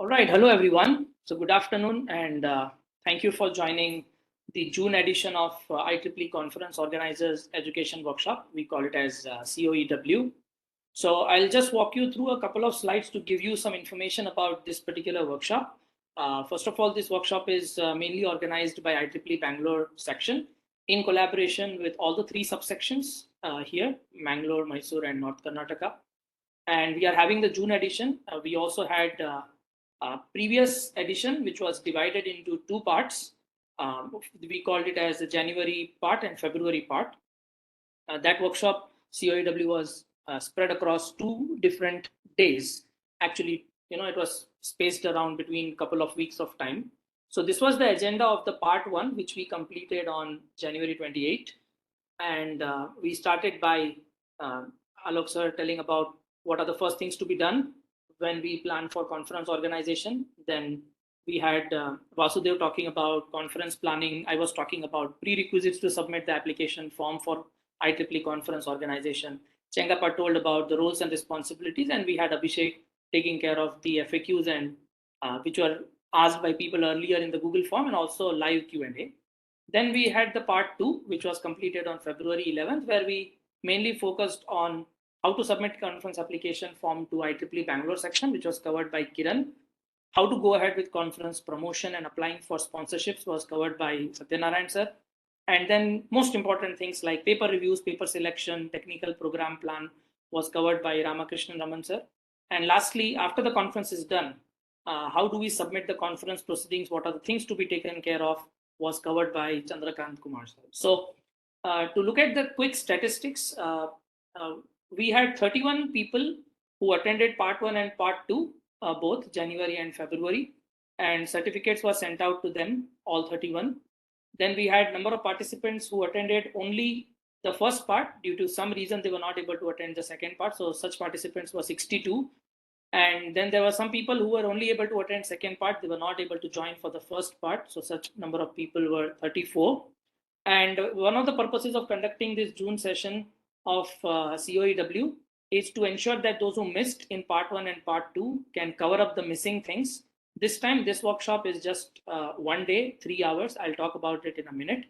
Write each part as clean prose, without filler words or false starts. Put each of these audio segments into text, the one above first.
All right, hello everyone. So good afternoon, and thank you for joining the June edition of IEEE Conference Organizers Education Workshop. We call it as CoEW. So I'll just walk you through a couple of slides to give you some information about this particular workshop. First of all, this workshop is mainly organized by IEEE Bangalore section in collaboration with all the three subsections here, Mangalore, Mysore, and North Karnataka. And we are having the June edition. We also had a previous edition, which was divided into two parts. We called it as the January part and February part. That workshop, COEW, was spread across 2 different days. Actually, it was spaced around between a couple of weeks of time. So this was the agenda of the part one, which we completed on January 28th. And we started by Alok sir telling about what are the first things to be done when we plan for conference organization. Then we had Vasudev talking about conference planning. I was talking about prerequisites to submit the application form for IEEE conference organization. Chengappa told about the roles and responsibilities, and we had Abhishek taking care of the FAQs and which were asked by people earlier in the Google form and also live Q&A. Then we had the part two, which was completed on February 11th, where we mainly focused on how to submit conference application form to IEEE Bangalore section, which was covered by Kiran. How to go ahead with conference promotion and applying for sponsorships was covered by Satyanarayan sir. And then most important things like paper reviews, paper selection, technical program plan was covered by Ramakrishnan Raman sir. And lastly, after the conference is done, how do we submit the conference proceedings? What are the things to be taken care of? Was covered by Chandrakant Kumar sir. So to look at the quick statistics, we had 31 people who attended part one and part two, both January and February, and certificates were sent out to them, all 31. Then we had number of participants who attended only the first part. Due to some reason, they were not able to attend the second part. So such participants were 62. And then there were some people who were only able to attend second part. They were not able to join for the first part. So such number of people were 34. And one of the purposes of conducting this June session of COEW is to ensure that those who missed in part one and part two can cover up the missing things. This time, this workshop is just 1 day, 3 hours. I'll talk about it in a minute.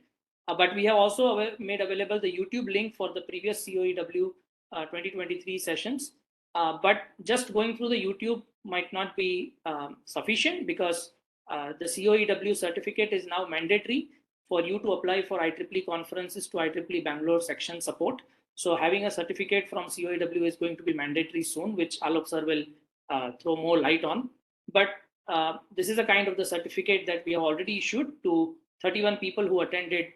But we have also made available the YouTube link for the previous COEW 2023 sessions. But just going through the YouTube might not be sufficient because the COEW certificate is now mandatory for you to apply for IEEE conferences to IEEE Bangalore section support. So having a certificate from COEW is going to be mandatory soon, which Alok sir will throw more light on. But this is a kind of the certificate that we have already issued to 31 people who attended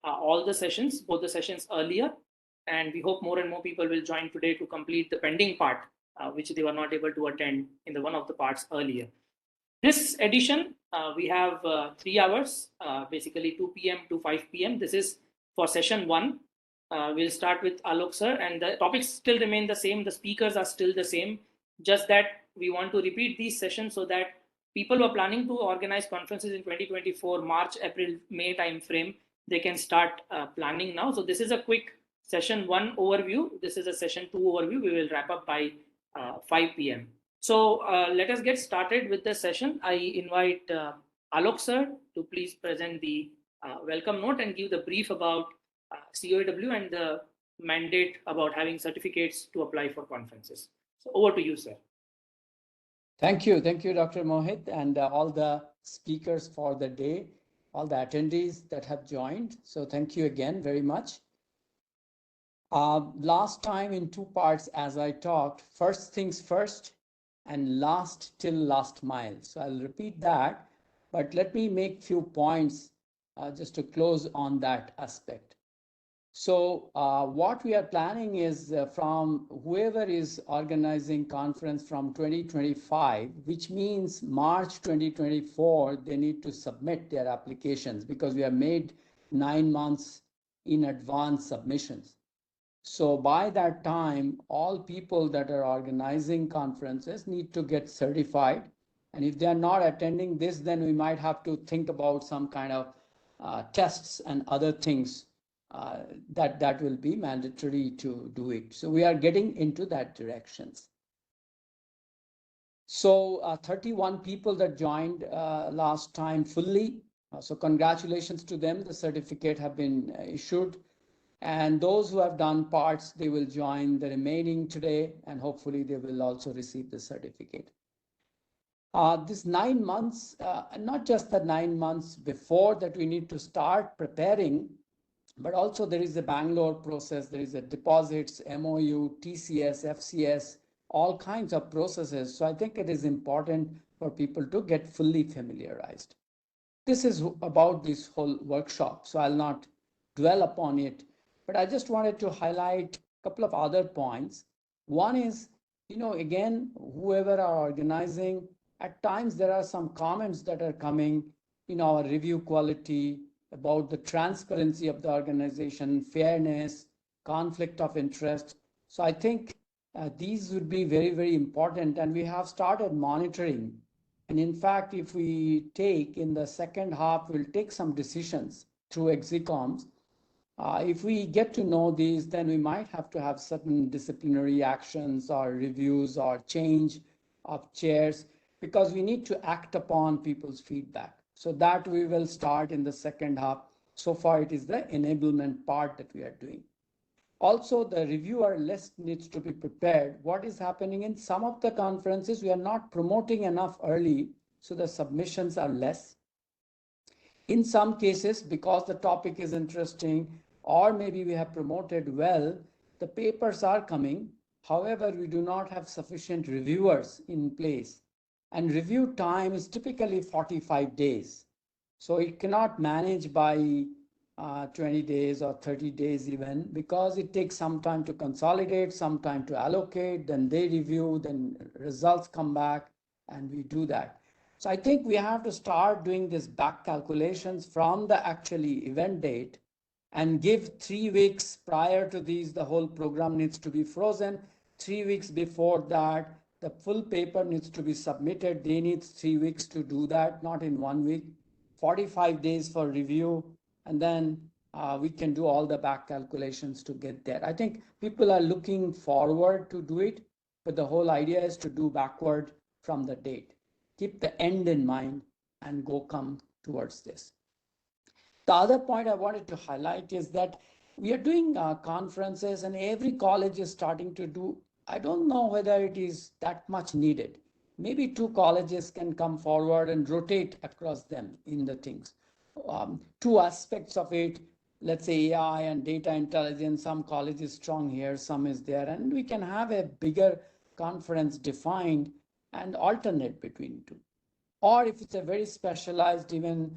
all the sessions, both the sessions earlier. And we hope more and more people will join today to complete the pending part, which they were not able to attend in the one of the parts earlier. This edition, we have 3 hours, basically 2 p.m. to 5 p.m. This is for session one. We'll start with Alok sir, and the topics still remain the same. The speakers are still the same, just that we want to repeat these sessions so that people who are planning to organize conferences in 2024, March, April, May timeframe, they can start planning now. So this is a quick session one overview. This is a session two overview. We will wrap up by 5 p.m. So let us get started with the session. I invite Alok sir to please present the welcome note and give the brief about COEW and the mandate about having certificates to apply for conferences. So over to you, sir. Thank you, Dr. Mohit, and all the speakers for the day, all the attendees that have joined. So thank you again very much. Last time in two parts, as I talked, first things first and last till last mile. So I'll repeat that, but let me make few points just to close on that aspect. So what we are planning is from whoever is organizing conference from 2025, which means March 2024, they need to submit their applications because we have made 9 months in advance submissions. So by that time, all people that are organizing conferences need to get certified. And if they are not attending this, then we might have to think about some kind of tests and other things that will be mandatory to do it. So we are getting into that directions. So 31 people that joined last time fully. So congratulations to them. The certificate have been issued. And those who have done parts, they will join the remaining today, and hopefully they will also receive the certificate. This 9 months, not just the 9 months before that we need to start preparing, but also there is a Bangalore process, there is a deposits, MOU, TCS, FCS, all kinds of processes. So I think it is important for people to get fully familiarized. This is about this whole workshop, so I'll not dwell upon it, but I just wanted to highlight a couple of other points. One is, again, whoever are organizing, at times there are some comments that are coming in our review quality about the transparency of the organization, fairness, conflict of interest. So I think these would be very, very important, and we have started monitoring. And in fact, if we take in the second half, we'll take some decisions through execoms. If we get to know these, then we might have to have certain disciplinary actions or reviews or change of chairs, because we need to act upon people's feedback. So that we will start in the second half. So far, it is the enablement part that we are doing. Also, the reviewer list needs to be prepared. What is happening in some of the conferences, we are not promoting enough early, so the submissions are less. In some cases, because the topic is interesting, or maybe we have promoted well, the papers are coming. However, we do not have sufficient reviewers in place. And review time is typically 45 days. So it cannot manage by 20 days or 30 days even, because it takes some time to consolidate, some time to allocate, then they review, then results come back, and we do that. So I think we have to start doing this back calculations from the actually event date and give 3 weeks prior to these, the whole program needs to be frozen. 3 weeks before that, the full paper needs to be submitted. They need 3 weeks to do that, not in 1 week. 45 days for review, and then we can do all the back calculations to get there. I think people are looking forward to do it, but the whole idea is to do backward from the date. Keep the end in mind and come towards this. The other point I wanted to highlight is that we are doing conferences, and every college is starting to do. I don't know whether it is that much needed. Maybe 2 colleges can come forward and rotate across them in the things. 2 aspects of it, let's say AI and data intelligence, some college is strong here, some is there, and we can have a bigger conference defined and alternate between two. Or if it's a very specialized, even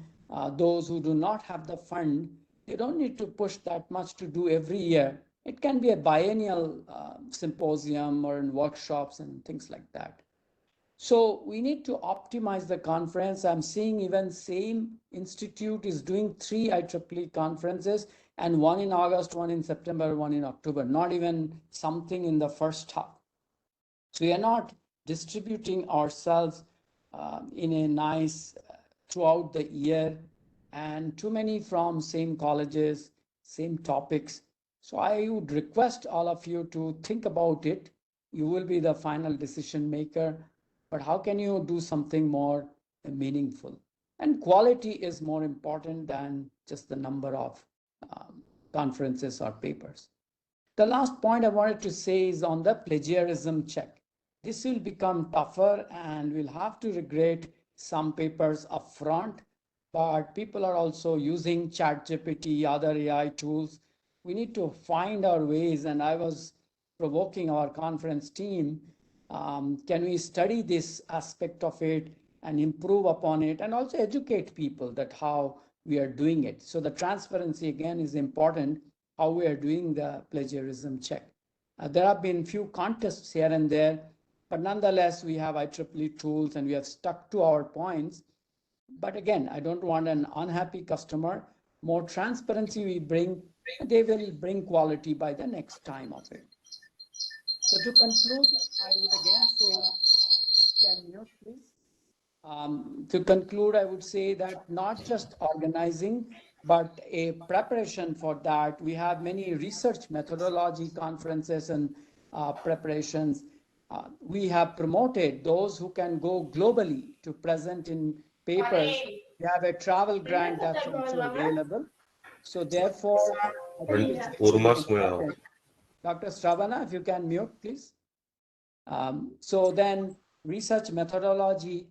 those who do not have the fund, they don't need to push that much to do every year. It can be a biennial symposium or in workshops and things like that. So we need to optimize the conference. I'm seeing even same institute is doing 3 IEEE conferences, and one in August, one in September, one in October, not even something in the first half. So we are not distributing ourselves in a nice throughout the year, and too many from same colleges, same topics. So I would request all of you to think about it. You will be the final decision maker, but how can you do something more meaningful? And quality is more important than just the number of conferences or papers. The last point I wanted to say is on the plagiarism check. This will become tougher, and we'll have to regret some papers upfront, but people are also using ChatGPT, other AI tools. We need to find our ways, and I was provoking our conference team. Can we study this aspect of it and improve upon it, and also educate people that how we are doing it? So the transparency again is important, how we are doing the plagiarism check. There have been few contests here and there, but nonetheless, we have IEEE tools and we have stuck to our points. But again, I don't want an unhappy customer. More transparency we bring, they will bring quality by the next time of it. So to conclude, I would again say, can you please? To conclude, I would say that not just organizing, but a preparation for that. We have many research methodology conferences and preparations. We have promoted those who can go globally to present in papers. We have a travel grant that's also available. So therefore, I think it's very important. Dr. Stravana, if you can mute, please. So then research methodology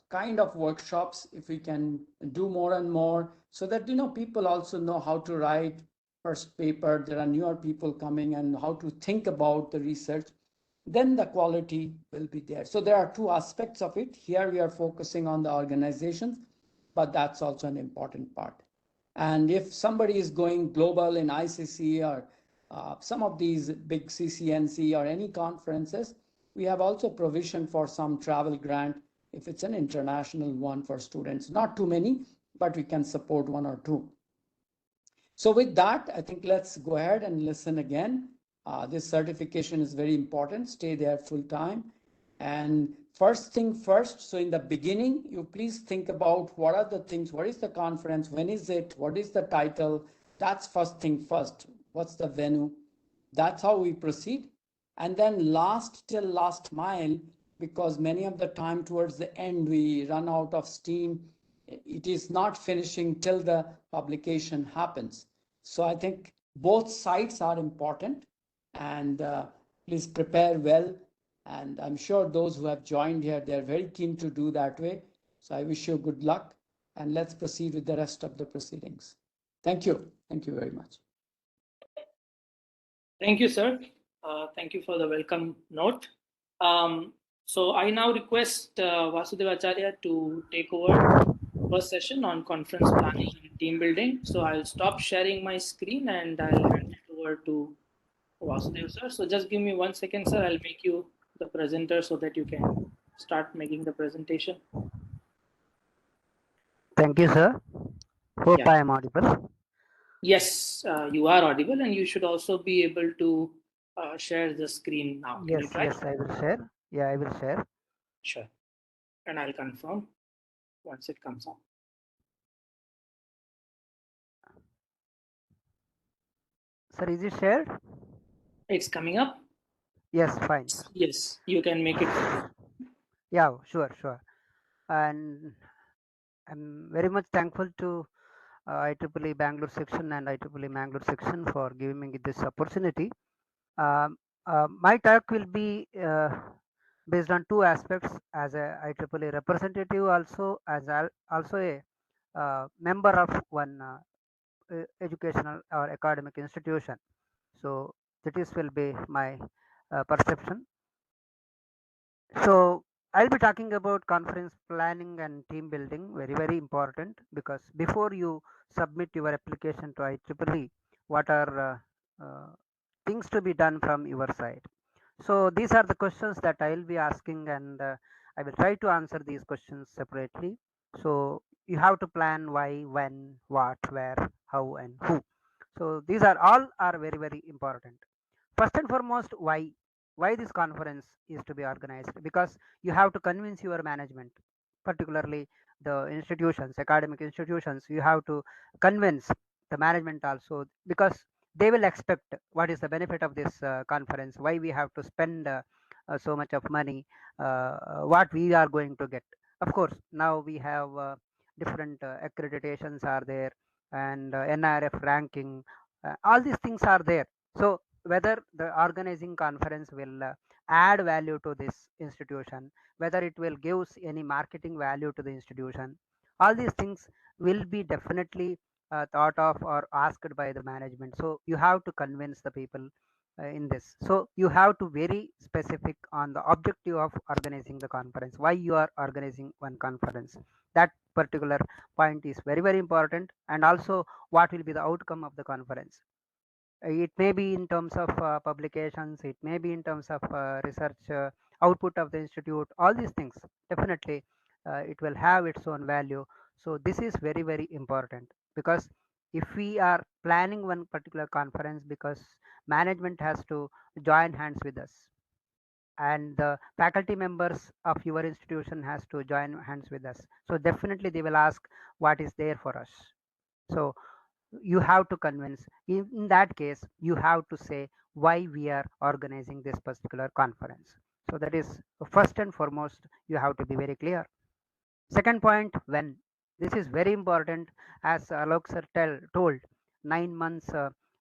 kind of workshops, if we can do more and more, so that people also know how to write first paper. There are newer people coming and how to think about the research, then the quality will be there. So there are two aspects of it. Here we are focusing on the organizations, but that's also an important part. And if somebody is going global in ICC or some of these big CCNC or any conferences, we have also provision for some travel grant if it's an international one for students. Not too many, but we can support one or two. So with that, I think let's go ahead and listen again. This certification is very important. Stay there full time. And first thing first, so in the beginning, you please think about what are the things, what is the conference, when is it, what is the title? That's first thing first. What's the venue? That's how we proceed. And then last till last mile, because many of the time towards the end, we run out of steam. It is not finishing till the publication happens. So I think both sides are important, and please prepare well. And I'm sure those who have joined here, they're very keen to do that way. So I wish you good luck, and let's proceed with the rest of the proceedings. Thank you. Thank you very much. Thank you, sir. Thank you for the welcome note. So I now request Vasudev Acharya to take over first session on conference planning and team building. So I'll stop sharing my screen and I'll hand it over to Vasudev, sir. So just give me 1 second, sir. I'll make you the presenter so that you can start making the presentation. Thank you, sir. Hope Yeah. I am audible. Yes, you are audible, and you should also be able to share the screen now. Can you try? Yes, I will share. Yeah, I will share. Sure. And I'll confirm once it comes up. Sir, is it shared? It's coming up. Yes, fine. Sir. Yes, you can make it. Yeah, sure. And I'm very much thankful to IEEE Bangalore section and IEEE Mangalore section for giving me this opportunity. My talk will be based on two aspects: as a IEEE representative, also as also a member of one educational or academic institution. So that is will be my perception. So I'll be talking about conference planning and team building, very important, because before you submit your application to IEEE, what are things to be done from your side? So these are the questions that I will be asking, and I will try to answer these questions separately. So you have to plan why, when, what, where, how, and who. So these are all are very important. First and foremost, why this conference is to be organized, because you have to convince your management, particularly the institutions, academic institutions. You have to convince the management also, because they will expect what is the benefit of this conference, why we have to spend so much of money, what we are going to get. Of course, now we have different accreditations are there, and NRF ranking, all these things are there. So whether the organizing conference will add value to this institution, whether it will give any marketing value to the institution, all these things will be definitely thought of or asked by the management. So you have to convince the people in this. So you have to very specific on the objective of organizing the conference, why you are organizing one conference. That particular point is very important, and also what will be the outcome of the conference. It may be in terms of publications, it may be in terms of research output of the institute. All these things definitely it will have its own value. So this is very important, because if we are planning one particular conference, because management has to join hands with us, and the faculty members of your institution has to join hands with us, so definitely they will ask what is there for us. So you have to convince. In that case, you have to say why we are organizing this particular conference. So that is first and foremost, you have to be very clear. Second point, when. This is very important. As Alok sir told, 9 months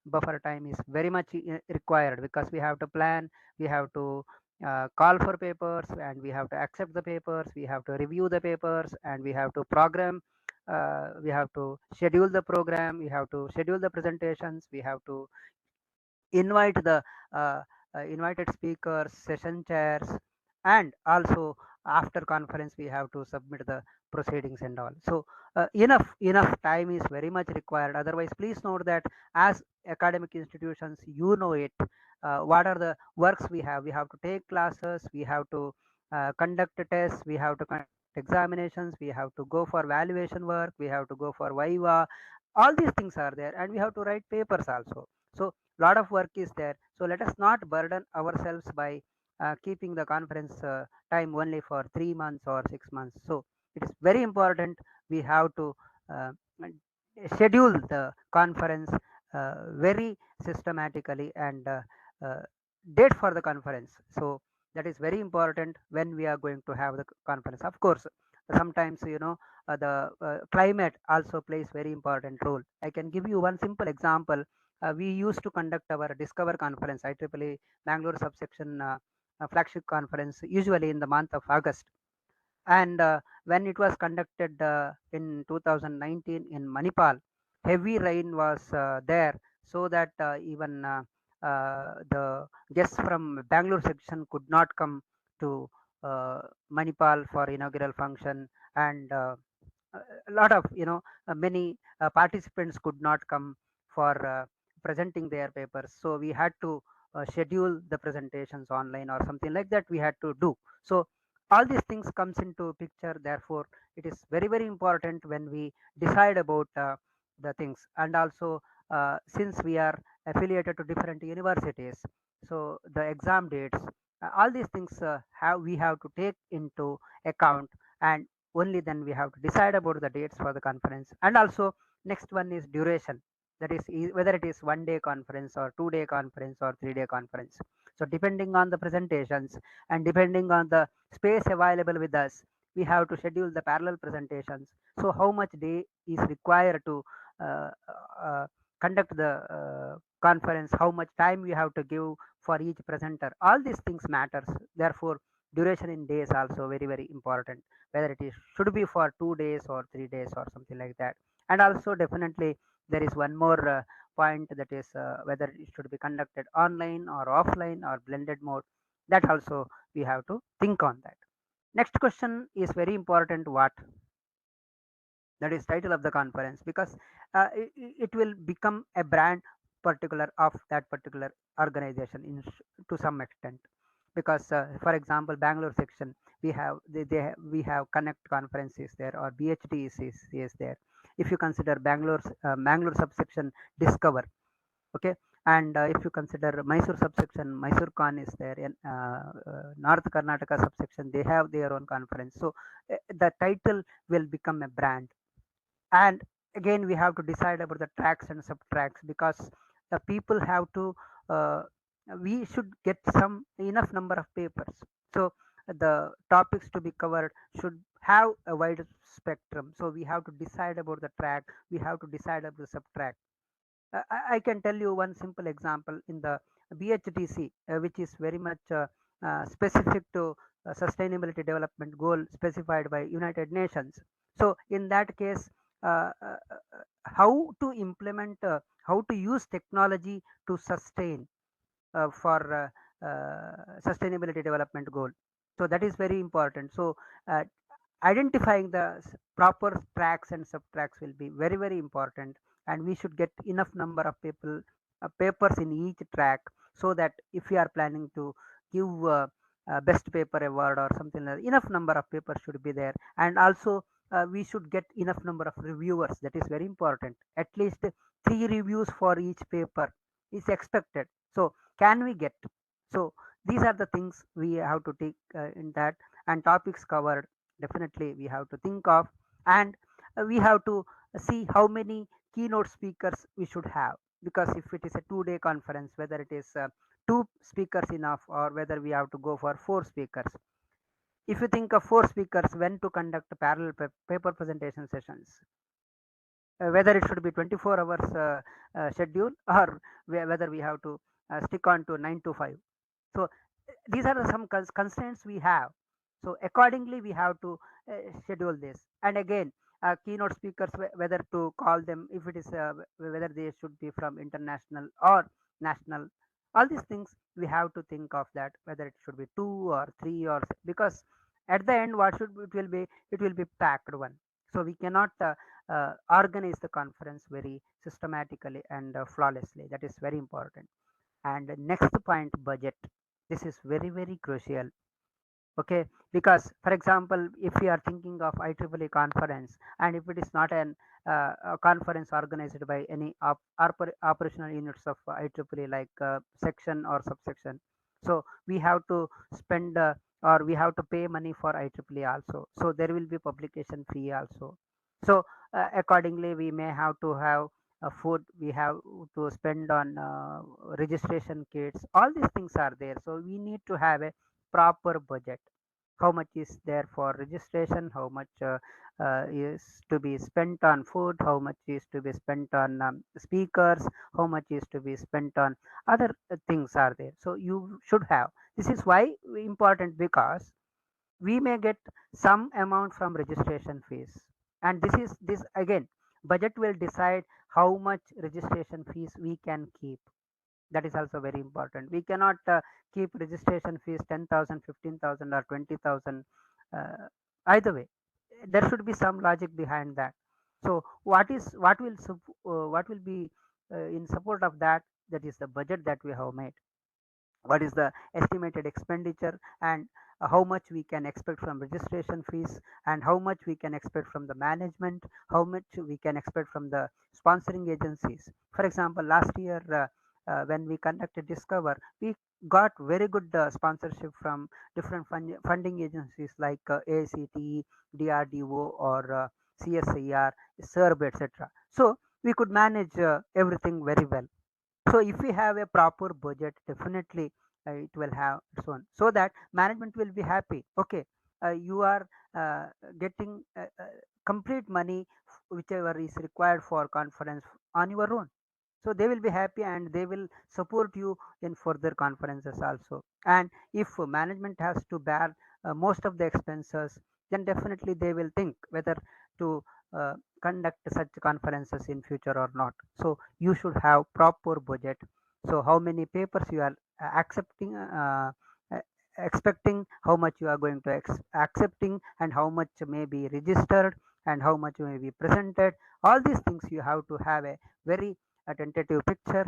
buffer time is very much required, because we have to plan, we have to call for papers, and we have to accept the papers, we have to review the papers, and we have to program, we have to schedule the program, we have to schedule the presentations, we have to invite the uh, invited speakers, session chairs, and also after conference we have to submit the proceedings and all. So enough time is very much required. Otherwise, please note that as academic institutions, you know it, what are the works we have to take classes, we have to conduct tests, we have to conduct examinations, we have to go for valuation work, we have to go for viva. All these things are there, and we have to write papers also. So lot of work is there. So let us not burden ourselves by keeping the conference time only for 3 months or 6 months. So it is very important. We have to uh, schedule the conference very systematically, and uh, date for the conference. So that is very important when we are going to have the conference. Of course, sometimes the climate also plays very important role. I can give you one simple example. We used to conduct our Discover conference, IEEE Bangalore subsection flagship conference, usually in the month of August. And when it was conducted in 2019 in Manipal, heavy rain was there, so that even the guests from Bangalore section could not come to Manipal for inaugural function, and a lot of many participants could not come for presenting their papers. So we had to schedule the presentations online or something like that we had to do. So all these things comes into picture. Therefore it is very very important when we decide about the things. And also, since we are affiliated to different universities, so the exam dates, all these things have we have to take into account, and only then we have to decide about the dates for the conference. And also, next one is duration. That is whether it is 1 day conference or 2 day conference or 3 day conference. So depending on the presentations and depending on the space available with us, we have to schedule the parallel presentations. So how much day is required to uh, uh, conduct the conference, how much time we have to give for each presenter, all these things matters. Therefore duration in days also very very important, whether it is should be for 2 days or 3 days or something like that. And also definitely there is one more point, that is whether it should be conducted online or offline or blended mode. That also we have to think on that. Next question is very important, what. That is title of the conference, because it will become a brand particular of that particular organization to some extent. Because for example, Bangalore section, we have we have connect conferences there, or BHT is there. If you consider Bangalore subsection Discover, okay. And if you consider Mysore subsection, Mysore Con is there, in North Karnataka subsection, they have their own conference. So the title will become a brand. And again we have to decide about the tracks and subtracks, because the people have to uh, we should get some enough number of papers. So the topics to be covered should have a wide spectrum. So we have to decide about the track, we have to decide about the subtrack. I can tell you one simple example in the BHTC, which is very much specific to sustainability development goal specified by United Nations. So in that case, how to implement, how to use technology to sustain for sustainability development goal. So that is very important. So uh, identifying the proper tracks and subtracks will be very very important. And we should get enough number of people papers in each track, so that if we are planning to give best paper award or something like that, enough number of papers should be there. And also we should get enough number of reviewers. That is very important. At least 3 reviews for each paper is expected. So can we get? So these are the things we have to take in that. And topics covered, definitely we have to think of. And we have to see how many keynote speakers we should have, because if it is a 2 day conference, whether it is two speakers enough or whether we have to go for four speakers. If you think of four speakers, when to conduct parallel paper presentation sessions, whether it should be 24 hours schedule, or whether we have to stick on to 9 to 5. So these are some constraints we have. So accordingly we have to schedule this. And again, keynote speakers, whether to call them, if it is whether they should be from international or national, all these things we have to think of that, whether it should be two or three, or because at the end what should it will be, it will be packed one. So we cannot organize the conference very systematically and flawlessly. That is very important. And next point, budget. This is very very crucial. Okay, because for example, if we are thinking of IEEE conference, and if it is not a conference organized by any operational units of IEEE, like section or subsection, so we have to spend or we have to pay money for IEEE also, so there will be publication fee also. So accordingly we may have to have food, we have to spend on registration kits, all these things are there. So we need to have a proper budget. How much is there for registration, how much is to be spent on food, how much is to be spent on speakers, how much is to be spent on other things are there. So you should have, this is why important, because we may get some amount from registration fees, and this again, budget will decide how much registration fees we can keep. That is also very important. We cannot keep registration fees 10,000, 15,000, or 20,000. Either way, there should be some logic behind that. So what will be in support of that, that is the budget that we have made. What is the estimated expenditure, and how much we can expect from registration fees, and how much we can expect from the management, how much we can expect from the sponsoring agencies. For example, last year when we conducted Discover, we got very good sponsorship from different funding agencies like ACTE, DRDO, or CSIR, SERB, etc. So we could manage everything very well. So if we have a proper budget, definitely it will have its own, so that management will be happy. Okay, you are getting complete money, whichever is required for conference, on your own. So they will be happy and they will support you in further conferences also. And if management has to bear most of the expenses, then definitely they will think whether to uh, conduct such conferences in future or not. So you should have proper budget. So how many papers you are accepting, uh, expecting, how much you are going to accepting, and how much may be registered, and how much may be presented. All these things you have to have a very tentative picture.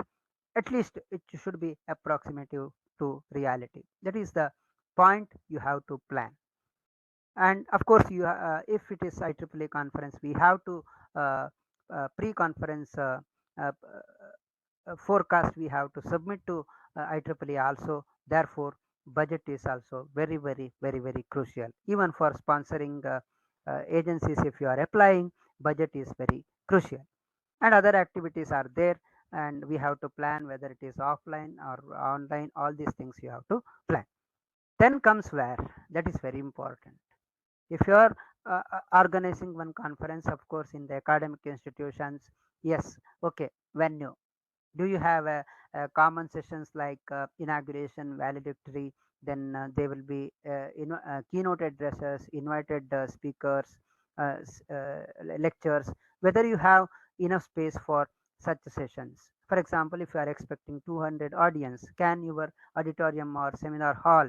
At least it should be approximative to reality. That is the point you have to plan. And of course you if it is IEEE conference, we have to uh, pre-conference uh, forecast we have to submit to IEEE also. Therefore budget is also very very very very crucial. Even for sponsoring agencies, if you are applying, budget is very crucial. And other activities are there, and we have to plan whether it is offline or online. All these things you have to plan. Then comes where, that is very important. If you are organizing one conference, of course in the academic institutions, yes, okay, venue. Do you have a common sessions like inauguration, valedictory? Then there will be keynote addresses, invited speakers, lectures. Whether you have enough space for such sessions. For example, if you are expecting 200 audience, can your auditorium or seminar hall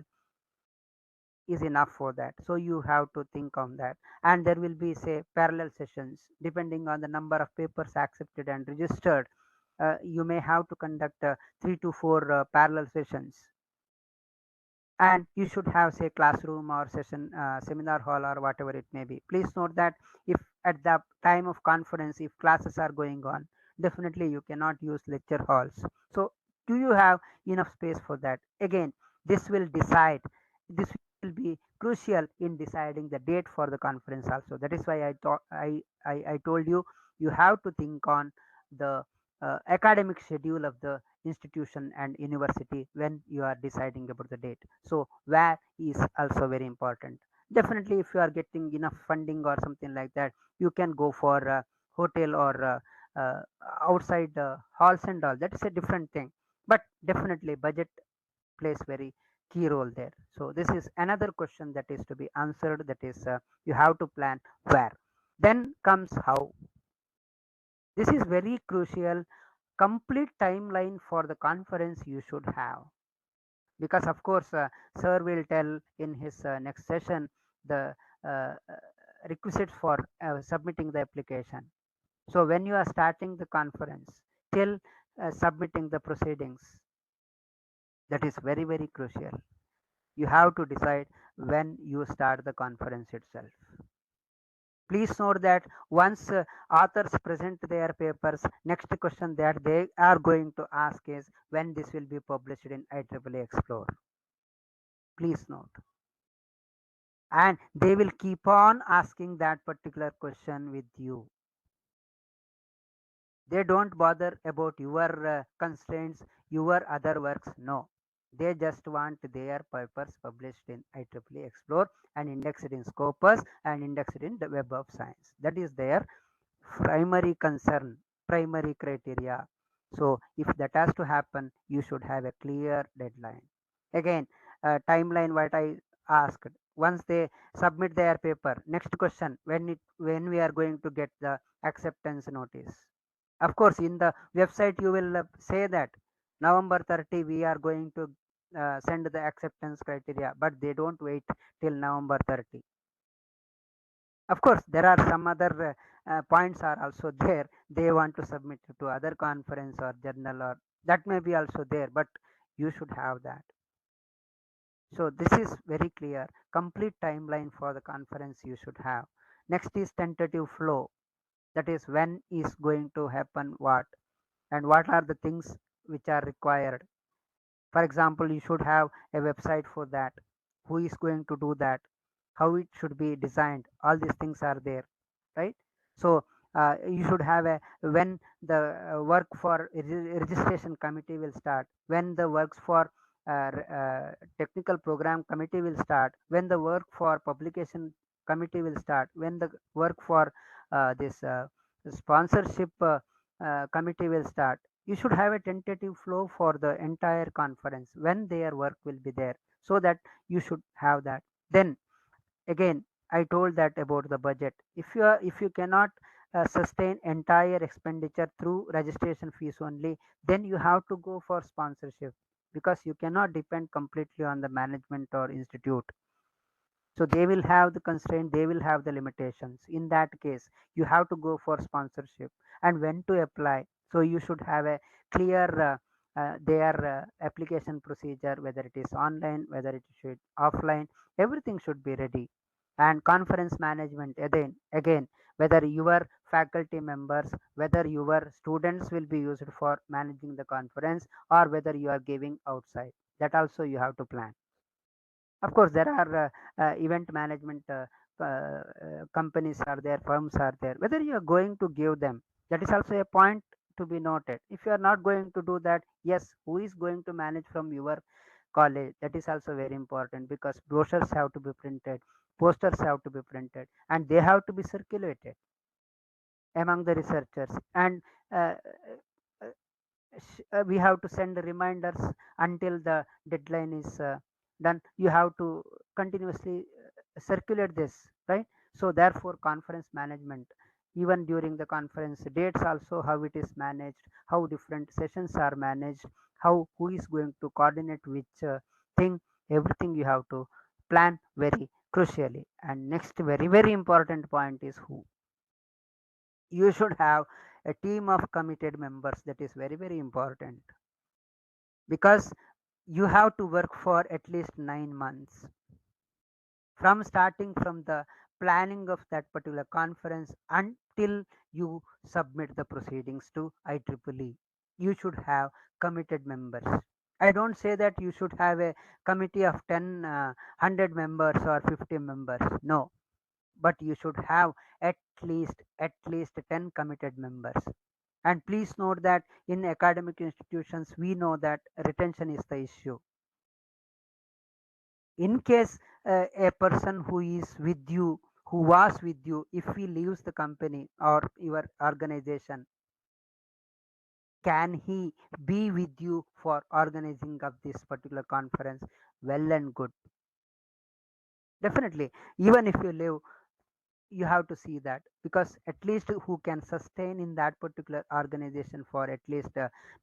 is enough for that? So you have to think on that. And there will be, say, parallel sessions depending on the number of papers accepted and registered. You may have to conduct 3 to 4 parallel sessions. And you should have, say, classroom or session seminar hall or whatever it may be. Please note that if at the time of conference, if classes are going on, definitely you cannot use lecture halls. So do you have enough space for that? Again, this will be crucial in deciding the date for the conference also. That is why I told you, you have to think on the academic schedule of the institution and university when you are deciding about the date. So where is also very important. Definitely, if you are getting enough funding or something like that, you can go for a hotel or outside halls and all. That is a different thing. But definitely, budget plays very key role there. So this is another question that is to be answered. That is, you have to plan where. Then comes how. This is very crucial. Complete timeline for the conference you should have, because of course sir will tell in his next session the uh, requisites for submitting the application. So when you are starting the conference till submitting the proceedings, that is very very crucial. You have to decide when you start the conference itself. Please note that once authors present their papers, next question that they are going to ask is when this will be published in IEEE Explore. Please note. And they will keep on asking that particular question with you. They don't bother about your constraints, your other works. No. They just want their papers published in IEEE Explore and indexed in Scopus and indexed in the Web of Science. That is their primary concern, primary criteria. So if that has to happen, you should have a clear deadline. Again, timeline what I asked. Once they submit their paper, next question, when we are going to get the acceptance notice. Of course, in the website you will say that November 30 we are going to send the acceptance criteria, but they don't wait till November 30. Of course, there are some other points are also there. They want to submit to other conference or journal, or that may be also there, but you should have that. So this is very clear. Complete timeline for the conference you should have. Next is tentative flow. That is when is going to happen what, and what are the things which are required. For example, you should have a website for that. Who is going to do that? How it should be designed? All these things are there, right? So you should have a when the work for registration committee will start, when the works for technical program committee will start, when the work for publication committee will start, when the work for this sponsorship committee will start. You should have a tentative flow for the entire conference when their work will be there, so that you should have that. Then again, I told that about the budget. If you cannot sustain entire expenditure through registration fees only, then you have to go for sponsorship, because you cannot depend completely on the management or institute. So they will have the constraint, they will have the limitations. In that case, you have to go for sponsorship. And when to apply, so you should have a clear their application procedure, whether it is online, whether it should offline, everything should be ready. And conference management, again, whether your faculty members, whether your students will be used for managing the conference, or whether you are giving outside, that also you have to plan. Of course, there are event management companies are there, firms are there. Whether you are going to give them, that is also a point to be noted. If you are not going to do that, yes, who is going to manage from your college? That is also very important, because brochures have to be printed, posters have to be printed, and they have to be circulated among the researchers. And uh, we have to send reminders until the deadline is done. You have to continuously circulate this, right? So therefore, conference management, even during the conference dates also, how it is managed, how different sessions are managed, how who is going to coordinate which thing, everything you have to plan very crucially. And next very very important point is who. You should have a team of committed members. That is very very important, because you have to work for at least 9 months from starting from the planning of that particular conference until you submit the proceedings to IEEE. You should have committed members. I don't say that you should have a committee of 10 100 members or 50 members. No, but you should have at least 10 committed members. And please note that in academic institutions, we know that retention is the issue. In case a person who is with you, who was with you, if he leaves the company or your organization, can he be with you for organizing of this particular conference? Well and good. Definitely, even if you leave, you have to see that, because at least who can sustain in that particular organization for at least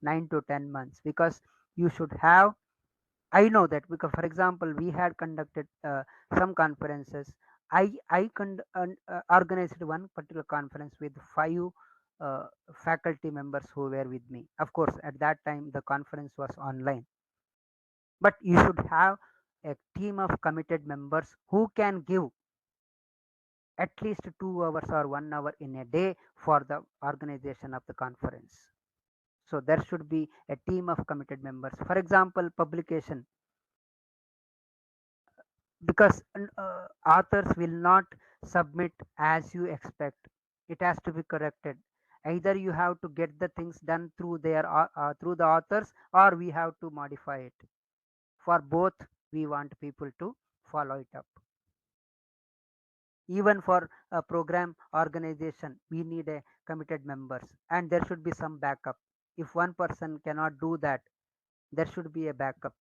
9 to 10 months, because you should have. I know that because, for example, we had conducted some conferences. Organized one particular conference with 5 faculty members who were with me. Of course, at that time the conference was online, but you should have a team of committed members who can give at least 2 hours or 1 hour in a day for the organization of the conference. So there should be a team of committed members. For example, publication, because authors will not submit as you expect. It has to be corrected. Either you have to get the things done through through the authors, or we have to modify it. For both, we want people to follow it up. Even for a program organization, we need a committed members, and there should be some backup. If one person cannot do that, there should be a backup.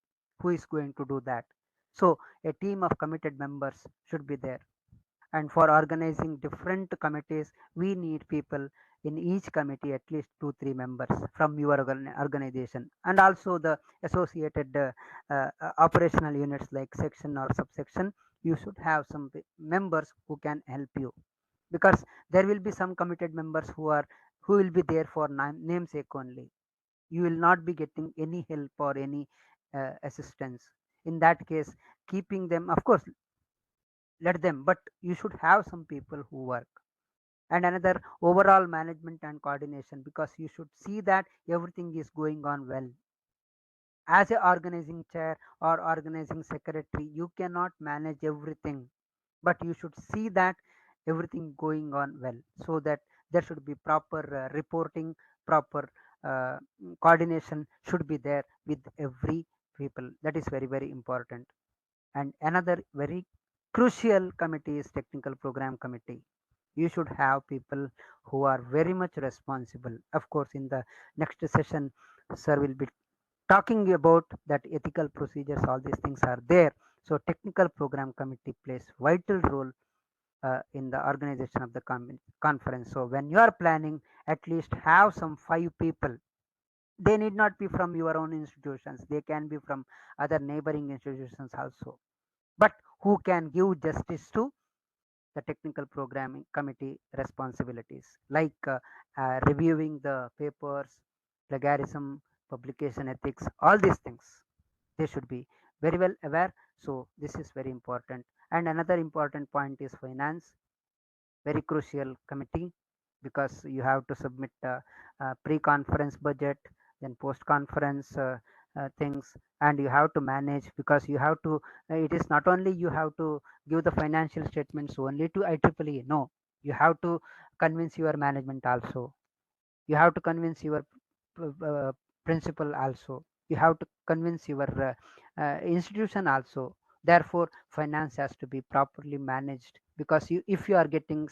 Who is going to do that? So a team of committed members should be there. And for organizing different committees, we need people in each committee, at least 2 3 members from your organization, and also the associated operational units like section or subsection. You should have some members who can help you, because there will be some committed members who will be there for namesake only. You will not be getting any help or any assistance. In that case, keeping them, of course, let them, but you should have some people who work. And another, overall management and coordination, because you should see that everything is going on well. As a organizing chair or organizing secretary, you cannot manage everything, but you should see that everything going on well, so that there should be proper reporting, proper uh, coordination should be there with every people. That is very very important. And another very crucial committee is technical program committee. You should have people who are very much responsible. Of course, in the next session, sir will be talking about that ethical procedures. All these things are there. So technical program committee plays vital role in the organization of the conference. So when you are planning, at least have some 5 people. They need not be from your own institutions, they can be from other neighboring institutions also, but who can give justice to the technical programming committee responsibilities, like reviewing the papers, plagiarism, publication ethics, all these things. They should be very well aware. So this is very important. And another important point is finance, very crucial committee, because you have to submit pre-conference budget, then post-conference things, and you have to manage, because you have to it is not only you have to give the financial statements only to IEEE. No, you have to convince your management also. You have to convince your uh, principal also. You have to convince your institution also. Therefore finance has to be properly managed, because if you are getting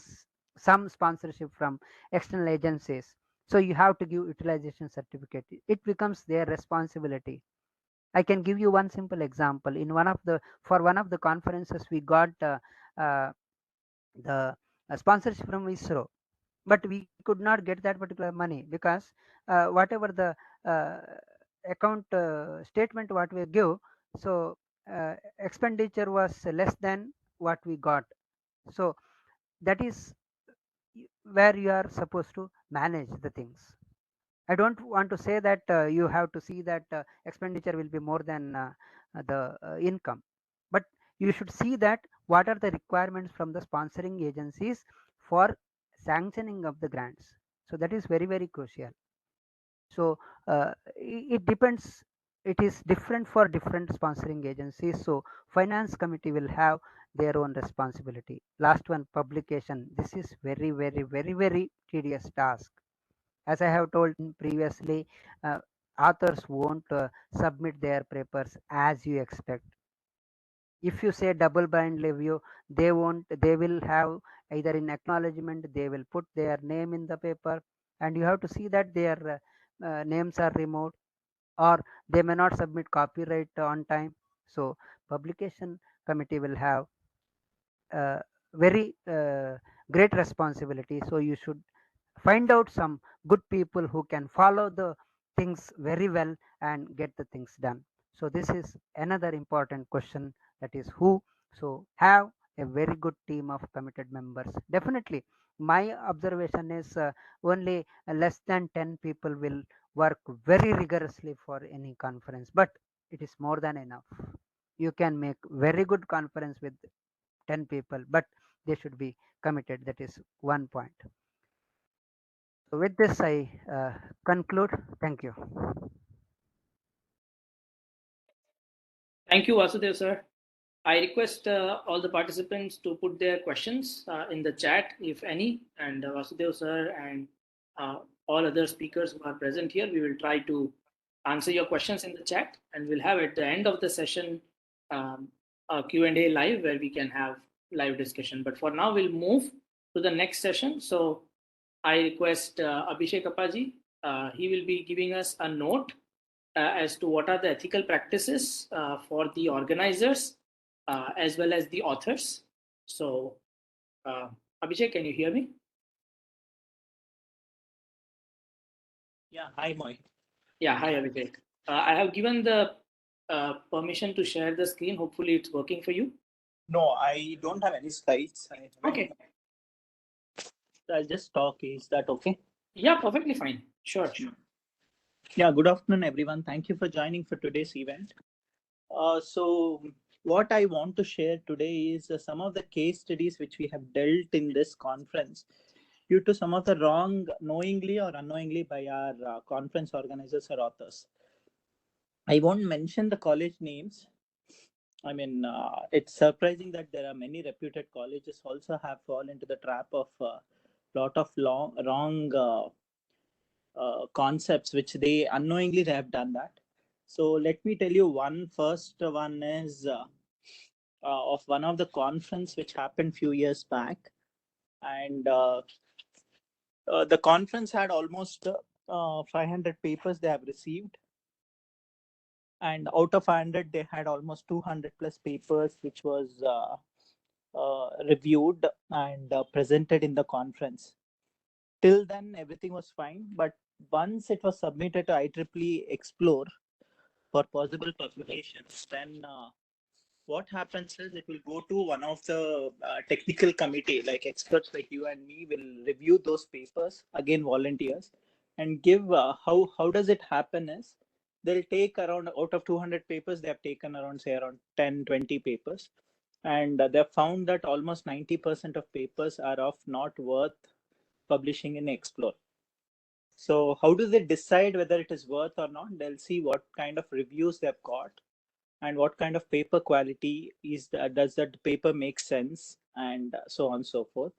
some sponsorship from external agencies, so you have to give utilization certificate. It becomes their responsibility. I can give you one simple example. In one of the for one of the conferences, we got uh, the sponsorship from ISRO, but we could not get that particular money, because whatever the uh, account statement what we give, so expenditure was less than what we got. So that is where you are supposed to manage the things. I don't want to say that you have to see that expenditure will be more than the income, but you should see that what are the requirements from the sponsoring agencies for sanctioning of the grants. So that is very very crucial. So it depends. It is different for different sponsoring agencies. So finance committee will have their own responsibility. Last one, publication. This is very very very very tedious task. As I have told previously, authors won't submit their papers as you expect. If you say double bind review, they will have either in acknowledgement they will put their name in the paper, and you have to see that their names are removed, or they may not submit copyright on time. So publication committee will have very great responsibility. So you should find out some good people who can follow the things very well and get the things done. So this is another important question, that is who. So have a very good team of committed members. Definitely my observation is only less than 10 people will work very rigorously for any conference, but it is more than enough. You can make very good conference with 10 people, but they should be committed. That is one point. So with this, I conclude. Thank you. Thank you, Vasudev, sir. I request all the participants to put their questions in the chat, if any, and Vasudev, sir, and uh, all other speakers who are present here, we will try to answer your questions in the chat, and we'll have at the end of the session a Q&A live where we can have live discussion. But for now, we'll move to the next session. So I request Abhishek Appaji. He will be giving us a note as to what are the ethical practices for the organizers as well as the authors. So, Abhishek, can you hear me? Yeah, hi, Moy. Yeah, hi, Abhishek. I have given the permission to share the screen. Hopefully, it's working for you. No, I don't have any slides. Okay. I'll just talk. Is that okay? Yeah, perfectly fine. Sure. Yeah, good afternoon, everyone. Thank you for joining for today's event. So, what I want to share today is some of the case studies which we have dealt in this conference due to some of the wrong, knowingly or unknowingly, by our conference organizers or authors. I won't mention the college names. I mean, it's surprising that there are many reputed colleges also have fallen into the trap of lot of wrong concepts which they unknowingly have done that. So let me tell you one. First one is of one of the conference which happened few years back, and the conference had almost 500 papers they have received, and out of 500 they had almost 200 plus papers which was reviewed and presented in the conference. Till then, everything was fine. But once it was submitted to IEEE Explore for possible publications, then what happens is it will go to one of the technical committee, like experts like you and me, will review those papers, again volunteers, and give how does it happen is they'll take around, out of 200 papers, they have taken around, say, around 10-20 papers, and they've found that almost 90% of papers are of not worth publishing in Explore. So how do they decide whether it is worth or not? They'll see what kind of reviews they've got and what kind of paper quality is that, does that paper make sense, and so on and so forth.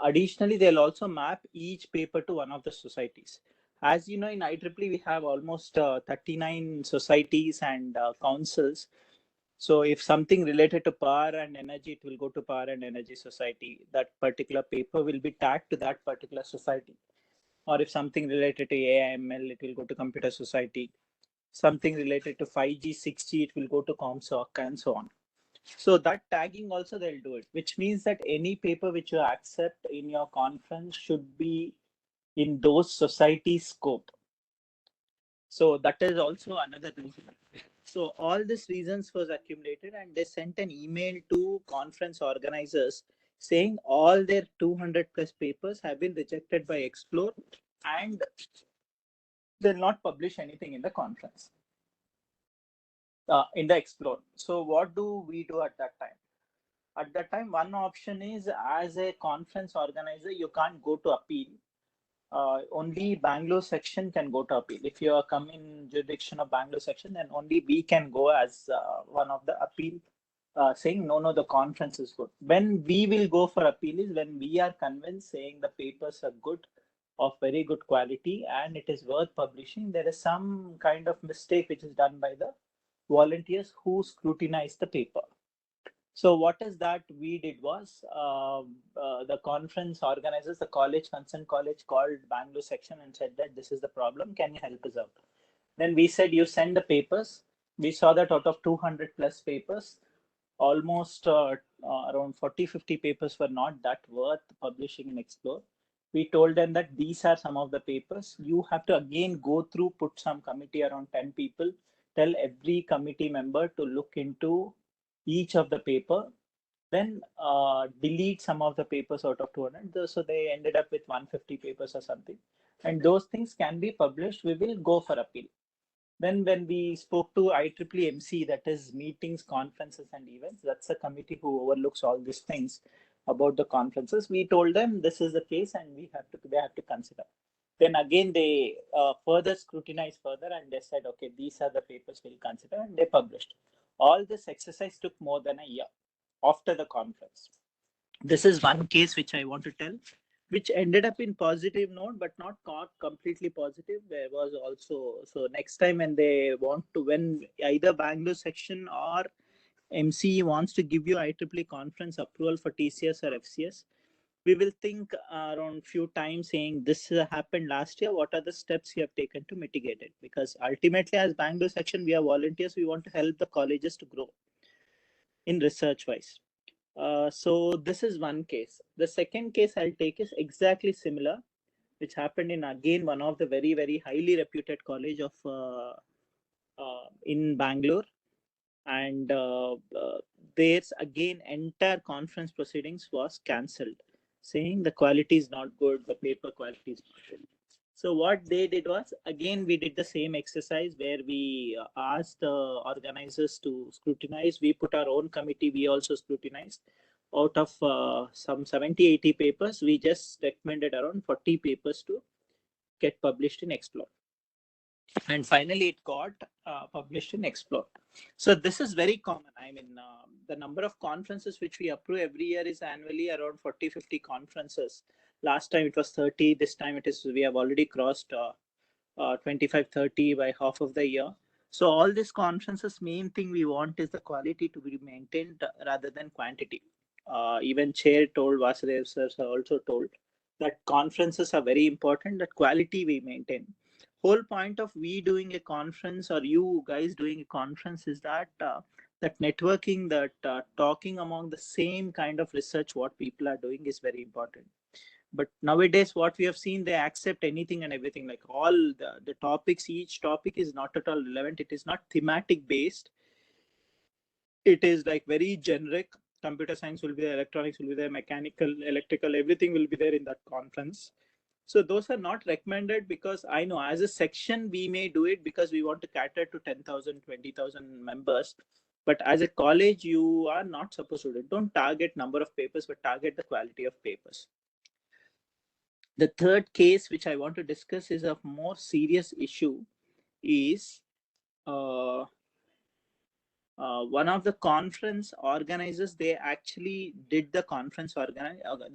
Additionally, they'll also map each paper to one of the societies. As you know, in IEEE, we have almost 39 societies and councils. So if something related to power and energy, it will go to Power and Energy Society. That particular paper will be tagged to that particular society. Or if something related to AIML, it will go to Computer Society. Something related to 5G, 6G, it will go to ComSoc and so on. So that tagging also they'll do it, which means that any paper which you accept in your conference should be in those society scope. So that is also another reason. So all these reasons was accumulated, and they sent an email to conference organizers saying all their 200 plus papers have been rejected by Explore and they'll not publish anything in the conference, in the Explore. So what do we do at that time? At that time, one option is, as a conference organizer, you can't go to appeal. Only Bangalore section can go to appeal. If you are come in jurisdiction of Bangalore section, then only we can go as one of the appeal, saying no, the conference is good. When we will go for appeal is when we are convinced, saying the papers are good, of very good quality and it is worth publishing, there is some kind of mistake which is done by the volunteers who scrutinize the paper. So what is that we did was the conference organizers, the college, concerned college called Bangalore section and said that this is the problem, can you help us out? Then we said you send the papers. We saw that out of 200 plus papers, almost around 40-50 papers were not that worth publishing in Explore. We told them that these are some of the papers. You have to again go through, put some committee around 10 people, tell every committee member to look into each of the paper, then delete some of the papers out of 200. So they ended up with 150 papers or something. And those things can be published. We will go for appeal. Then when we spoke to IEEE, that is meetings, conferences and events, that's a committee who overlooks all these things about the conferences. We told them this is the case and they have to consider. Then again, they further scrutinized further and they said, okay, these are the papers we'll consider, and they published. All this exercise took more than a year after the conference. This is one case which I want to tell, which ended up in positive note, but not completely positive. There was also, so next time when they want to, when either Bangalore section or MCE wants to give you IEEE conference approval for TCS or FCS, we will think around few times saying this happened last year. What are the steps you have taken to mitigate it? Because ultimately as Bangalore section, we are volunteers. We want to help the colleges to grow in research wise. So this is one case. The second case I'll take is exactly similar, which happened in again one of the very, very highly reputed college of in Bangalore. And there's again entire conference proceedings was cancelled, saying the quality is not good, the paper quality is not good. So what they did was, again, we did the same exercise where we asked the organizers to scrutinize. We put our own committee, we also scrutinized. Out of some 70-80 papers, we just recommended around 40 papers to get published in Explore. And finally, it got published in Explore. So this is very common. I mean, the number of conferences which we approve every year is annually around 40-50 conferences. Last time it was 30. This time it is, we have already crossed 25-30 by half of the year. So all these conferences, main thing we want is the quality to be maintained rather than quantity. Even chair told, Vasudev sir also told that conferences are very important, that quality we maintain. Whole point of we doing a conference or you guys doing a conference is that that networking, that talking among the same kind of research what people are doing is very important. But nowadays what we have seen, they accept anything and everything, like all the topics, each topic is not at all relevant. It is not thematic based. It is like very generic. Computer science will be there, electronics will be there, mechanical, electrical, everything will be there in that conference. So those are not recommended, because I know as a section we may do it because we want to cater to 10,000, 20,000 members. But as a college, you are not supposed to do it. Don't target number of papers, but target the quality of papers. The third case which I want to discuss is a more serious issue. Is one of the conference organizers, they actually did the conference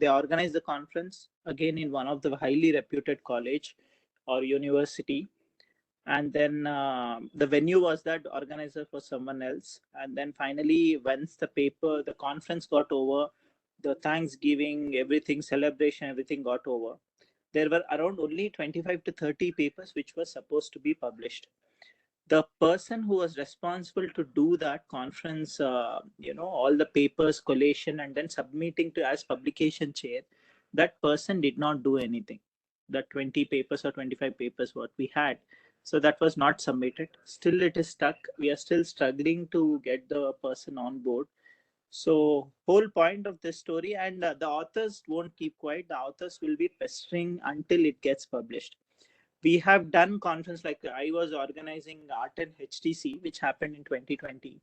they organized the conference again in one of the highly reputed college or university, and then the venue was that organizer for someone else. And then finally, once the conference got over, the Thanksgiving, everything, celebration, everything got over, there were around only 25 to 30 papers which were supposed to be published. The person who was responsible to do that conference, all the papers collation and then submitting to as publication chair, that person did not do anything. The 20 papers or 25 papers what we had, so that was not submitted. Still it is stuck. We are still struggling to get the person on board. So whole point of this story, and the authors won't keep quiet. The authors will be pestering until it gets published. We have done conference, like I was organizing Art and HTC, which happened in 2020.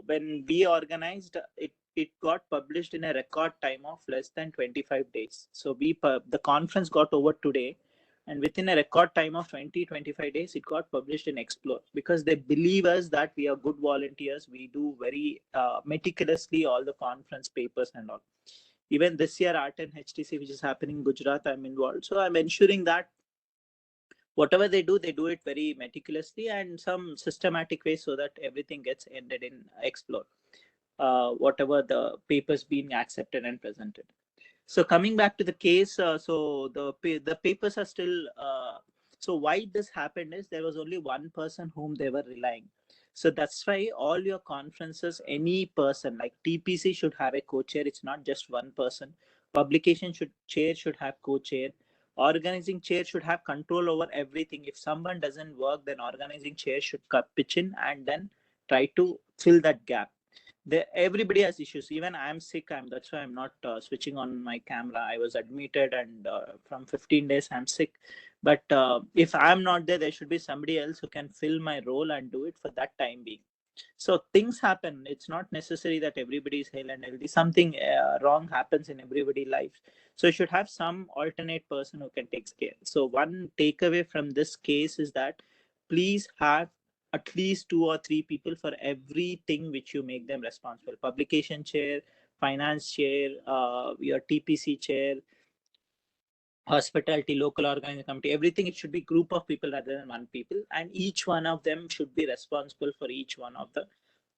When we organized it, it got published in a record time of less than 25 days. So the conference got over today, and within a record time of 20-25 days, it got published in Explore, because they believe us that we are good volunteers. We do very meticulously all the conference papers and all. Even this year, Art and HTC, which is happening in Gujarat, I'm involved. So I'm ensuring that whatever they do it very meticulously and some systematic way so that everything gets ended in Explore, whatever the papers being accepted and presented. So coming back to the case, so the papers are still. So why this happened is there was only one person whom they were relying. So that's why all your conferences, any person like TPC should have a co-chair. It's not just one person. Publication should have co-chair. Organizing chair should have control over everything. If someone doesn't work, then organizing chair should pitch in and then try to fill that gap. Everybody has issues. Even I'm sick. That's why I'm not switching on my camera. I was admitted, and from 15 days I'm sick. But if I'm not there, there should be somebody else who can fill my role and do it for that time being. So things happen. It's not necessary that everybody is hale and healthy. Something wrong happens in everybody's life. So you should have some alternate person who can take care. So one takeaway from this case is that please have at least 2 or 3 people for everything which you make them responsible. Publication chair, finance chair, your TPC chair, hospitality, local organizing committee, everything. It should be group of people rather than one people, and each one of them should be responsible for each one of the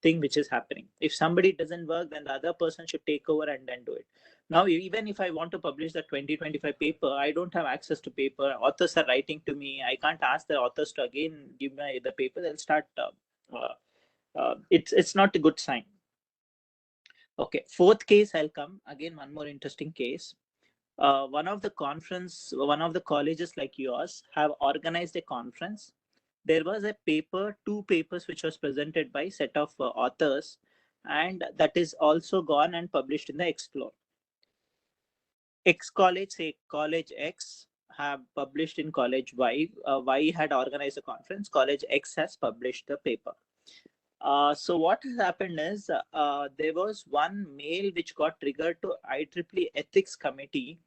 thing which is happening. If somebody doesn't work, then the other person should take over and then do it. Now, even if I want to publish the 2025 paper, I don't have access to paper. Authors are writing to me. I can't ask the authors to again give me the paper. They'll start. It's not a good sign. Okay, fourth case, I'll come again. One more interesting case. One of the colleges like yours have organized a conference. There was a paper, 2 papers, which was presented by set of authors, and that is also gone and published in the Explore. X college, say college X, have published in college Y. Y had organized a conference. College X has published the paper. So what has happened is there was one mail which got triggered to IEEE ethics committee.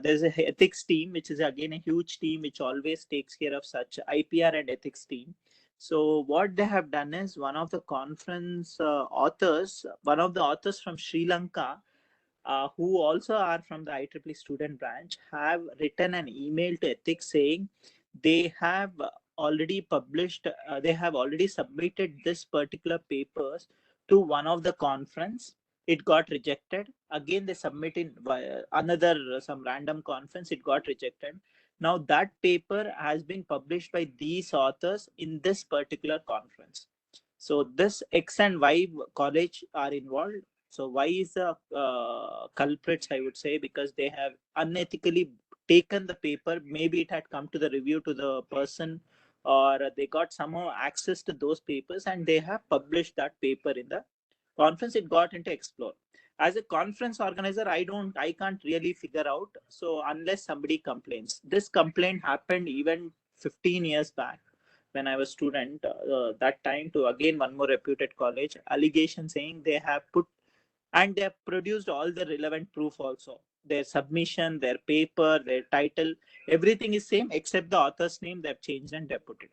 There's a ethics team, which is again a huge team which always takes care of such IPR and ethics team. So what they have done is one of the conference authors, one of the authors from Sri Lanka, who also are from the IEEE student branch, have written an email to ethics saying they have already published, they have already submitted this particular papers to one of the conference. It got rejected. Again, they submitted another some random conference. It got rejected. Now that paper has been published by these authors in this particular conference. So this X and Y college are involved. So Y is the culprits, I would say, because they have unethically taken the paper. Maybe it had come to the review to the person, or they got somehow access to those papers and they have published that paper in the conference. It got into Explore. As a conference organizer, I can't really figure out. So unless somebody complains, this complaint happened even 15 years back when I was student, that time, to again one more reputed college, allegation saying they have put and they have produced all the relevant proof also. Their submission, their paper, their title, everything is same except the author's name they've changed and they've put it.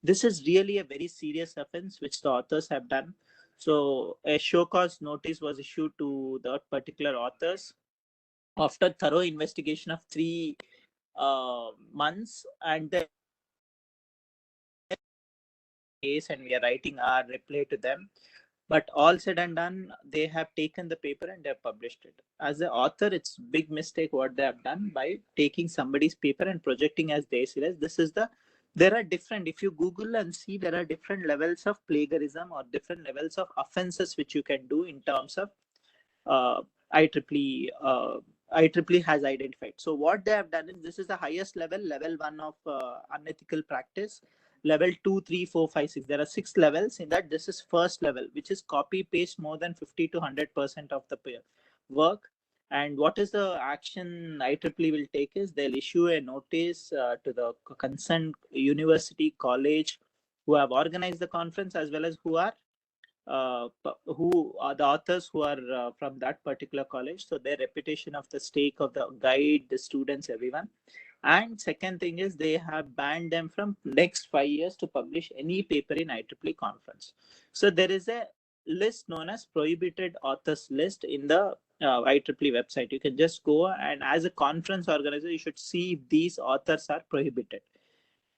This is really a very serious offense which the authors have done. So a show cause notice was issued to the particular authors after thorough investigation of 3 months, and then case, and we are writing our reply to them. But all said and done, they have taken the paper and they have published it. As an author, it's big mistake what they have done by taking somebody's paper and projecting as their series. There are different, if you Google and see, there are different levels of plagiarism or different levels of offenses which you can do in terms of uh, IEEE. IEEE has identified. So what they have done is, this is the highest level, level 1 of unethical practice. Level 2, 3, 4, 5, 6. There are 6 levels in that. This is first level, which is copy paste more than 50 to 100% of the work. And what is the action IEEE will take is, they'll issue a notice to the concerned university, college, who have organized the conference, as well as who are the authors who are from that particular college. So their reputation of the stake of the guide, the students, everyone. And second thing is, they have banned them from next 5 years to publish any paper in IEEE conference. So there is a list known as prohibited authors list in the IEEE website. You can just go, and as a conference organizer, you should see if these authors are prohibited.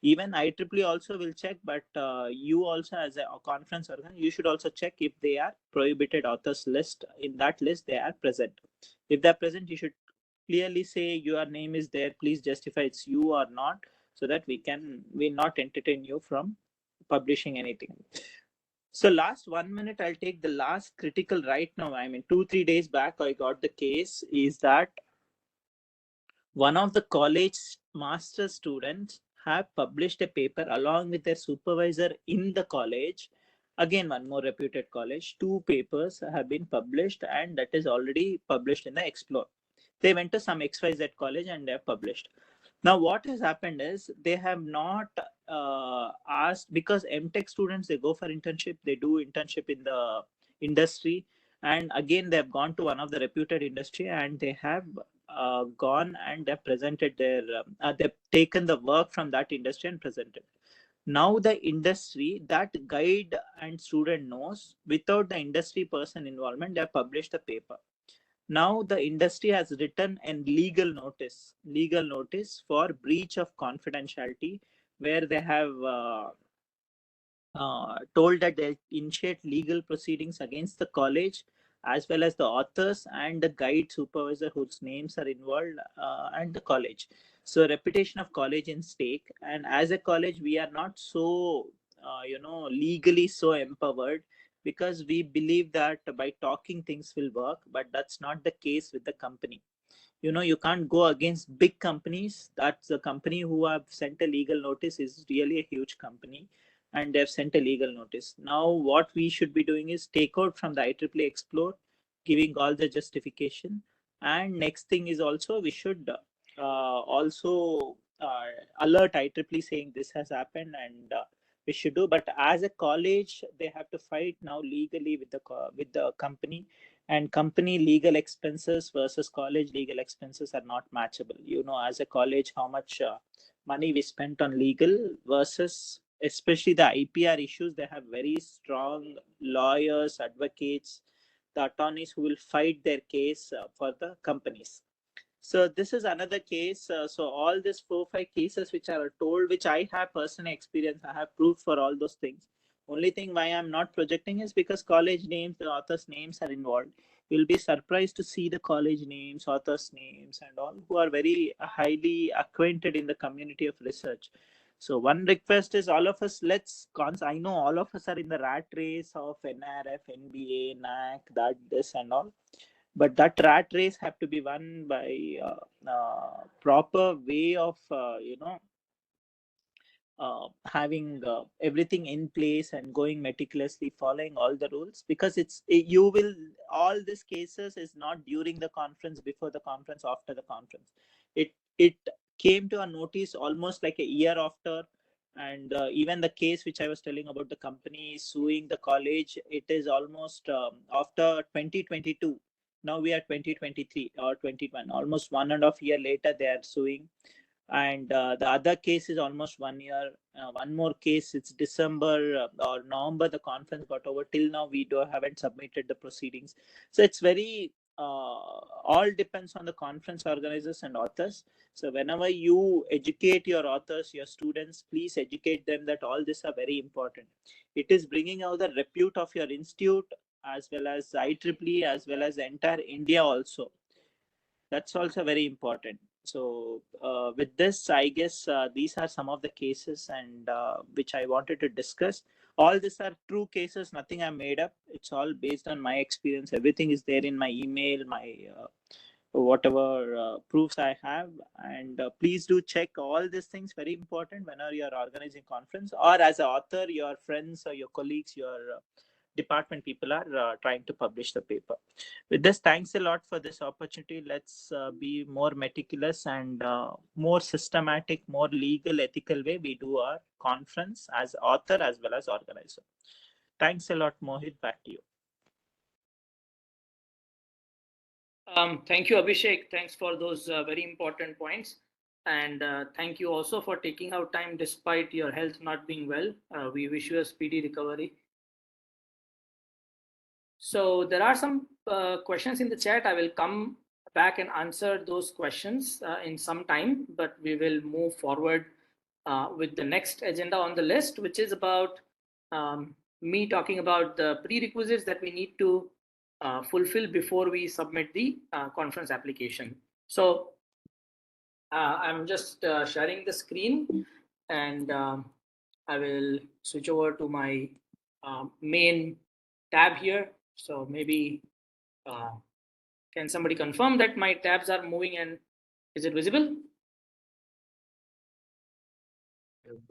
Even IEEE also will check, but you also as a conference organizer, you should also check if they are prohibited authors list. In that list, they are present. If they're present, you should clearly say your name is there. Please justify it's you or not, so that we not entertain you from publishing anything. So last 1 minute, I'll take the last critical right now. I mean, 2-3 days back, I got the case is that one of the college master students have published a paper along with their supervisor in the college. Again, one more reputed college, 2 papers have been published, and that is already published in the Explore. They went to some XYZ college and they have published. Now, what has happened is they have not asked, because MTech students, they go for internship, they do internship in the industry. And again, they have gone to one of the reputed industry, and they have gone and they've presented they've taken the work from that industry and presented. Now the industry, that guide and student knows, without the industry person involvement, they have published the paper. Now the industry has written a legal notice for breach of confidentiality, where they have told that they initiate legal proceedings against the college as well as the authors and the guide supervisor whose names are involved, and the college. So reputation of college in stake, and as a college we are not so legally so empowered, because we believe that by talking things will work, but that's not the case with the company. You can't go against big companies. That's the company who have sent a legal notice is really a huge company, and they've sent a legal notice. Now what we should be doing is take out from the IEEE Explore, giving all the justification. And next thing is also we should also alert IEEE saying this has happened, and we should do. But as a college, they have to fight now legally with the company, and company legal expenses versus college legal expenses are not matchable. As a college, how much money we spent on legal versus especially the IPR issues. They have very strong lawyers, advocates, the attorneys who will fight their case for the companies. So this is another case. So all these 4-5 cases which are told, which I have personal experience, I have proof for all those things. Only thing why I'm not projecting is because college names, the authors' names are involved. You'll be surprised to see the college names, authors' names, and all, who are very highly acquainted in the community of research. So one request is all of us, I know all of us are in the rat race of NRF, NBA, NAC, that, this, and all. But that rat race have to be won by proper way of having everything in place and going meticulously, following all the rules, because you will, all these cases is not during the conference, before the conference, after the conference. It came to a notice almost like a year after. And even the case which I was telling about, the company suing the college, it is almost after 2022. Now we are 2023 or 21, almost 1.5 years later they are suing. And the other case is almost 1 year. One more case, it's December or November, the conference got over. Till now we haven't submitted the proceedings. So it's very all depends on the conference organizers and authors. So whenever you educate your authors, your students, please educate them that all this are very important. It is bringing out the repute of your institute, as well as IEEE, as well as entire India also. That's also very important. So with this, I guess these are some of the cases, and which I wanted to discuss. All these are true cases, nothing I made up. It's all based on my experience. Everything is there in my email, my whatever proofs I have. And please do check all these things, very important whenever you're organizing conference, or as an author, your friends or your colleagues, your department people are trying to publish the paper. With this, thanks a lot for this opportunity. Let's be more meticulous and more systematic, more legal, ethical way we do our conference as author as well as organizer. Thanks a lot, Mohit. Back to you. Thank you, Abhishek. Thanks for those very important points. And thank you also for taking out time despite your health not being well. We wish you a speedy recovery. So there are some questions in the chat. I will come back and answer those questions in some time, but we will move forward with the next agenda on the list, which is about me talking about the prerequisites that we need to fulfill before we submit the conference application. So I'm just sharing the screen, and I will switch over to my main tab here. So maybe can somebody confirm that my tabs are moving and is it visible?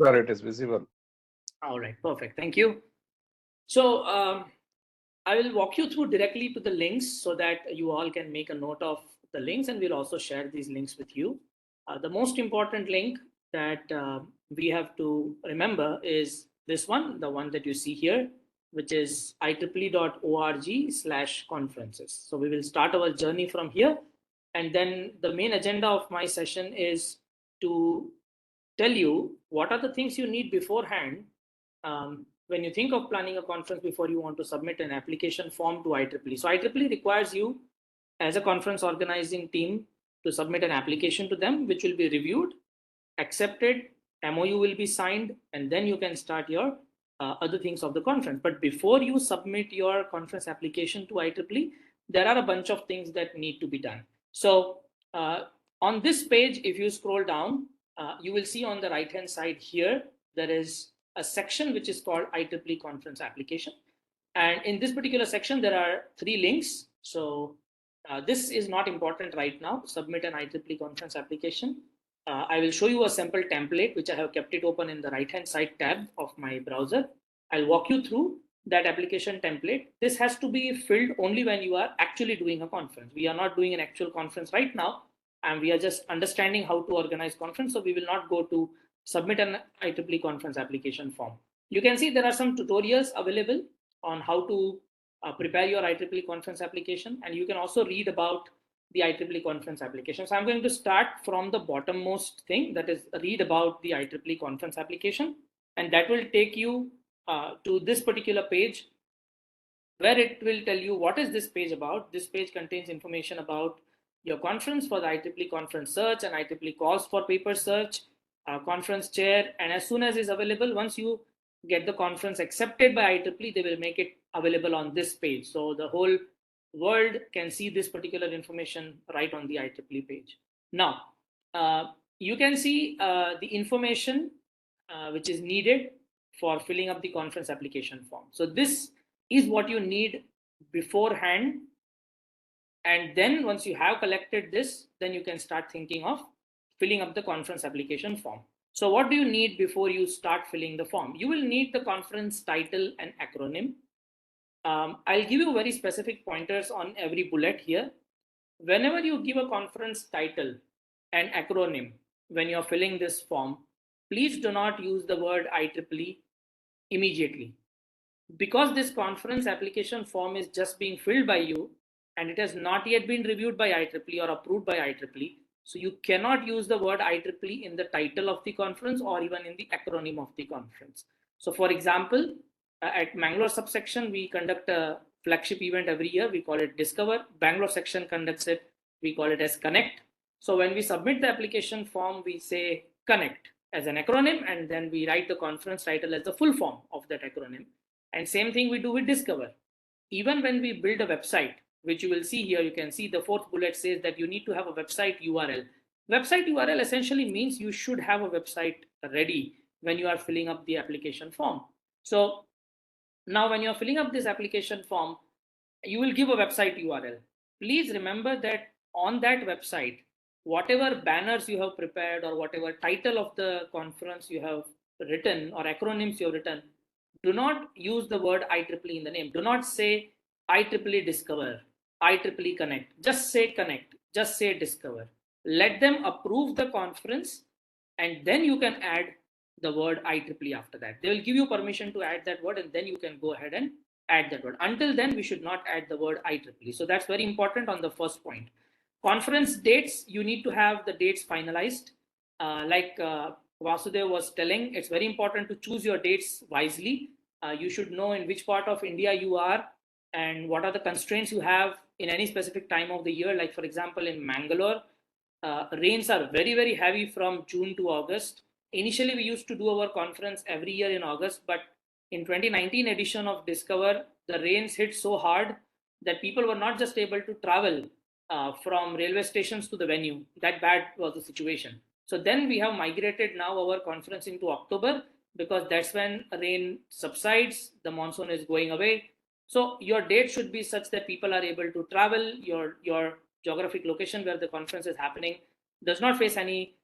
Sir, it is visible. All right, perfect. Thank you. So I will walk you through directly to the links so that you all can make a note of the links, and we'll also share these links with you. The most important link that we have to remember is this one, the one that you see here, which is ieee.org/conferences. So we will start our journey from here. And then the main agenda of my session is to tell you what are the things you need beforehand when you think of planning a conference before you want to submit an application form to IEEE. So IEEE requires you as a conference organizing team to submit an application to them, which will be reviewed, accepted, MOU will be signed, and then you can start your other things of the conference. But before you submit your conference application to IEEE, there are a bunch of things that need to be done. So on this page, if you scroll down, you will see on the right hand side here, there is a section which is called IEEE conference application. And in this particular section, there are 3 links. So this is not important right now. Submit an IEEE conference application. I will show you a simple template, which I have kept it open in the right-hand side tab of my browser. I'll walk you through that application template. This has to be filled only when you are actually doing a conference. We are not doing an actual conference right now, and we are just understanding how to organize conference. So we will not go to submit an IEEE conference application form. You can see there are some tutorials available on how to prepare your IEEE conference application, and you can also read about the IEEE conference application. So I'm going to start from the bottommost thing, that is read about the IEEE conference application, and that will take you to this particular page where it will tell you what is this page about. This page contains information about your conference for the IEEE conference search and IEEE calls for paper search, conference chair, and as soon as is available, once you get the conference accepted by IEEE, they will make it available on this page. So the whole world can see this particular information right on the IEEE page. Now, you can see the information which is needed for filling up the conference application form. So this is what you need beforehand. And then once you have collected this, then you can start thinking of filling up the conference application form. So what do you need before you start filling the form? You will need the conference title and acronym. I'll give you very specific pointers on every bullet here. Whenever you give a conference title and acronym when you're filling this form, please do not use the word IEEE immediately. Because this conference application form is just being filled by you and it has not yet been reviewed by IEEE or approved by IEEE, so you cannot use the word IEEE in the title of the conference or even in the acronym of the conference. So for example, at Mangalore subsection, we conduct a flagship event every year. We call it Discover. Bangalore section conducts it. We call it as Connect. So when we submit the application form, we say Connect as an acronym, and then we write the conference title as the full form of that acronym. And same thing we do with Discover. Even when we build a website, which you will see here, you can see the 4th bullet says that you need to have a website URL. Website URL essentially means you should have a website ready when you are filling up the application form. So now when you're filling up this application form, you will give a website URL. Please remember that on that website, whatever banners you have prepared or whatever title of the conference you have written or acronyms you have written, do not use the word IEEE in the name. Do not say IEEE Discover, IEEE Connect. Just say Connect, just say Discover. Let them approve the conference, and then you can add the word IEEE after that. They will give you permission to add that word, and then you can go ahead and add that word. Until then, we should not add the word IEEE. So that's very important on the first point. Conference dates, you need to have the dates finalized. Like Vasudev was telling, it's very important to choose your dates wisely. You should know in which part of India you are and what are the constraints you have in any specific time of the year. Like for example, in Mangalore, rains are very, very heavy from June to August. Initially, we used to do our conference every year in August, but in 2019 edition of Discover, the rains hit so hard that people were not just able to travel from railway stations to the venue. That bad was the situation. So then we have migrated now our conference into October, because that's when rain subsides, the monsoon is going away. So your date should be such that people are able to travel. Your geographic location where the conference is happening does not face any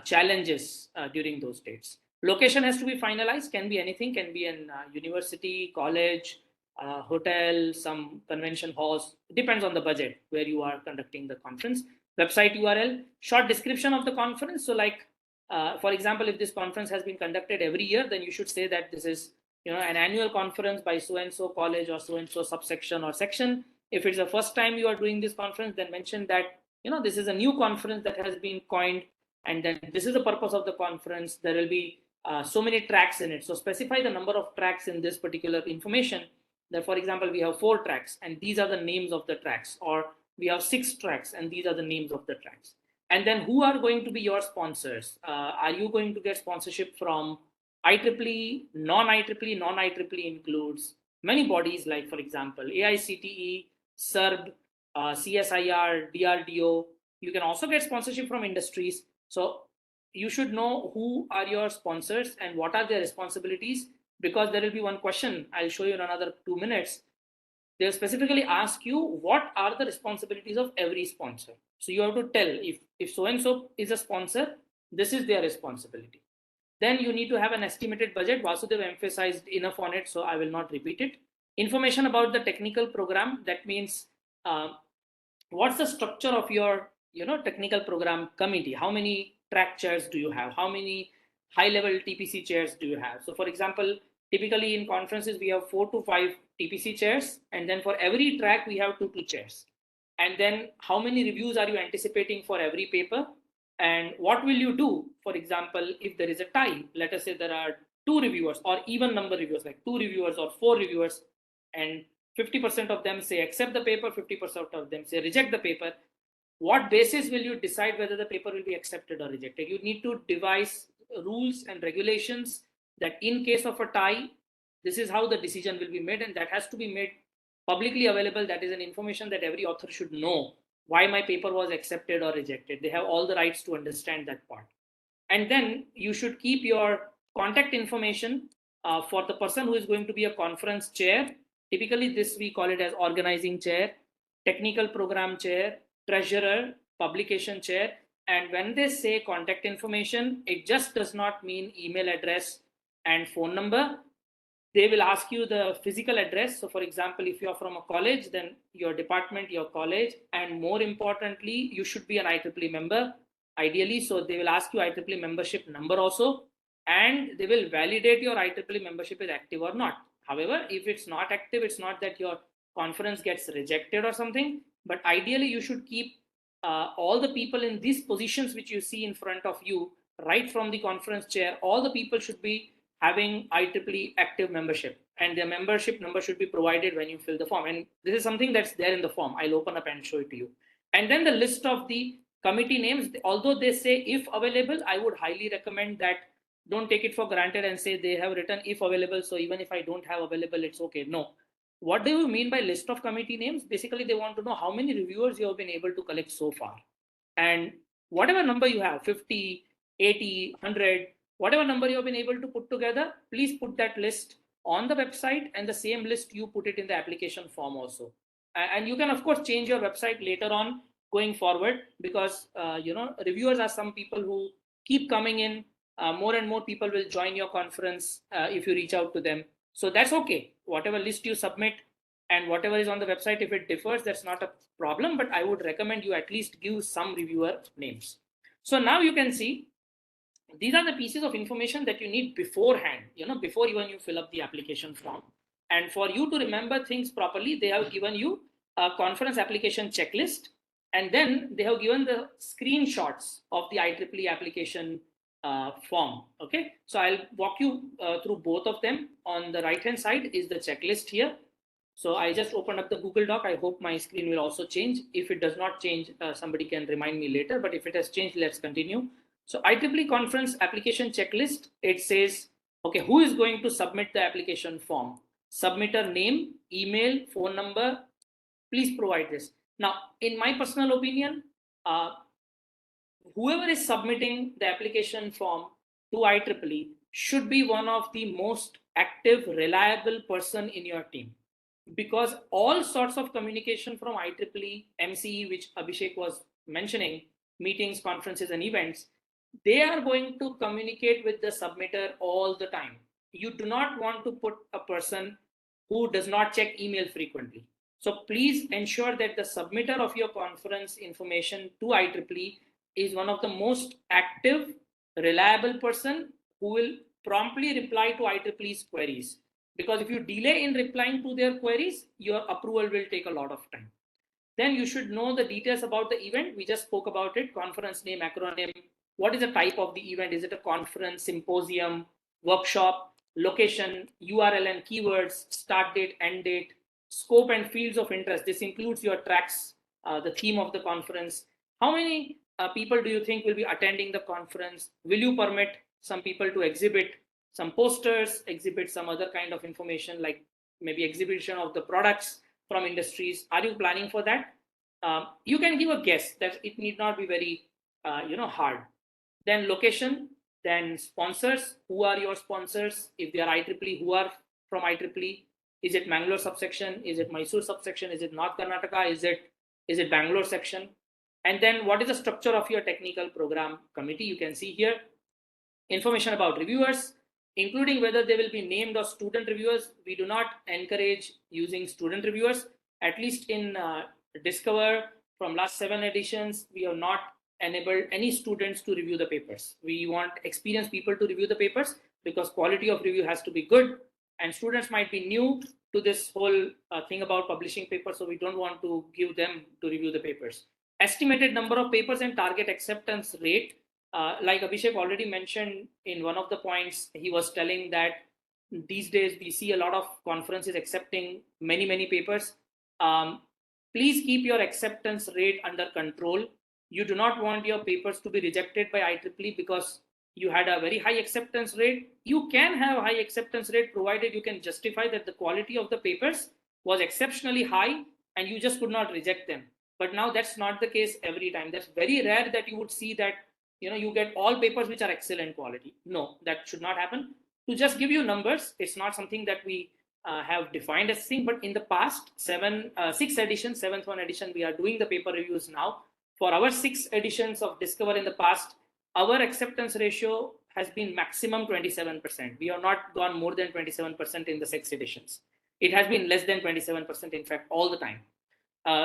challenges during those dates. Location has to be finalized, can be anything, can be an university, college, hotel, some convention halls. It depends on the budget where you are conducting the conference. Website URL, short description of the conference. So like, for example, if this conference has been conducted every year, then you should say that this is an annual conference by so and so college or so and so subsection or section. If it's the first time you are doing this conference, then mention that this is a new conference that has been coined, and then this is the purpose of the conference. There will be so many tracks in it. So specify the number of tracks in this particular information. That, for example, we have 4 tracks and these are the names of the tracks, or we have 6 tracks and these are the names of the tracks. And then who are going to be your sponsors? Are you going to get sponsorship from IEEE, non-IEEE? Non-IEEE includes many bodies like, for example, AICTE, SERB, CSIR, DRDO. You can also get sponsorship from industries. So you should know who are your sponsors and what are their responsibilities, because there will be one question I'll show you in another 2 minutes. They'll specifically ask you what are the responsibilities of every sponsor. So you have to tell, if so-and-so is a sponsor, this is their responsibility. Then you need to have an estimated budget. Vasudev emphasized enough on it, so I will not repeat it. Information about the technical program. That means what's the structure of your technical program committee? How many track chairs do you have? How many high-level TPC chairs do you have? So for example, typically in conferences, we have 4 to 5 TPC chairs, and then for every track, we have 2 chairs. And then how many reviews are you anticipating for every paper? And what will you do, for example, if there is a tie? Let us say there are 2 reviewers or even number reviewers, like 2 reviewers or 4 reviewers, and 50% of them say accept the paper, 50% of them say reject the paper. What basis will you decide whether the paper will be accepted or rejected? You need to devise rules and regulations that in case of a tie, this is how the decision will be made, and that has to be made publicly available. That is an information that every author should know, why my paper was accepted or rejected. They have all the rights to understand that part. And then you should keep your contact information for the person who is going to be a conference chair. Typically, this we call it as organizing chair, technical program chair, treasurer, publication chair. And when they say contact information, it just does not mean email address and phone number. They will ask you the physical address. So for example, if you're from a college, then your department, your college, and more importantly, you should be an IEEE member, ideally. So they will ask you IEEE membership number also, and they will validate your IEEE membership is active or not. However, if it's not active, it's not that your conference gets rejected or something, but ideally you should keep all the people in these positions which you see in front of you, right from the conference chair. All the people should be having IEEE active membership, and their membership number should be provided when you fill the form. And this is something that's there in the form. I'll open up and show it to you. And then the list of the committee names, although they say if available, I would highly recommend that don't take it for granted and say they have written if available, so even if I don't have available, it's okay. No. What do you mean by list of committee names? Basically, they want to know how many reviewers you have been able to collect so far. And whatever number you have, 50, 80, 100, whatever number you have been able to put together, please put that list on the website, and the same list you put it in the application form also. And you can of course change your website later on going forward, because reviewers are some people who keep coming in. More and more people will join your conference if you reach out to them. So that's okay. Whatever list you submit and whatever is on the website, if it differs, that's not a problem, but I would recommend you at least give some reviewer names. So now you can see these are the pieces of information that you need beforehand, before even you fill up the application form. And for you to remember things properly, they have given you a conference application checklist, and then they have given the screenshots of the IEEE application form. Okay, so I'll walk you through both of them. On the right hand side is the checklist here. So I just opened up the Google Doc. I hope my screen will also change. If it does not change, somebody can remind me later. But if it has changed, let's continue. So IEEE conference application checklist, it says, okay, who is going to submit the application form? Submitter name, email, phone number, please provide this. Now, in my personal opinion, whoever is submitting the application form to IEEE should be one of the most active, reliable person in your team, because all sorts of communication from IEEE, MCE, which Abhishek was mentioning, meetings, conferences, and events, they are going to communicate with the submitter all the time. You do not want to put a person who does not check email frequently. So please ensure that the submitter of your conference information to IEEE is one of the most active, reliable person who will promptly reply to IEEE's queries. Because if you delay in replying to their queries, your approval will take a lot of time. Then you should know the details about the event. We just spoke about it: conference name, acronym, what is the type of the event? Is it a conference, symposium, workshop, location, URL and keywords, start date, end date, scope and fields of interest? This includes your tracks, the theme of the conference. How many people do you think will be attending the conference? Will you permit some people to exhibit some posters, exhibit some other kind of information, like maybe exhibition of the products from industries? Are you planning for that? You can give a guess, that it need not be very hard. Then location, then sponsors. Who are your sponsors? If they are IEEE, who are from IEEE? Is it Mangalore subsection? Is it Mysore subsection? Is it North Karnataka? Is it Bangalore section? And then what is the structure of your technical program committee? You can see here information about reviewers, including whether they will be named or student reviewers. We do not encourage using student reviewers. At least in Discover, from last 7 editions, we have not enabled any students to review the papers. We want experienced people to review the papers, because quality of review has to be good, and students might be new to this whole thing about publishing papers, so we don't want to give them to review the papers. Estimated number of papers and target acceptance rate. Like Abhishek already mentioned in one of the points, he was telling that these days we see a lot of conferences accepting many papers. Please keep your acceptance rate under control. You do not want your papers to be rejected by IEEE because you had a very high acceptance rate. You can have a high acceptance rate provided you can justify that the quality of the papers was exceptionally high and you just could not reject them. But now that's not the case every time. That's very rare that you would see that you get all papers which are excellent quality. No, that should not happen. To just give you numbers, it's not something that we have defined as thing, but in the past 6 editions, 7th one edition, we are doing the paper reviews now. For our 6 editions of Discover in the past, our acceptance ratio has been maximum 27%. We have not gone more than 27% in the 6 editions. It has been less than 27%, in fact, all the time.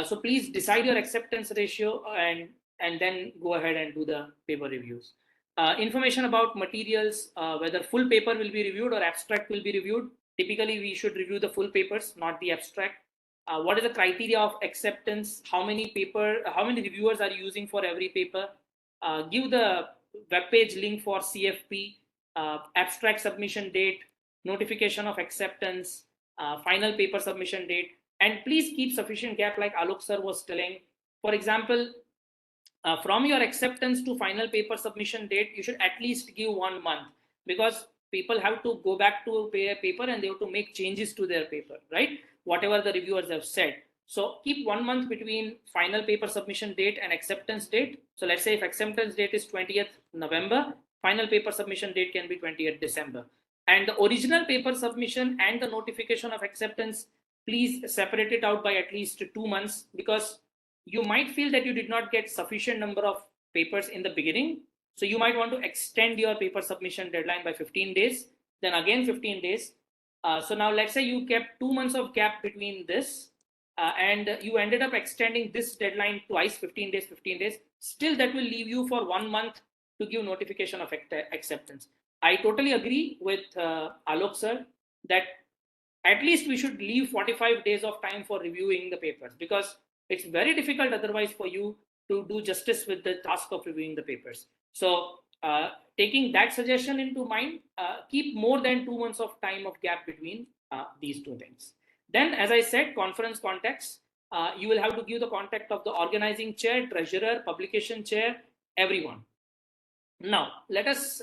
So please decide your acceptance ratio and then go ahead and do the paper reviews. Information about materials, whether full paper will be reviewed or abstract will be reviewed. Typically, we should review the full papers, not the abstract. What is the criteria of acceptance? How many reviewers are you using for every paper? Give the webpage link for CFP, abstract submission date, notification of acceptance, final paper submission date, and please keep sufficient gap, like Alok sir was telling. For example, from your acceptance to final paper submission date, you should at least give 1 month, because people have to go back to a paper and they have to make changes to their paper, right? Whatever the reviewers have said. So keep 1 month between final paper submission date and acceptance date. So let's say if acceptance date is 20th November, final paper submission date can be 20th December. And the original paper submission and the notification of acceptance, please separate it out by at least 2 months, because you might feel that you did not get sufficient number of papers in the beginning. So you might want to extend your paper submission deadline by 15 days, then again 15 days. So now let's say you kept 2 months of gap between this, and you ended up extending this deadline twice, 15 days. Still, that will leave you for 1 month to give notification of acceptance. I totally agree with Alok sir that at least we should leave 45 days of time for reviewing the papers, because it's very difficult otherwise for you to do justice with the task of reviewing the papers. So taking that suggestion into mind, keep more than 2 months of time of gap between these two things. Then, as I said, conference contacts. You will have to give the contact of the organizing chair, treasurer, publication chair, everyone. Now, let us,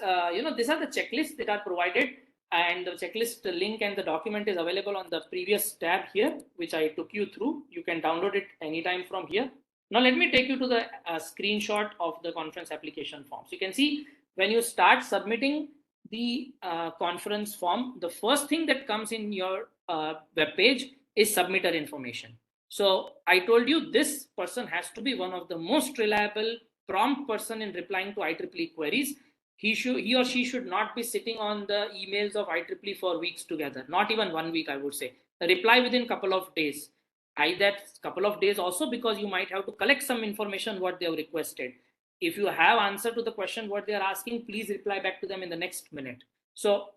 these are the checklists that are provided, and the checklist link and the document is available on the previous tab here, which I took you through. You can download it anytime from here. Now, let me take you to the screenshot of the conference application form. So you can see when you start submitting the conference form, the first thing that comes in your web page is submitter information. So I told you this person has to be one of the most reliable, prompt person in replying to IEEE queries. He or she should not be sitting on the emails of IEEE for weeks together, not even 1 week, I would say. Reply within a couple of days. That couple of days also, because you might have to collect some information what they have requested. If you have answer to the question what they are asking, please reply back to them in the next minute. So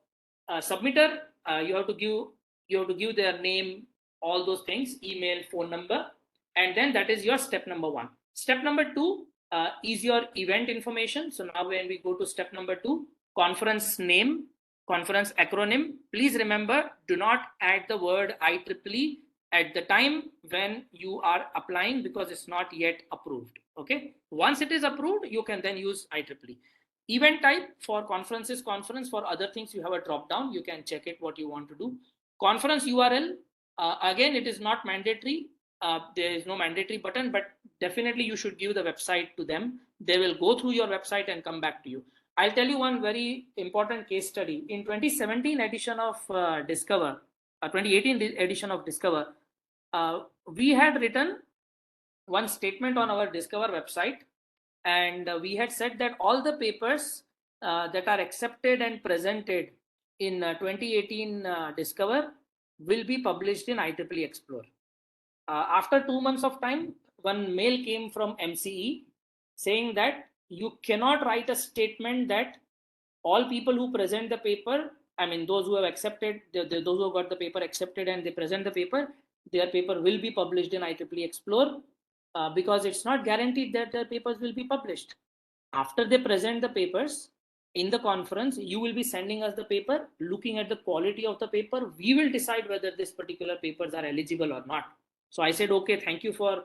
submitter, you have to give their name, all those things, email, phone number, and then that is your step number 1. Step number 2 is your event information. So now when we go to step number 2, conference name, conference acronym, please remember, do not add the word IEEE at the time when you are applying, because it's not yet approved. Okay, once it is approved, you can then use IEEE. Event type, for conferences, conference. For other things, you have a drop down, you can check it what you want to do. Conference URL, again, it is not mandatory. There is no mandatory button, but definitely you should give the website to them. They will go through your website and come back to you. I'll tell you one very important case study. In 2017 edition of Discover, 2018 edition of Discover, we had written one statement on our Discover website, and we had said that all the papers that are accepted and presented in 2018 Discover will be published in IEEE Explore. After 2 months of time, one mail came from MCE saying that you cannot write a statement that all people who present the paper, I mean, those who have accepted, those who have got the paper accepted and they present the paper, their paper will be published in IEEE Explore, because it's not guaranteed that their papers will be published. After they present the papers in the conference, you will be sending us the paper. Looking at the quality of the paper, we will decide whether this particular papers are eligible or not. So I said, okay, thank you for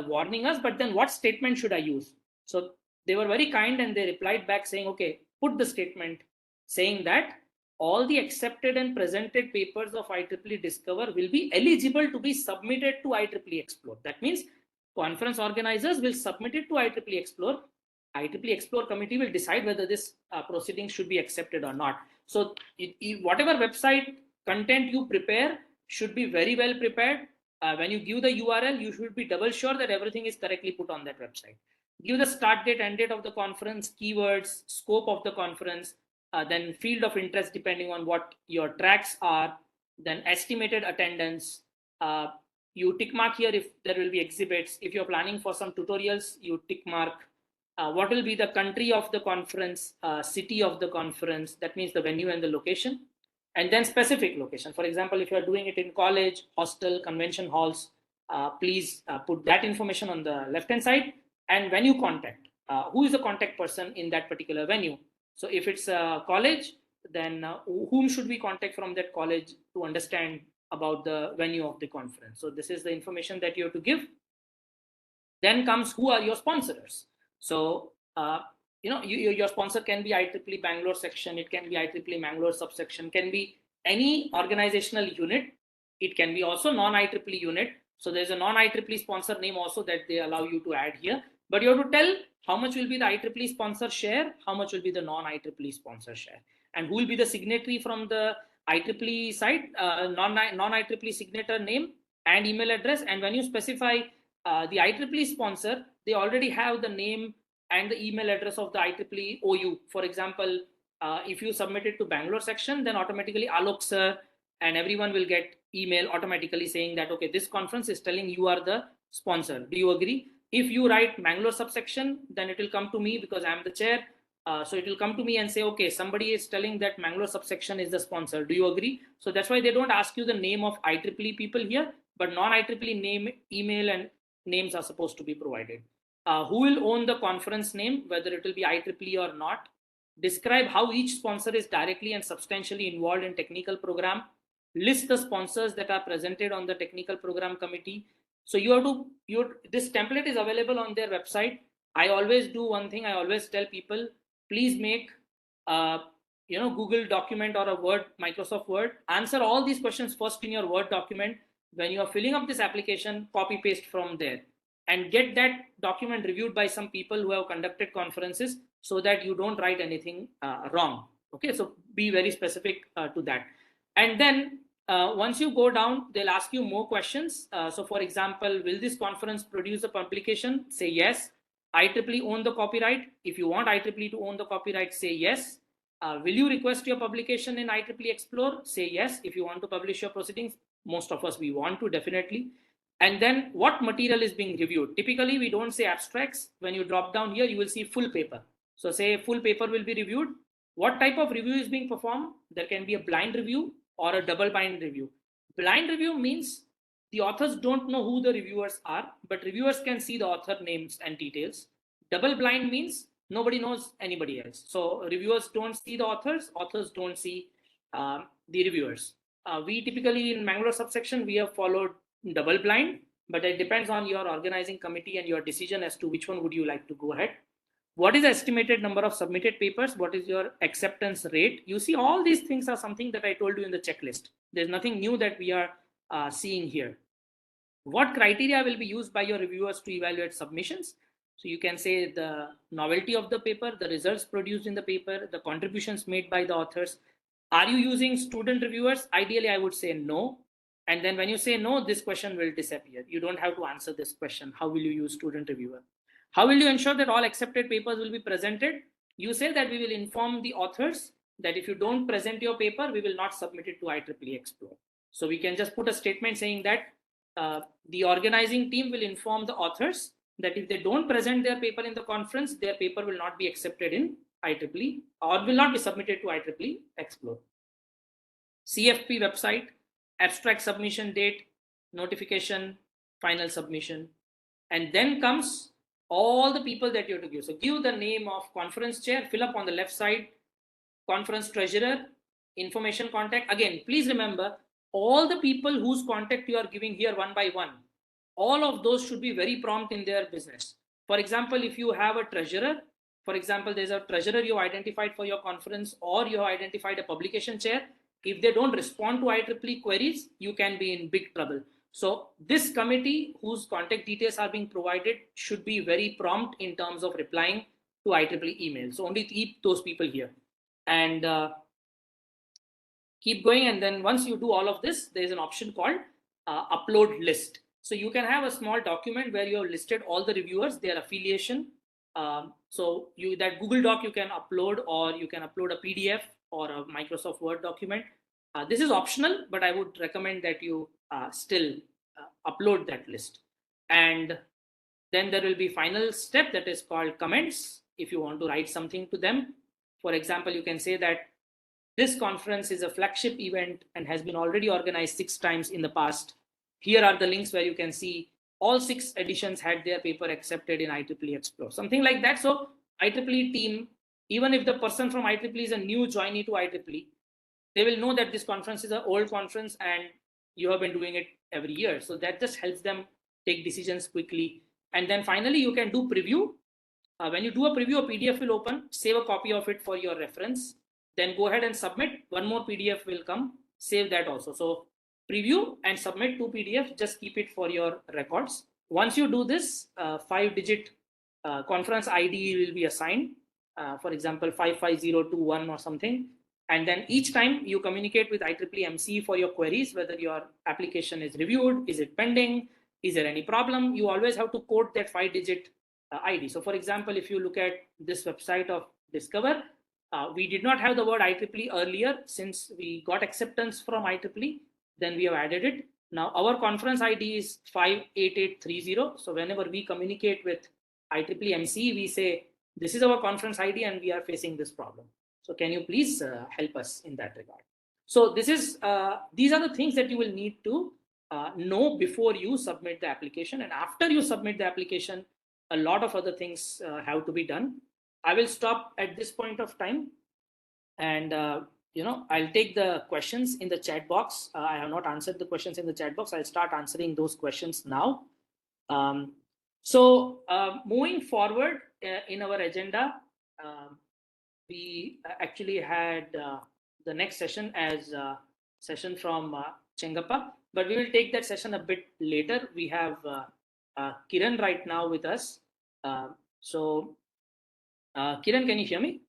warning us, but then what statement should I use? So they were very kind and they replied back saying, okay, put the statement saying that all the accepted and presented papers of IEEE Discover will be eligible to be submitted to IEEE Explore. That means conference organizers will submit it to IEEE Explore. IEEE Explore committee will decide whether this proceeding should be accepted or not. So whatever website content you prepare should be very well prepared. When you give the URL, you should be double sure that everything is correctly put on that website. Give the start date, end date of the conference, keywords, scope of the conference, then field of interest depending on what your tracks are, then estimated attendance. You tick mark here if there will be exhibits. If you're planning for some tutorials, you tick mark. What will be the country of the conference, city of the conference, that means the venue and the location, and then specific location. For example, if you're doing it in college, hostel, convention halls, please put that information on the left-hand side. And venue contact, who is the contact person in that particular venue? So if it's a college, then whom should we contact from that college to understand about the venue of the conference? So this is the information that you have to give. Then comes who are your sponsors. So your sponsor can be IEEE Bangalore section, it can be IEEE Bangalore subsection, can be any organizational unit, it can be also non-IEEE unit. So there's a non-IEEE sponsor name also that they allow you to add here, but you have to tell how much will be the IEEE sponsor share, how much will be the non-IEEE sponsor share, and who will be the signatory from the IEEE side, non-IEEE signator name and email address. And when you specify the IEEE sponsor, they already have the name and the email address of the IEEE OU. For example, if you submit it to Bangalore section, then automatically Alok sir and everyone will get email automatically saying that, okay, this conference is telling you are the sponsor. Do you agree? If you write Bangalore subsection, then it will come to me because I'm the chair. So it will come to me and say, okay, somebody is telling that Bangalore subsection is the sponsor. Do you agree? So that's why they don't ask you the name of IEEE people here, but non-IEEE name, email and names are supposed to be provided. Who will own the conference name, whether it will be IEEE or not. Describe how each sponsor is directly and substantially involved in technical program. list the sponsors that are presented on the technical program committee. So this template is available on their website. I always do one thing. I always tell people, please make Google document or a Word, Microsoft Word. Answer all these questions first in your Word document. When you are filling up this application, copy paste from there and get that document reviewed by some people who have conducted conferences, so that you don't write anything wrong. Okay, so be very specific to that. And then once you go down, they'll ask you more questions. So for example, will this conference produce a publication? Say yes. IEEE own the copyright? If you want IEEE to own the copyright, say yes. Will you request your publication in IEEE Explore? Say yes. If you want to publish your proceedings, most of us, we want to, definitely. And then what material is being reviewed? Typically, we don't say abstracts. When you drop down here, you will see full paper. So say full paper will be reviewed. What type of review is being performed? There can be a blind review or a double blind review. Blind review means the authors don't know who the reviewers are, but reviewers can see the author names and details. Double blind means nobody knows anybody else. So reviewers don't see the authors, authors don't see the reviewers. We typically in Mangalore subsection, we have followed double blind, but it depends on your organizing committee and your decision as to which one would you like to go ahead. What is the estimated number of submitted papers? What is your acceptance rate? You see, all these things are something that I told you in the checklist. There's nothing new that we are seeing here. What criteria will be used by your reviewers to evaluate submissions? So you can say the novelty of the paper, the results produced in the paper, the contributions made by the authors. Are you using student reviewers? Ideally, I would say no. And then when you say no, this question will disappear. You don't have to answer this question. How will you use student reviewer? How will you ensure that all accepted papers will be presented? You say that we will inform the authors that if you don't present your paper, we will not submit it to IEEE Explore. So we can just put a statement saying that the organizing team will inform the authors that if they don't present their paper in the conference, their paper will not be accepted in IEEE or will not be submitted to IEEE Explore. CFP website, abstract submission date, notification, final submission, and then comes all the people that you have to give. So give the name of conference chair, fill up on the left side, conference treasurer, information contact. Again, please remember, all the people whose contact you are giving here one by one, all of those should be very prompt in their business. For example, if you have a treasurer, for example, there's a treasurer you identified for your conference, or you have identified a publication chair. If they don't respond to IEEE queries, you can be in big trouble. So this committee whose contact details are being provided should be very prompt in terms of replying to IEEE emails. So only keep those people here and keep going. And then once you do all of this, there's an option called upload list. So you can have a small document where you have listed all the reviewers, their affiliation. So that Google Doc you can upload, or you can upload a PDF or a Microsoft Word document. This is optional, but I would recommend that you still upload that list. And then there will be final step that is called comments. If you want to write something to them, for example, you can say that this conference is a flagship event and has been already organized 6 times in the past. Here are the links where you can see all 6 editions had their paper accepted in IEEE Explore, something like that. So IEEE team, even if the person from IEEE is a new joinee to IEEE, they will know that this conference is an old conference and you have been doing it every year. So that just helps them take decisions quickly. And then finally, you can do preview. When you do a preview, a PDF will open, save a copy of it for your reference, then go ahead and submit. One more PDF will come, save that also. So preview and submit 2 PDFs, just keep it for your records. Once you do this, 5-digit conference ID will be assigned, for example, 55021 or something. And then each time you communicate with IEEE MC for your queries, whether your application is reviewed, is it pending, is there any problem, you always have to quote that 5-digit ID. So for example, if you look at this website of Discover, we did not have the word IEEE earlier. Since we got acceptance from IEEE, then we have added it. Now our conference ID is 58830. So whenever we communicate with IEEE MC, we say, this is our conference ID and we are facing this problem. So can you please help us in that regard? So these are the things that you will need to know before you submit the application. And after you submit the application, a lot of other things have to be done. I will stop at this point of time and I'll take the questions in the chat box. I have not answered the questions in the chat box. I'll start answering those questions now. Moving forward in our agenda, we actually had the next session as a session from Chengappa, but we will take that session a bit later. We have Kiran right now with us. Kiran, can you hear me?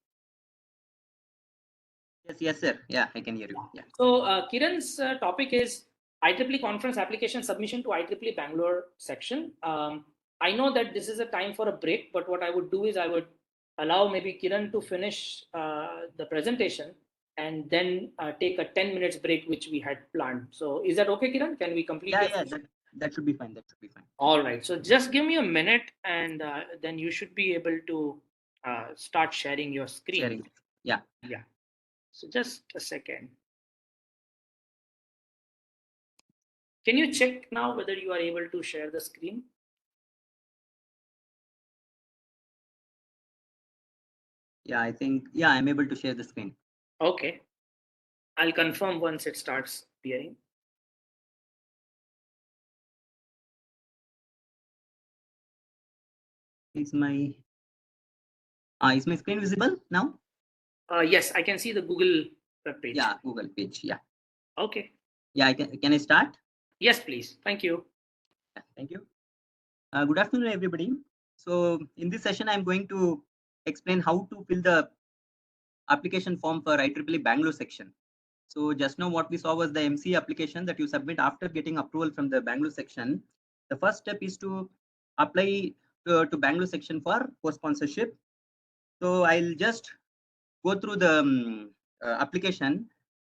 Yes, sir. Yeah, I can hear you. Yeah. So Kiran's topic is IEEE conference application submission to IEEE Bangalore section. I know that this is a time for a break, but what I would do is I would allow maybe Kiran to finish the presentation and then take a 10 minutes break, which we had planned. So is that okay, Kiran? Can we complete? Yeah, that should be fine. That should be fine. All right. So just give me a minute and then you should be able to start sharing your screen. Sharing. Yeah. So just a second. Can you check now whether you are able to share the screen? Yeah, I think, I'm able to share the screen. Okay. I'll confirm once it starts appearing. Is my screen visible now? Yes, I can see the Google web page. Yeah, Google page. Yeah. Okay. Yeah, can I start? Yes, please. Thank you. Yeah, thank you. Good afternoon, everybody. So in this session, I'm going to explain how to fill the application form for IEEE Bangalore section. So just now what we saw was the MC application that you submit after getting approval from the Bangalore section. The first step is to apply to Bangalore section for co-sponsorship. So I'll just go through the application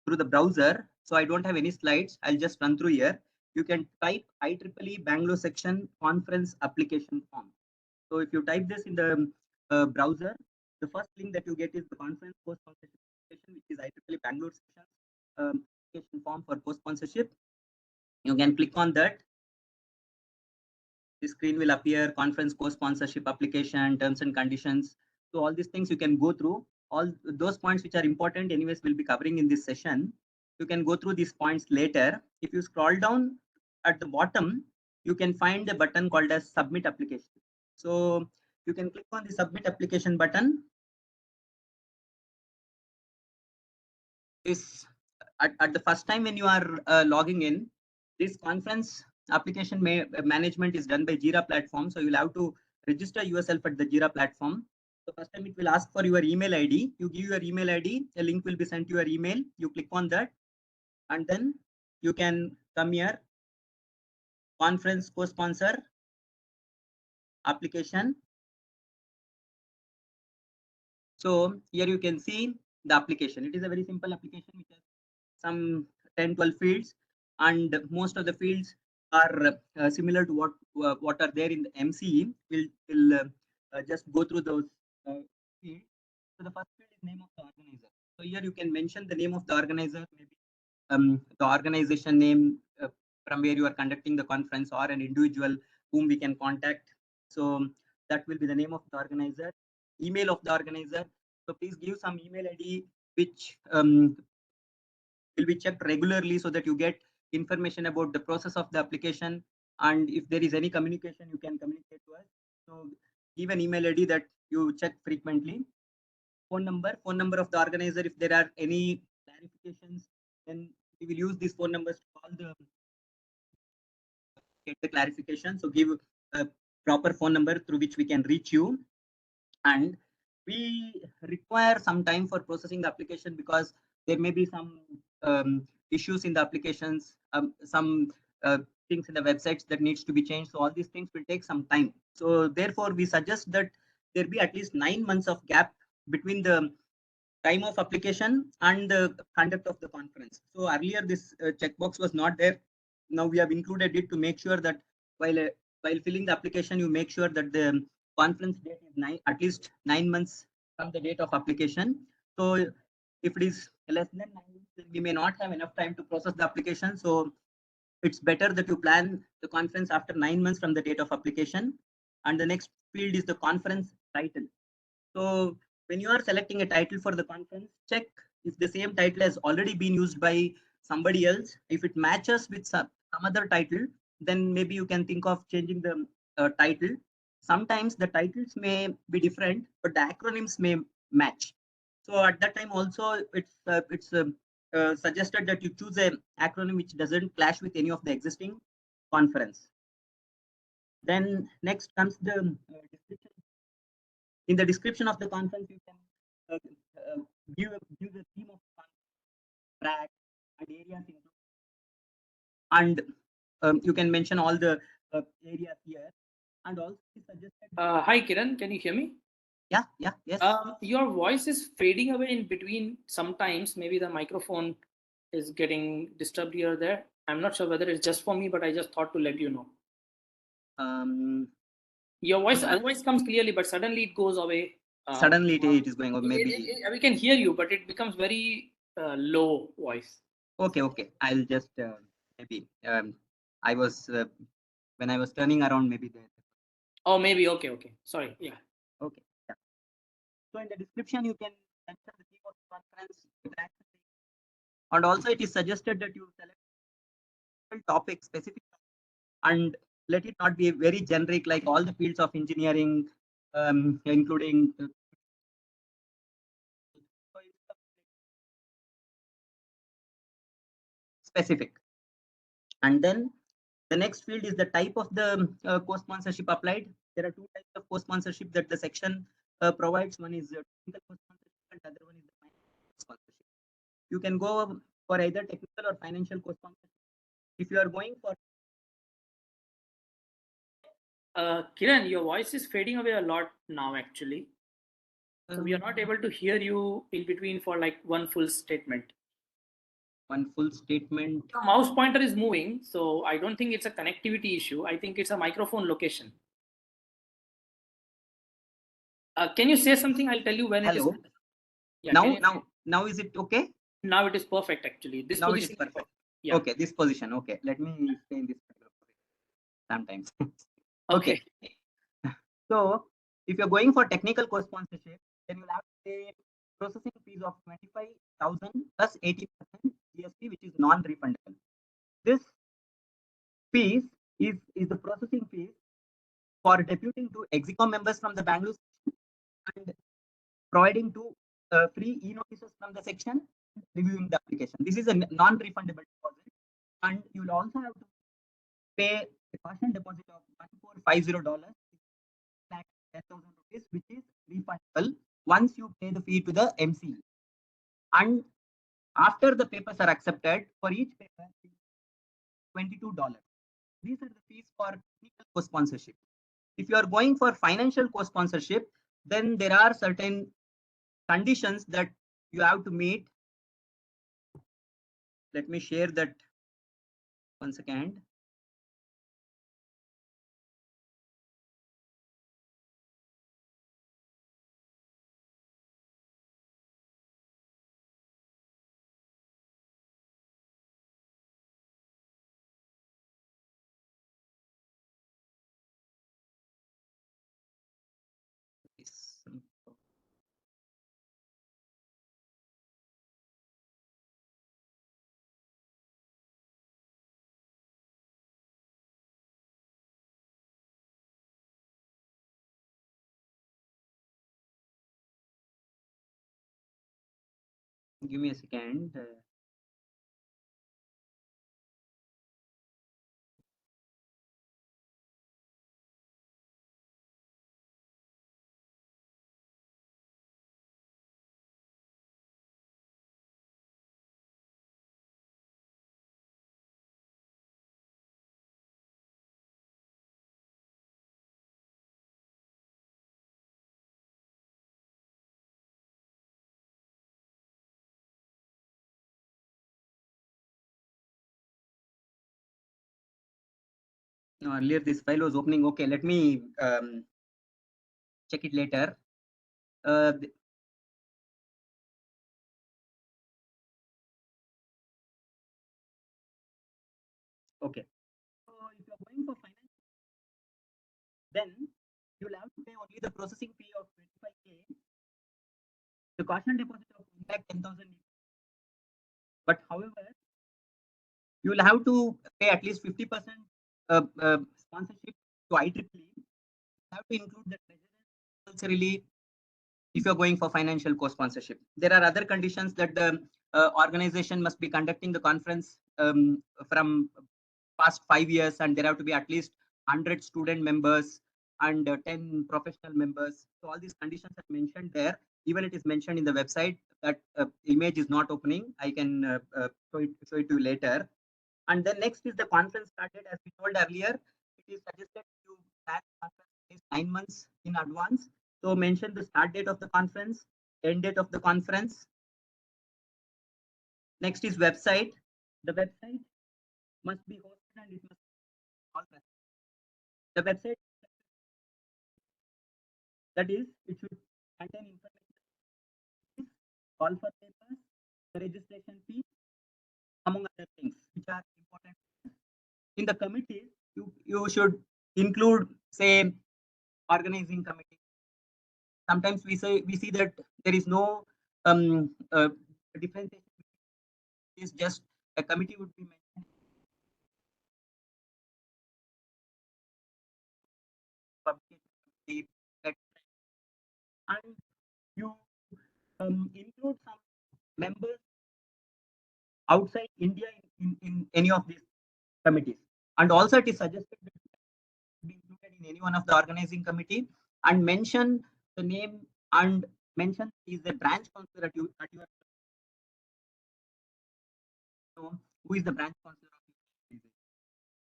through the browser. So I don't have any slides. I'll just run through here. You can type IEEE Bangalore section conference application form. So if you type this in the browser, the first link that you get is the conference co-sponsorship application, which is IEEE Bangalore section application form for co-sponsorship. You can click on that. The screen will appear, conference co-sponsorship application, terms and conditions. So all these things you can go through. All those points which are important anyways we'll be covering in this session. You can go through these points later. If you scroll down at the bottom, you can find a button called as submit application. So you can click on the submit application button. This at the first time when you are logging in, this conference application management is done by Jira platform. So you'll have to register yourself at the Jira platform. So first time it will ask for your email ID. You give your email ID, a link will be sent to your email. You click on that, and then you can come here, conference co-sponsor application. So here you can see the application. It is a very simple application which has some 10-12 fields, and most of the fields are similar to what are there in the MCE. We'll just go through those fields. So the first field is name of the organizer. So here you can mention the name of the organizer, maybe the organization name from where you are conducting the conference, or an individual whom we can contact. So that will be the name of the organizer. Email of the organizer. So please give some email ID which will be checked regularly so that you get information about the process of the application, and if there is any communication you can communicate to us. So give an email ID that you check frequently. Phone number of the organizer. If there are any clarifications, then we will use these phone numbers to call get the clarification. So give a proper phone number through which we can reach you. And we require some time for processing the application because there may be some issues in the applications, some things in the websites that needs to be changed. So all these things will take some time. So therefore we suggest that there be at least 9 months of gap between the time of application and the conduct of the conference. So earlier this checkbox was not there. Now we have included it to make sure that while filling the application, you make sure that the conference date is at least 9 months from the date of application. So if it is less than 9 months, then we may not have enough time to process the application. So it's better that you plan the conference after 9 months from the date of application. And the next field is the conference title. So when you are selecting a title for the conference, check if the same title has already been used by somebody else, if it matches with some other title, then maybe you can think of changing the title. Sometimes the titles may be different, but the acronyms may match. So at that time also, it's suggested that you choose an acronym which doesn't clash with any of the existing conference. Then next comes the description. In the description of the conference, you can give the theme of the conference, track and areas included, and you can mention all the areas here. And also suggested. Hi Kiran, can you hear me? Yeah, yes. Your voice is fading away in between sometimes. Maybe the microphone is getting disturbed here or there. I'm not sure whether it's just for me, but I just thought to let you know. Your voice otherwise comes clearly, but suddenly it goes away. Suddenly it is going over. Maybe we can hear you, but it becomes very low voice. Okay. I'll just maybe I was when I was turning around, maybe there. Oh, maybe. Okay. Sorry. Yeah. Okay. Yeah. So in the description, you can mention the theme of the conference, and also it is suggested that you select topic specific and let it not be very generic, like all the fields of engineering, including specific. And then the next field is the type of the co-sponsorship applied. There are two types of co-sponsorship that the section provides. One is technical co-sponsorship and the other one is the financial sponsorship. You can go for either technical or financial co-sponsorship. If you are going for Kiran, your voice is fading away a lot now, actually. So we are not able to hear you in between for like one full statement. One full statement. The mouse pointer is moving, so I don't think it's a connectivity issue. I think it's a microphone location. Can you say something? I'll tell you when Hello. it is. Yeah, now is it okay? Now it is perfect, actually. This now position it is perfect. Yeah. Okay, this position. Okay, let me stay in this sometimes. Okay. So if you're going for technical co-sponsorship, then you'll have to pay processing fees of 25,000 plus 80% GST, which is non-refundable. This fees is the processing fees for deputing to Exicom members from the Bangalore and providing two free e-notices from the section, reviewing the application. This is a non-refundable deposit, and you will also have to pay a caution deposit of $1450, like 10,000 rupees, which is refundable once you pay the fee to the MC. And after the papers are accepted, for each paper, $22. These are the fees for technical co-sponsorship. If you are going for financial co-sponsorship, then there are certain conditions that you have to meet. Let me share that one second. Give me a second. No, earlier this file was opening. Okay, let me check it later. Okay. So if you're going for finance, then you'll have to pay only the processing fee of 25K, the caution deposit of 10,000 But however, you will have to pay at least 50% sponsorship to IEEE. You have to include the treasurer compulsorily if you're going for financial co-sponsorship. There are other conditions that the organization must be conducting the conference from past 5 years, and there have to be at least 100 student members and 10 professional members. So all these conditions are mentioned there. Even it is mentioned in the website. That image is not opening. I can show it to you later. And then next is the conference start date. As we told earlier, it is suggested to plan the conference at least 9 months in advance. So mention the start date of the conference, end date of the conference. Next is website. The website must be hosted and it must be all present. The website, that is, it should contain information, call for papers, the registration fee, among other things which are important. In the committees, you should include, say, organizing committee. Sometimes we see that there is no differentiation. It's just a committee would be mentioned. And you include some members outside India in any of these committees. And also it is suggested that be included in any one of the organizing committee, and mention the name and mention is the branch counselor at your who is the branch counselor of your.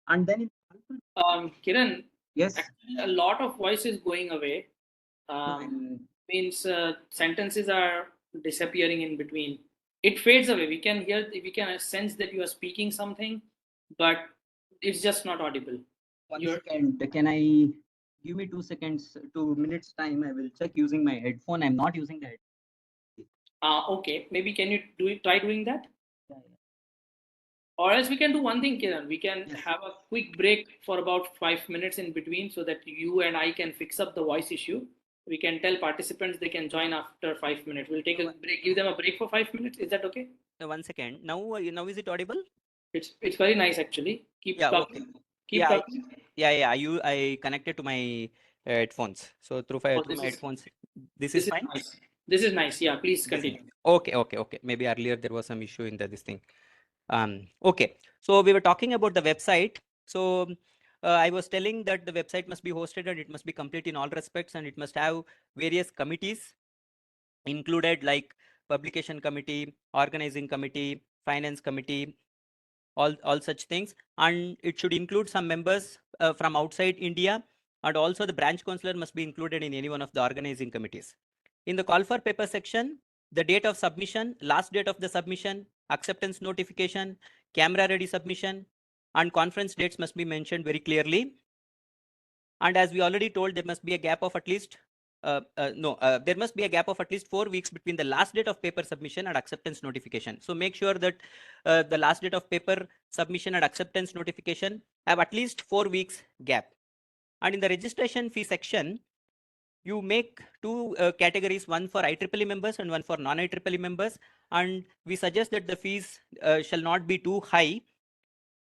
And then in Kiran, yes, actually a lot of voice is going away. Means sentences are disappearing in between. It fades away. We can sense that you are speaking something, but it's just not audible. 1 second. Can I give me 2 seconds, 2 minutes time? I will check using my headphone. I'm not using the headphone. Okay. Maybe can you try doing that? Yeah. Or else we can do one thing, Kiran. We can Yes. have a quick break for about 5 minutes in between so that you and I can fix up the voice issue. We can tell participants they can join after 5 minutes. We'll take a break, give them a break for 5 minutes. Is that okay? 1 second. Now is it audible? It's very nice actually. Keep talking. Okay. Keep talking. I connected to my headphones. So through my headphones, this is fine. Nice. This is nice. Yeah, please continue. Okay. Maybe earlier there was some issue in this thing. Okay. So we were talking about the website. So I was telling that the website must be hosted and it must be complete in all respects, and it must have various committees included, like publication committee, organizing committee, finance committee, all such things. And it should include some members from outside India, and also the branch counselor must be included in any one of the organizing committees. In the call for paper section, the date of submission, last date of the submission, acceptance notification, camera ready submission, and conference dates must be mentioned very clearly. And as we already told, there must be a gap of at least there must be a gap of at least 4 weeks between the last date of paper submission and acceptance notification. So make sure that the last date of paper submission and acceptance notification have at least 4 weeks gap. And in the registration fee section, you make two categories, one for IEEE members and one for non-IEEE members. And we suggest that the fees shall not be too high.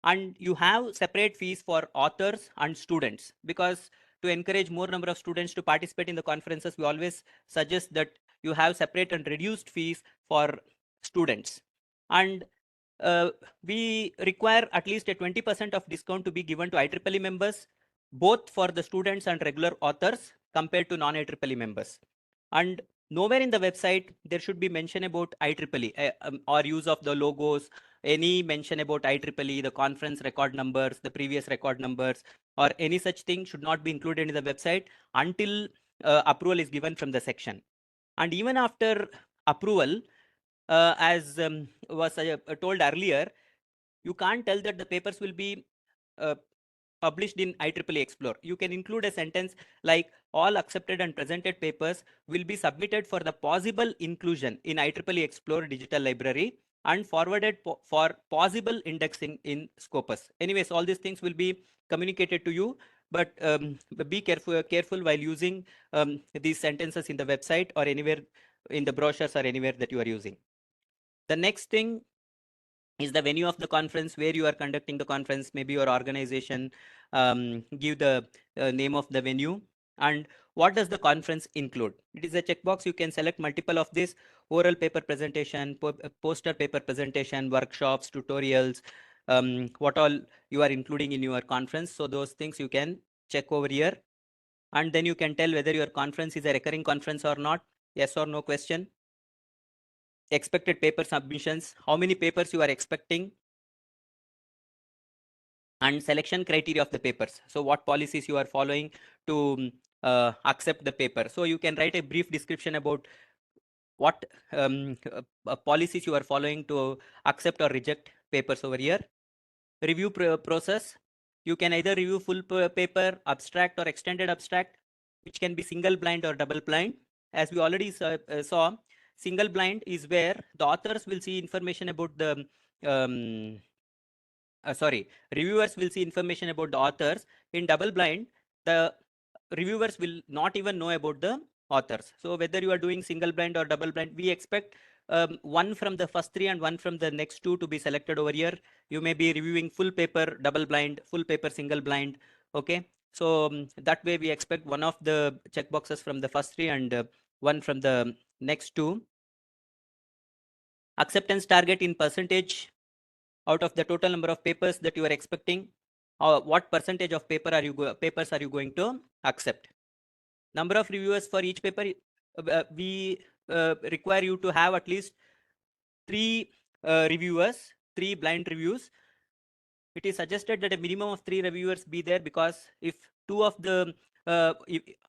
And you have separate fees for authors and students, because to encourage more number of students to participate in the conferences, we always suggest that you have separate and reduced fees for students. And we require at least a 20% of discount to be given to IEEE members, both for the students and regular authors, compared to non-IEEE members. And nowhere in the website there should be mention about IEEE or use of the logos, any mention about IEEE, the conference record numbers, the previous record numbers, or any such thing should not be included in the website until approval is given from the section. And even after approval, as was told earlier, you can't tell that the papers will be published in IEEE Explore. You can include a sentence like all accepted and presented papers will be submitted for the possible inclusion in IEEE Explore digital library and forwarded for possible indexing in Scopus. Anyways, all these things will be communicated to you, but be careful while using these sentences in the website or anywhere in the brochures or anywhere that you are using. The next thing is the venue of the conference, where you are conducting the conference, maybe your organization, give the name of the venue, and what does the conference include. It is a checkbox. You can select multiple of this: oral paper presentation, poster paper presentation, workshops, tutorials, what all you are including in your conference. So those things you can check over here, and then you can tell whether your conference is a recurring conference or not. Yes or no question. Expected paper submissions, how many papers you are expecting, and selection criteria of the papers. So what policies you are following to accept the paper. So you can write a brief description about what policies you are following to accept or reject papers over here. Review process. You can either review full paper, abstract, or extended abstract, which can be single blind or double blind. As we already saw, single blind is where the authors will see information about the reviewers will see information about the authors. In double blind, the reviewers will not even know about the authors. So whether you are doing single blind or double blind, we expect one from the first three and one from the next two to be selected over here. You may be reviewing full paper double blind, full paper single blind. Okay, so that way we expect one of the checkboxes from the first three and one from the next two. Acceptance target in percentage out of the total number of papers that you are expecting. What percentage of papers are you going to accept? Number of reviewers for each paper. We require you to have at least 3 reviewers, 3 blind reviews. It is suggested that a minimum of 3 reviewers be there, because if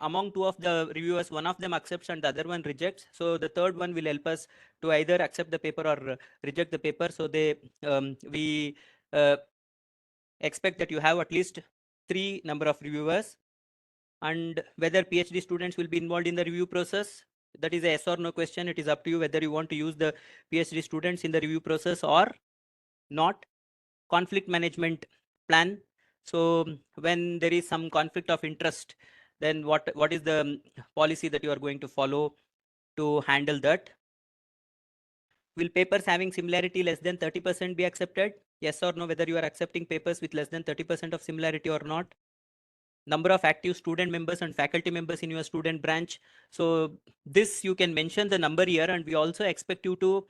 among 2 of the reviewers, one of them accepts and the other one rejects, so the third one will help us to either accept the paper or reject the paper. So we expect that you have at least 3 number of reviewers. And whether PhD students will be involved in the review process, that is a yes or no question. It is up to you whether you want to use the PhD students in the review process or not. Conflict management plan. So when there is some conflict of interest, then what is the policy that you are going to follow to handle that? Will papers having similarity less than 30% be accepted? Yes or no, whether you are accepting papers with less than 30% of similarity or not. Number of active student members and faculty members in your student branch. So this you can mention the number here, and we also expect you to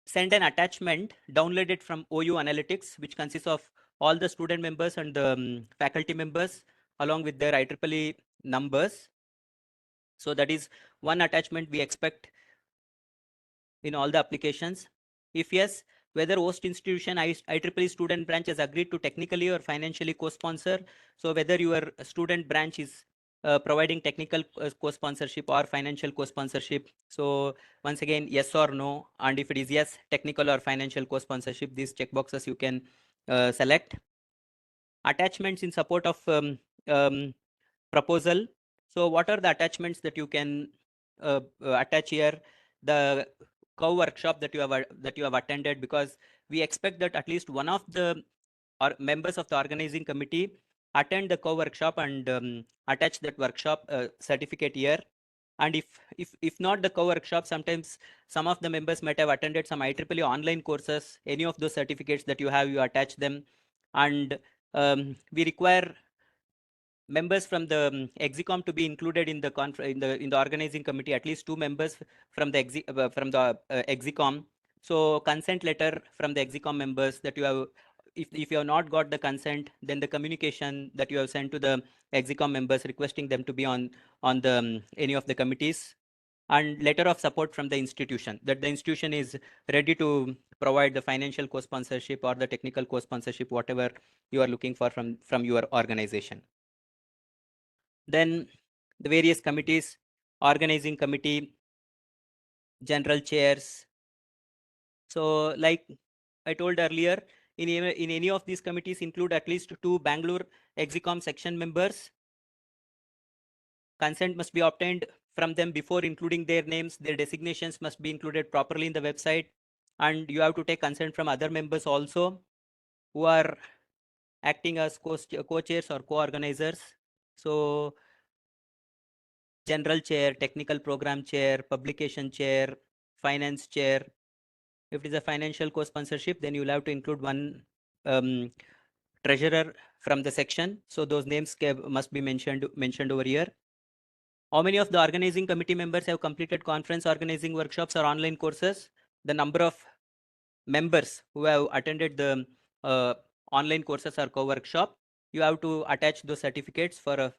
send an attachment downloaded from OU Analytics, which consists of all the student members and the faculty members along with their IEEE numbers. So that is one attachment we expect in all the applications. If yes, whether host institution IEEE student branch has agreed to technically or financially co-sponsor. So whether your student branch is providing technical co-sponsorship or financial co-sponsorship. So once again, yes or no, and if it is yes, technical or financial co-sponsorship, these checkboxes you can select. Attachments in support of proposal. So what are the attachments that you can attach here? The workshop that you have attended, because we expect that at least one of the members of the organizing committee attend the workshop and attach that workshop certificate here. And if not the workshop, sometimes some of the members might have attended some IEEE online courses. Any of those certificates that you have, you attach them. And we require members from the exicom to be included in the in the organizing committee, at least 2 members from the exicom. So consent letter from the exicom members that you have. If you have not got the consent, then the communication that you have sent to the exicom members requesting them to be on the any of the committees, and letter of support from the institution that the institution is ready to provide the financial co-sponsorship or the technical co-sponsorship, whatever you are looking for from your organization. Then the various committees, organizing committee, general chairs. So like I told earlier, in any of these committees include at least 2 Bangalore exicom section members. Consent must be obtained from them before including their names. Their designations must be included properly in the website, and you have to take consent from other members also who are acting as co-chairs or co-organizers. So general chair, technical program chair, publication chair, finance chair, If it is a financial co-sponsorship, then you'll have to include one treasurer from the section. So those names must be mentioned over here. How many of the organizing committee members have completed conference organizing workshops or online courses? The number of members who have attended the online courses or co-workshop, you have to attach those certificates for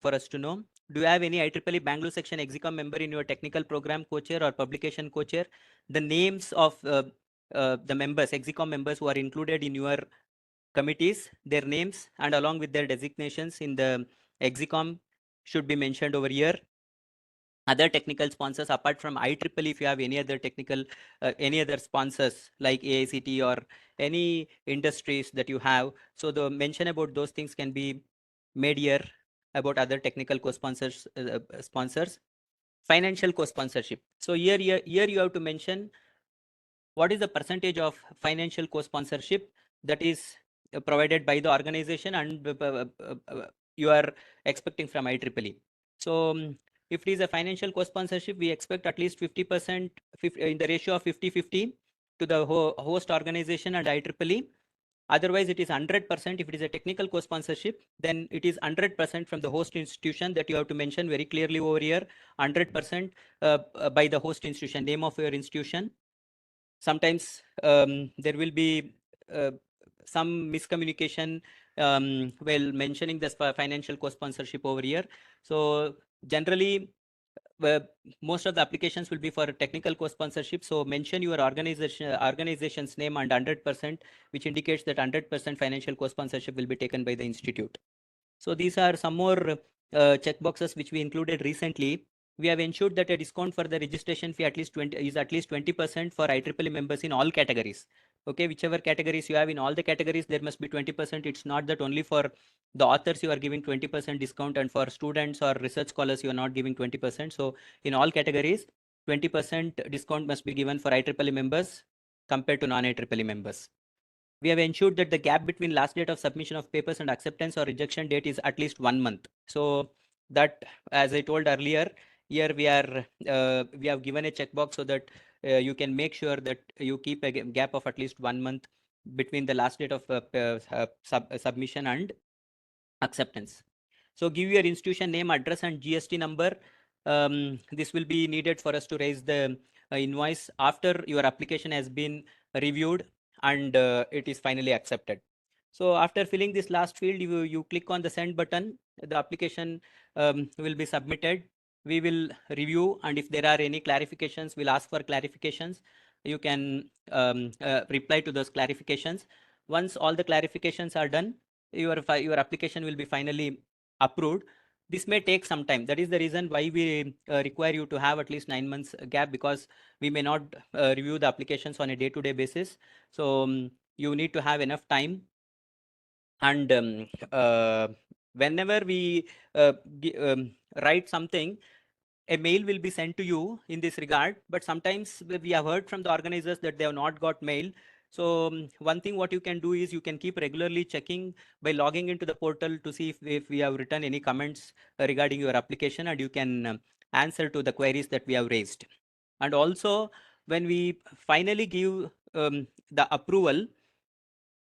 us to know. Do you have any IEEE Bangalore section Execom member in your technical program co-chair or publication co-chair? The names of the members, Execom members who are included in your committees, their names and along with their designations in the Execom should be mentioned over here. Other technical sponsors apart from IEEE, if you have any other technical, any other sponsors like AICT or any industries that you have, so the mention about those things can be made here about other technical co-sponsors, sponsors. Financial co-sponsorship. So here you have to mention what is the percentage of financial co-sponsorship that is provided by the organization and you are expecting from IEEE. So if it is a financial co-sponsorship, we expect at least 50% in the ratio of 50-50 to the host organization and IEEE. Otherwise, it is 100%. If it is a technical co-sponsorship, then it is 100% from the host institution that you have to mention very clearly over here. 100% by the host institution, name of your institution. Sometimes there will be some miscommunication while mentioning this financial co-sponsorship over here. So generally, most of the applications will be for technical co-sponsorship. So mention your organization's name and 100%, which indicates that 100% financial co-sponsorship will be taken by the institute. So these are some more checkboxes which we included recently. We have ensured that a discount for the registration fee is at least 20% for IEEE members in all categories. Okay, whichever categories you have, in all the categories there must be 20%. It's not that only for the authors you are giving 20% discount and for students or research scholars you are not giving 20%. So in all categories, 20% discount must be given for IEEE members compared to non-IEEE members. We have ensured that the gap between last date of submission of papers and acceptance or rejection date is at least 1 month. So that, as I told earlier, here we have given a checkbox so that you can make sure that you keep a gap of at least 1 month between the last date of submission and acceptance. So give your institution name, address and GST number. This will be needed for us to raise the invoice after your application has been reviewed and it is finally accepted. So after filling this last field, you click on the send button, the application will be submitted. We will review, and if there are any clarifications, we'll ask for clarifications. You can reply to those clarifications. Once all the clarifications are done, your application will be finally approved. This may take some time. That is the reason why we require you to have at least 9 months gap, because we may not review the applications on a day-to-day basis. So you need to have enough time. And whenever we write something, a mail will be sent to you in this regard. But sometimes we have heard from the organizers that they have not got mail. So one thing what you can do is you can keep regularly checking by logging into the portal to see if we have written any comments regarding your application, and you can answer to the queries that we have raised. And also, when we finally give the approval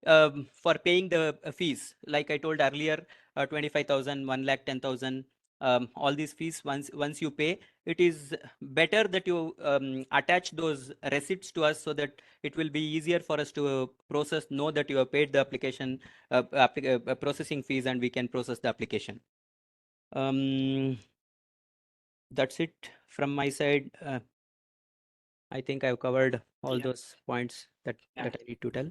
for paying the fees, like I told earlier, 25,000, 1 lakh, 10,000, all these fees, once you pay, it is better that you attach those receipts to us, so that it will be easier for us to know that you have paid the application processing fees, and we can process the application. That's it from my side. I think I've covered all those points that I need to tell.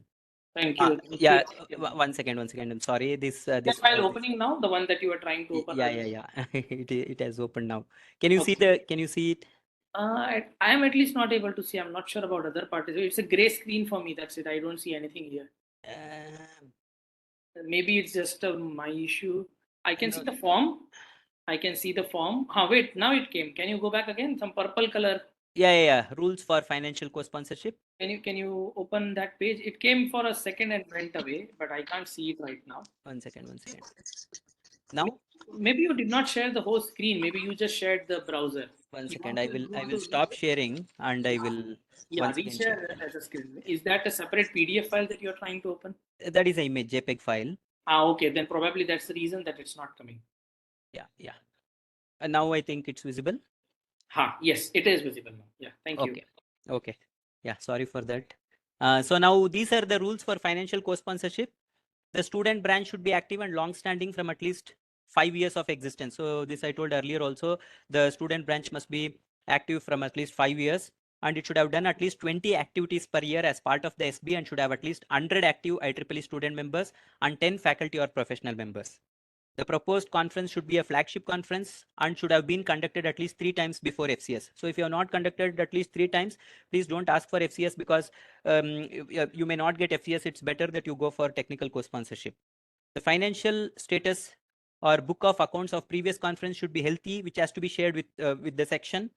Thank you. Yeah, one second. I'm sorry. This file opening now, the one that you were trying to open. Yeah. it has opened now. Can you see can you see it? I am at least not able to see. I'm not sure about other participants. It's a gray screen for me. That's it. I don't see anything here. Maybe it's just my issue. I can see the form. I can see the form. Wait, now it came. Can you go back again? Some purple color. Yeah. Rules for financial co-sponsorship. Can you open that page? It came for a second and went away, but I can't see it right now. One second. Now? maybe you did not share the whole screen. Maybe you just shared the browser. One You second, want I to go will to stop sharing and I will yeah, once again share. reshare as a screen. Is that a separate PDF file that you're trying to open? That is an image JPEG file. Okay, then probably that's the reason that it's not coming. Yeah. And now I think it's visible. Yes, it is visible now. Yeah, thank you. Okay. Yeah, sorry for that. So now these are the rules for financial co-sponsorship. The student branch should be active and long-standing from at least 5 years of existence. So this I told earlier also, the student branch must be active from at least 5 years, and it should have done at least 20 activities per year as part of the SB and should have at least 100 active IEEE student members and 10 faculty or professional members. The proposed conference should be a flagship conference and should have been conducted at least 3 times before FCS. So if you have not conducted at least 3 times, please don't ask for FCS because you may not get FCS. It's better that you go for technical co-sponsorship. The financial status or book of accounts of previous conference should be healthy, which has to be shared with the section.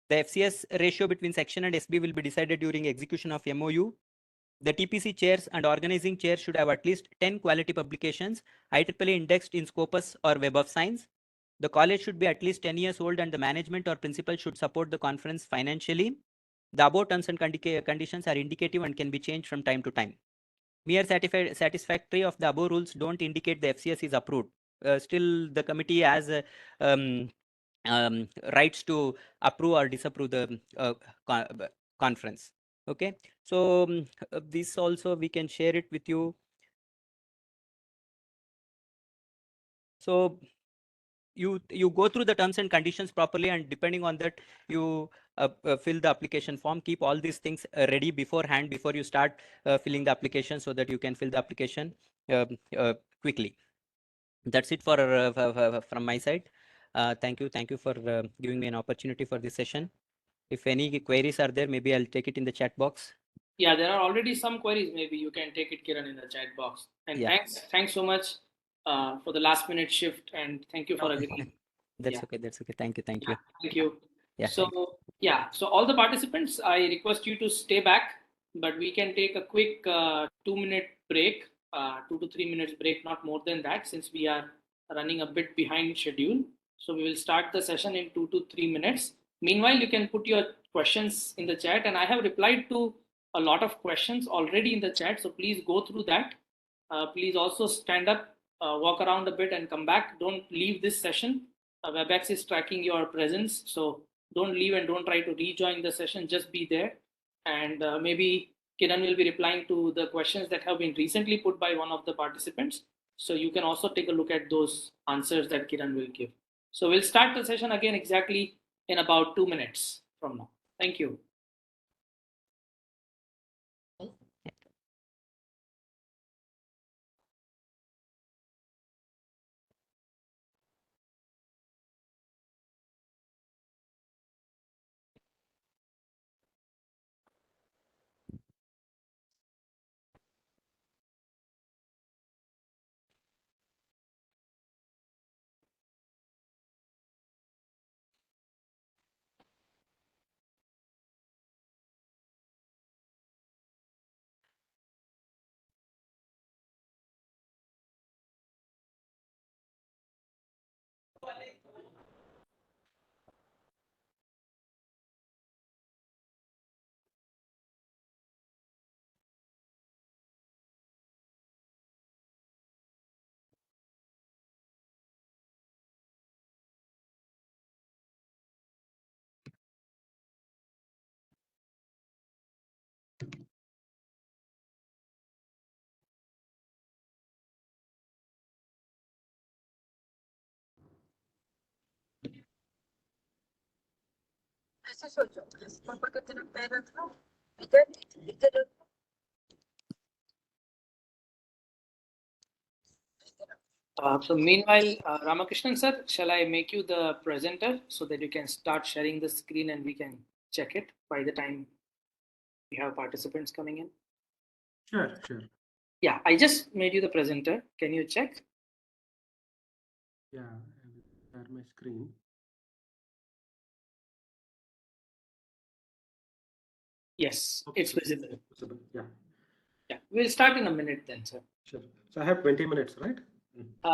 The FCS ratio between section and SB will be decided during execution of MOU. The TPC chairs and organizing chairs should have at least 10 quality publications, IEEE indexed in Scopus or Web of Science. The college should be at least 10 years old and the management or principal should support the conference financially. The above terms and conditions are indicative and can be changed from time to time. Mere satisfactory of the above rules don't indicate the FCS is approved. Still, the committee has rights to approve or disapprove the conference. Okay, so this also we can share it with you. So you go through the terms and conditions properly, and depending on that you fill the application form. Keep all these things ready beforehand before you start filling the application, so that you can fill the application quickly. That's it for from my side. Thank you for giving me an opportunity for this session. If any queries are there, maybe I'll take it in the chat box. Yeah, there are already some queries. Maybe you can take it, Kiran, in the chat box. And Yeah. thanks so much for the last minute shift, and thank you for agreeing. That's okay. Thank you. Thank you. Yeah. So all the participants, I request you to stay back, but we can take a quick 2-minute break, 2 to 3 minutes break, not more than that, since we are running a bit behind schedule. So we will start the session in 2 to 3 minutes. Meanwhile, you can put your questions in the chat, and I have replied to a lot of questions already in the chat. So please go through that. Please also stand up, walk around a bit and come back. Don't leave this session. WebEx is tracking your presence. So don't leave and don't try to rejoin the session. Just be there. And maybe Kiran will be replying to the questions that have been recently put by one of the participants. So you can also take a look at those answers that Kiran will give. So we'll start the session again exactly in about 2 minutes from now. Thank you. So meanwhile, Ramakrishnan sir, shall I make you the presenter so that you can start sharing the screen and we can check it by the time we have participants coming in? Sure. Yeah, I just made you the presenter. Can you check? Yeah, I will share my screen. Yes, Okay, it's visible. Yeah. Yeah, we'll start in a minute then, sir. Sure. So I have 20 minutes, right?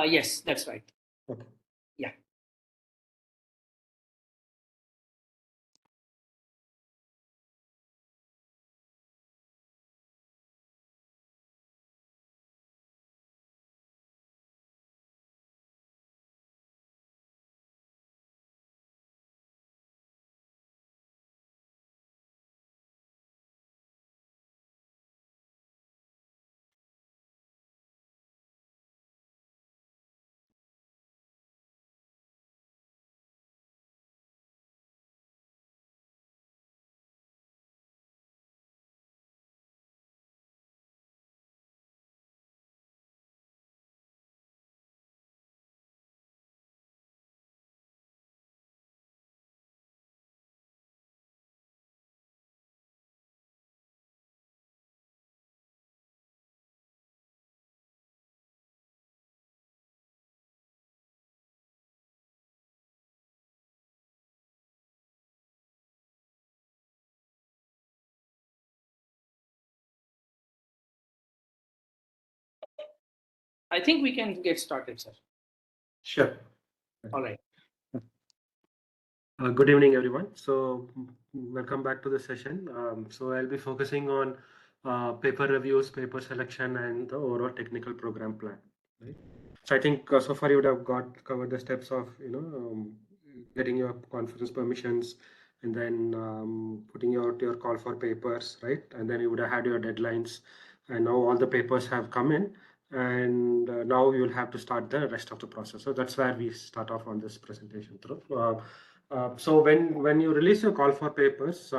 Yes, that's right. Okay. Yeah. I think we can get started, sir. Sure. All right. Good evening, everyone. So, welcome back to the session. So, I'll be focusing on paper reviews, paper selection, and the overall technical program plan. Right? So, I think so far you would have covered the steps of getting your conference permissions, and then putting out your call for papers, right? And then you would have had your deadlines, and now all the papers have come in, and now you will have to start the rest of the process. So that's where we start off on this presentation through. So when you release your call for papers,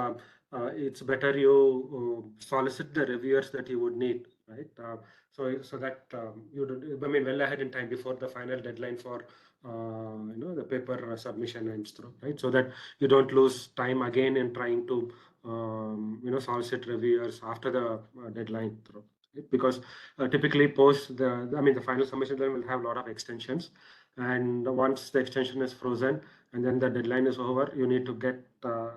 it's better you solicit the reviewers that you would need, right? So that you don't, I mean, well ahead in time before the final deadline for the paper submission ends through, right? So that you don't lose time again in trying to solicit reviewers after the deadline through. Because typically post the final submission then will have a lot of extensions, and once the extension is frozen and then the deadline is over, you need to get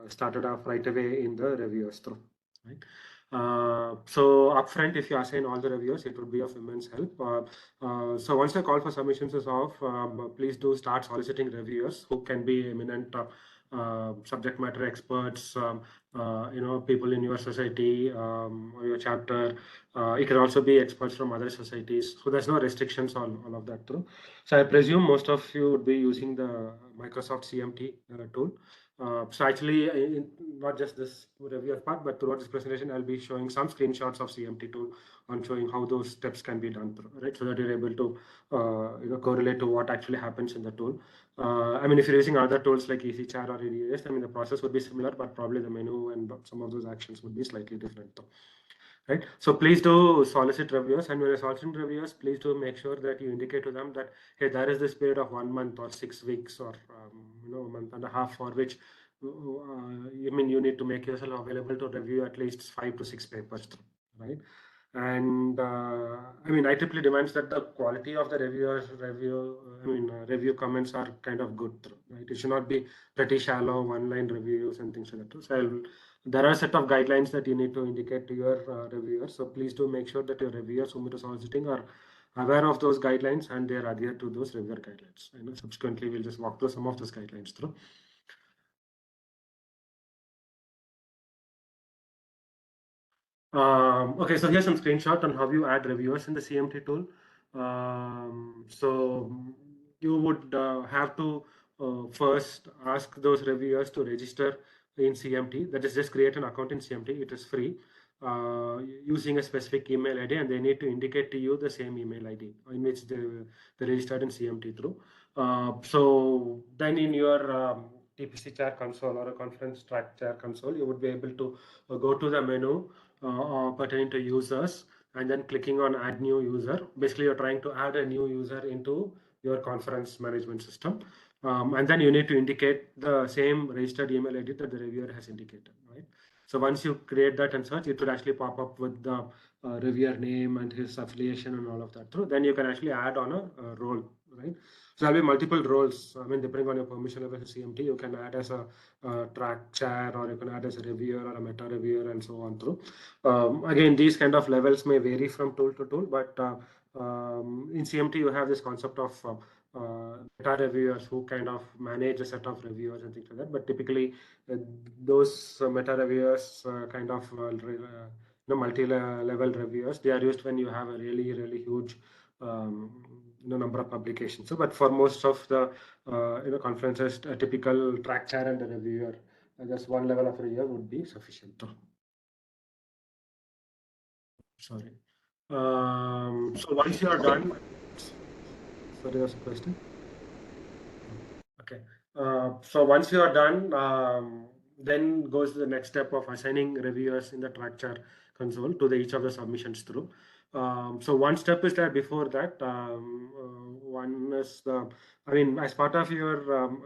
started off right away in the reviewers through, right? So upfront, if you assign all the reviewers, it would be of immense help. So once the call for submissions is off, please do start soliciting reviewers who can be eminent subject matter experts, people in your society or your chapter. It can also be experts from other societies. So there's no restrictions on all of that through. So I presume most of you would be using the Microsoft CMT tool. So actually, not just this review part, but throughout this presentation, I'll be showing some screenshots of CMT tool on showing how those steps can be done through, right? So that you're able to correlate to what actually happens in the tool. I mean, if you're using other tools like EasyChat or EDS, I mean, the process would be similar, but probably the menu and some of those actions would be slightly different though. Right. So please do solicit reviewers, and when you're soliciting reviewers, please do make sure that you indicate to them that, hey, there is this period of 1 month or 6 weeks or a month and a half for which you need to make yourself available to review at least 5 to 6 papers, right? And IEEE demands that the quality of the review comments are kind of good, right? It should not be pretty shallow one-line reviews and things like that. So there are a set of guidelines that you need to indicate to your reviewers. So please do make sure that your reviewers whom you're soliciting are aware of those guidelines and they are adhere to those reviewer guidelines. Subsequently, we'll just walk through some of those guidelines through. Okay, so here's some screenshot on how you add reviewers in the CMT tool. So you would have to first ask those reviewers to register in CMT. That is, just create an account in CMT. It is free, using a specific email ID, and they need to indicate to you the same email ID in which they registered in CMT through. So then in your TPC chair console or a conference track chair console, you would be able to go to the menu pertaining to users, and then clicking on add new user. Basically, you're trying to add a new user into your conference management system. And then you need to indicate the same registered email ID that the reviewer has indicated, right? So once you create that and search, it will actually pop up with the reviewer name and his affiliation and all of that through. Then you can actually add on a role, right? So there'll be multiple roles. I mean, depending on your permission level as CMT, you can add as a track chair, or you can add as a reviewer or a meta reviewer, and so on through. Again, these kind of levels may vary from tool to tool, but in CMT, you have this concept of meta reviewers who kind of manage a set of reviewers and things like that. But typically, those meta reviewers kind of multi-level reviewers, they are used when you have a really huge number of publications. So, but for most of the conferences, a typical track chair and a reviewer, just one level of reviewer would be sufficient. Sorry. So once you are done, sorry, there's a question. Okay. So once you are done, then goes the next step of assigning reviewers in the track console to each of the submissions through. So one step is there before that. One is as part of your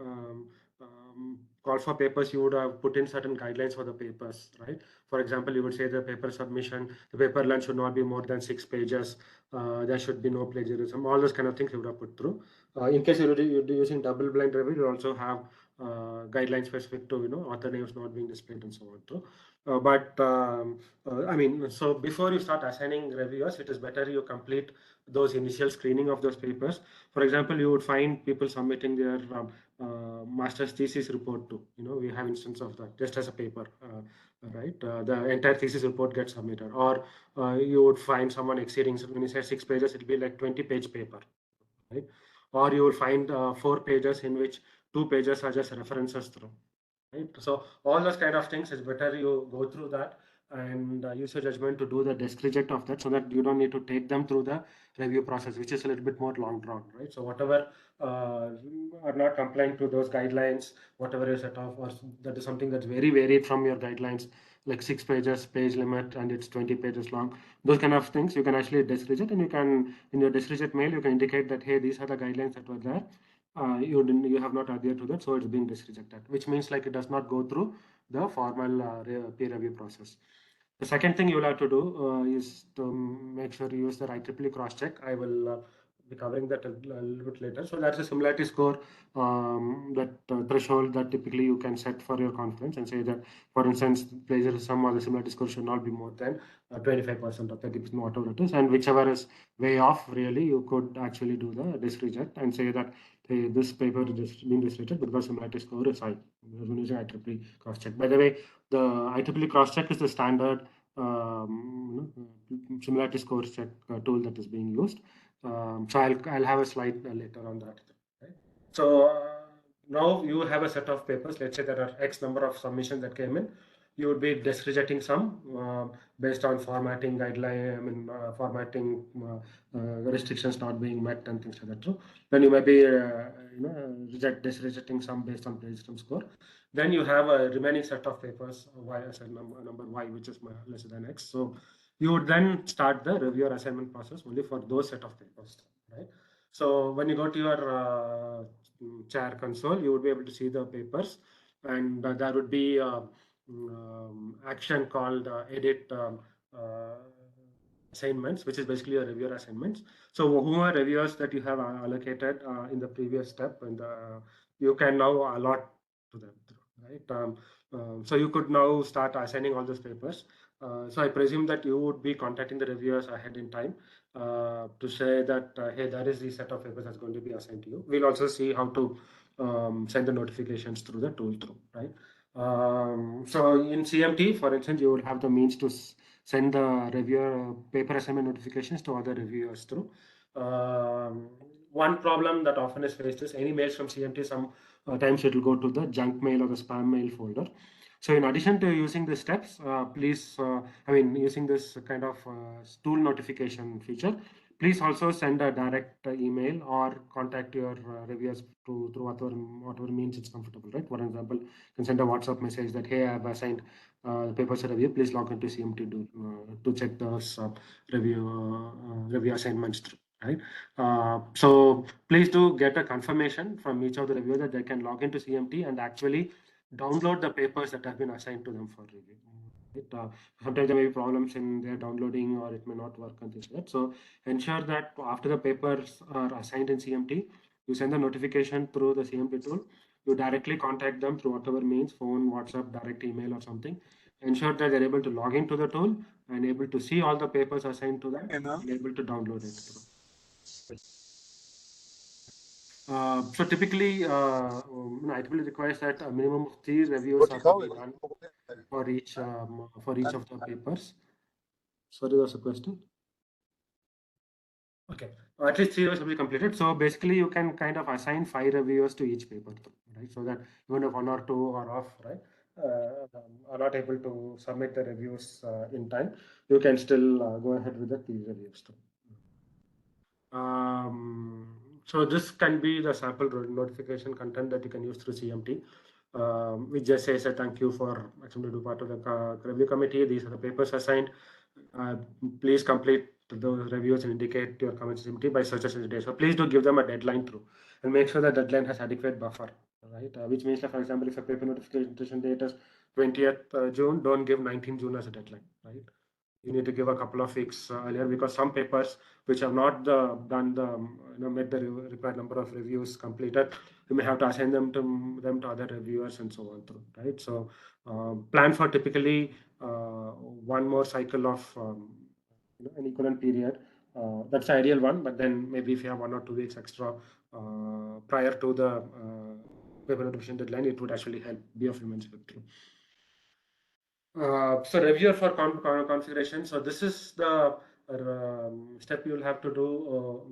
call for papers, you would have put in certain guidelines for the papers, right? For example, you would say the paper submission, the paper length should not be more than 6 pages. There should be no plagiarism. All those kind of things you would have put through. In case you're using double-blind review, you also have guidelines specific to author names not being displayed and so on. Too. So before you start assigning reviewers, it is better you complete those initial screening of those papers. For example, you would find people submitting their master's thesis report too. We have instance of that just as a paper, right? The entire thesis report gets submitted, or you would find someone exceeding. When you say 6 pages, it'll be like 20-page paper, right? Or you will find 4 pages in which 2 pages are just references through. Right? So all those kind of things is better you go through that and use your judgment to do the desk reject of that, so that you don't need to take them through the review process, which is a little bit more long drawn, right? So whatever are not complying to those guidelines, whatever you set off, or that is something that's very varied from your guidelines, like 6 pages page limit and it's 20 pages long, those kind of things you can actually desk reject, and you can in your desk reject mail you can indicate that, hey, these are the guidelines that were there. You have not adhered to that, so it's being rejected, which means like it does not go through the formal peer review process. The second thing you will have to do is to make sure you use the IEEE cross check. I will be covering that a little bit later. So that's a similarity score, that threshold that typically you can set for your conference and say that, for instance, plagiarism or the similarity score should not be more than 25% or 30%, whatever it is, and whichever is way off, really, you could actually do the disk reject and say that, hey, this paper is being rejected because similarity score is high. We're using IEEE cross check. By the way, the IEEE cross check is the standard similarity score check tool that is being used. So I'll have a slide later on that. Right? So now you have a set of papers. Let's say there are X number of submissions that came in. You would be disk rejecting some based on formatting guideline, formatting restrictions not being met and things like that. So then you may be disk rejecting some based on plagiarism score. Then you have a remaining set of papers Y as a number Y, which is less than X. So you would then start the reviewer assignment process only for those set of papers, right? So when you go to your chair console, you would be able to see the papers, and there would be action called edit assignments, which is basically a reviewer assignments. So who are reviewers that you have allocated in the previous step, and you can now allot to them, right? So you could now start assigning all those papers. So I presume that you would be contacting the reviewers ahead in time to say that, hey, there is the set of papers that's going to be assigned to you. We'll also see how to send the notifications through the tool through, right? So in CMT, for instance, you would have the means to send the reviewer paper assignment notifications to other reviewers through. One problem that often is faced is any mails from CMT, sometimes it will go to the junk mail or the spam mail folder. So in addition to using the steps, using this kind of tool notification feature, please also send a direct email or contact your reviewers through whatever means it's comfortable, right? For example, you can send a WhatsApp message that, hey, I've assigned the papers to review. Please log into CMT to check those review assignments through. Right. So please do get a confirmation from each of the reviewers that they can log into CMT and actually download the papers that have been assigned to them for review. Sometimes there may be problems in their downloading, or it may not work and things like that. So ensure that after the papers are assigned in CMT, you send the notification through the CMT tool. You directly contact them through whatever means, phone, WhatsApp, direct email or something. Ensure that they're able to log into the tool and able to see all the papers assigned to them and able to download it through. So typically, IEEE requires that a minimum of 3 reviews are to be done for each of the papers. Sorry, there was a question. Okay, at least 3 reviews will be completed. So basically, you can kind of assign 5 reviewers to each paper, right? So that even if 1 or 2 are off, right, are not able to submit the reviews in time, you can still go ahead with the 3 reviews. So this can be the sample notification content that you can use through CMT. Which just says a thank you for actually to be part of the review committee. These are the papers assigned. Please complete those reviews and indicate your comments to CMT by such and such day. So please do give them a deadline through and make sure that deadline has adequate buffer, right? Which means that, for example, if a paper notification date is 20th June, don't give 19th June as a deadline, right? You need to give a couple of weeks earlier, because some papers which have not met the required number of reviews completed, you may have to assign them to other reviewers and so on through, right? So plan for typically one more cycle of an equivalent period. That's the ideal one, but then maybe if you have 1 or 2 weeks extra prior to the paper notification deadline, it would actually help, be of immense help through. So reviewer for configuration. So this is the step you will have to do,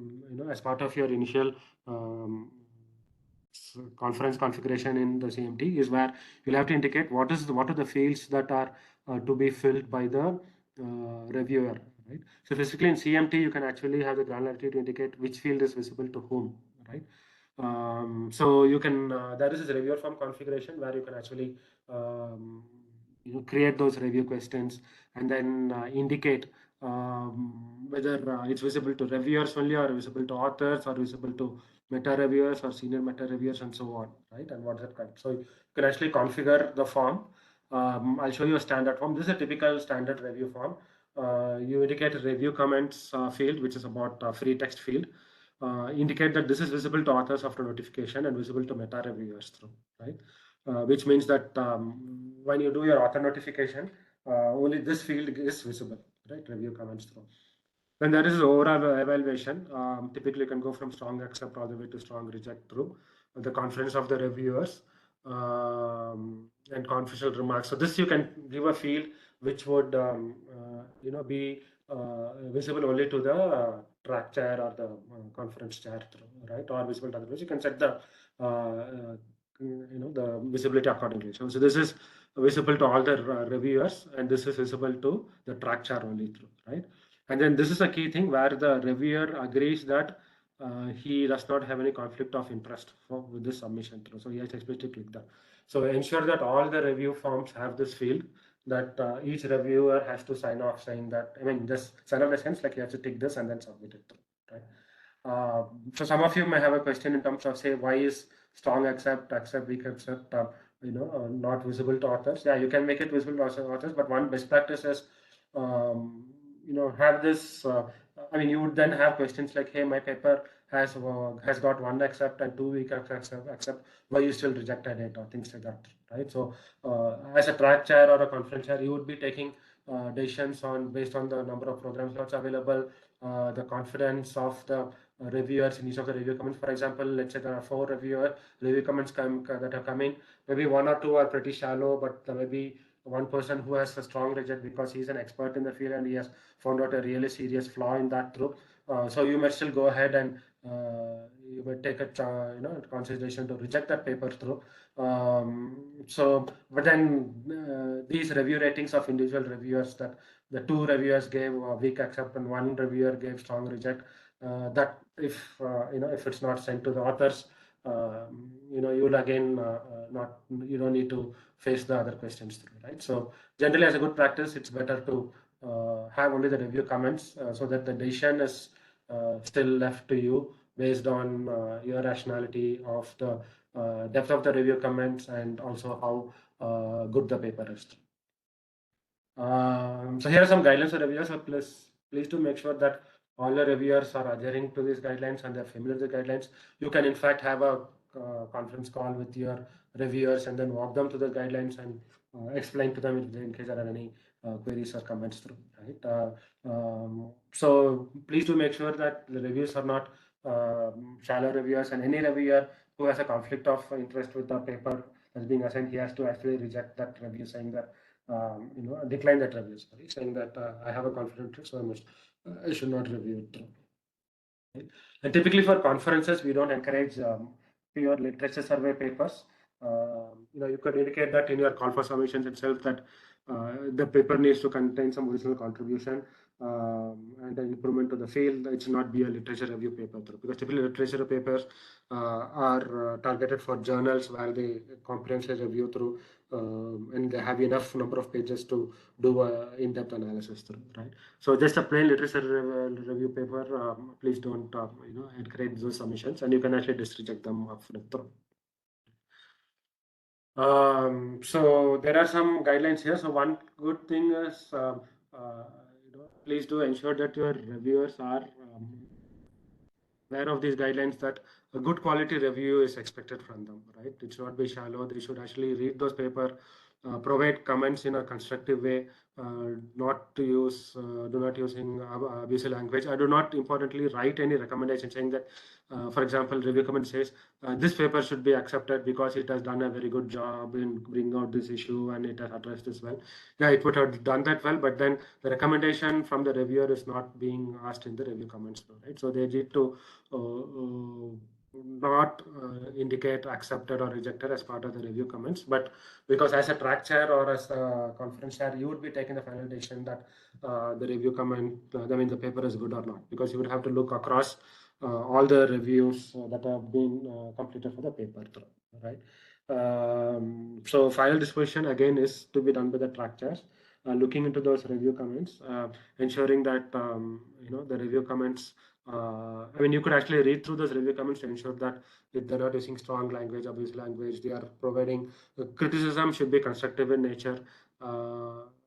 as part of your initial conference configuration in the CMT, is where you'll have to indicate what are the fields that are to be filled by the reviewer, right? So physically in CMT, you can actually have the granularity to indicate which field is visible to whom, right? So you can there is this reviewer form configuration where you can actually create those review questions and then indicate whether it's visible to reviewers only, or visible to authors, or visible to meta reviewers or senior meta reviewers, and so on, right? And what's that kind? So you can actually configure the form. I'll show you a standard form. This is a typical standard review form. You indicate a review comments field, which is about free text field. Indicate that this is visible to authors after notification and visible to meta reviewers through, right? Which means that when you do your author notification, only this field is visible, right? Review comments through. When there is overall evaluation, typically you can go from strong accept all the way to strong reject through the confidence of the reviewers and confidential remarks. So this you can give a field which would be visible only to the track chair or the conference chair through, right? Or visible to others. You can set the the visibility accordingly. So this is visible to all the reviewers, and this is visible to the track chair only through, right? And then this is a key thing where the reviewer agrees that he does not have any conflict of interest with this submission through. So he has explicitly clicked that. So ensure that all the review forms have this field that each reviewer has to sign off saying that, this sign off in the sense like you have to tick this and then submit it through, right? So some of you may have a question in terms of, say, why is strong accept, weak accept, not visible to authors? Yeah, you can make it visible to authors, but one best practice is have this. You would then have questions like, "Hey, my paper has got 1 accept and 2 weak accept. Why you still rejected it?" or things like that, right? So, as a track chair or a conference chair, you would be taking decisions based on the number of program slots available, the confidence of the reviewers in each of the review comments. For example, let's say there are 4 review comments that have come in. Maybe 1 or 2 are pretty shallow, but there may be one person who has a strong reject because he's an expert in the field and he has found out a really serious flaw in that group. So you might still go ahead and you might take a consideration to reject that paper through. But then these review ratings of individual reviewers, that the 2 reviewers gave weak accept and 1 reviewer gave strong reject, that if it's not sent to the authors, you will again you don't need to face the other questions through, right? So generally, as a good practice, it's better to have only the review comments so that the decision is still left to you based on your rationality of the depth of the review comments and also how good the paper is. So here are some guidelines for reviewers. So please do make sure that all the reviewers are adhering to these guidelines and they're familiar with the guidelines. You can in fact have a conference call with your reviewers and then walk them through the guidelines and explain to them in case there are any queries or comments through, right? So please do make sure that the reviews are not shallow reviewers, and any reviewer who has a conflict of interest with the paper that's being assigned, he has to actually reject that review, saying that decline that review, sorry, saying that I have a conflict of interest, so I should not review it. Right? And typically for conferences, we don't encourage pure literature survey papers. You could indicate that in your call for submissions itself that the paper needs to contain some original contribution and an improvement to the field. It should not be a literature review paper, because typically literature papers are targeted for journals where they comprehensively review through and they have enough number of pages to do in-depth analysis through, right? So just a plain literature review paper, please don't encourage those submissions, and you can actually just reject them through. So there are some guidelines here. So one good thing is, please do ensure that your reviewers are aware of these guidelines, that a good quality review is expected from them, right? It should not be shallow. They should actually read those paper, provide comments in a constructive way, do not using abusive language. I do not importantly write any recommendation saying that, for example, review comment says this paper should be accepted because it has done a very good job in bringing out this issue and it has addressed this well. Yeah, it would have done that well, but then the recommendation from the reviewer is not being asked in the review comments, right? So they need to not indicate accepted or rejected as part of the review comments, but because as a track chair or as a conference chair, you would be taking the final decision that the review comment, the paper is good or not, because you would have to look across all the reviews that have been completed for the paper, right? So final disposition again is to be done by the track chairs, looking into those review comments, ensuring that the review comments. You could actually read through those review comments to ensure that if they're not using strong language, abusive language, they are providing criticism should be constructive in nature,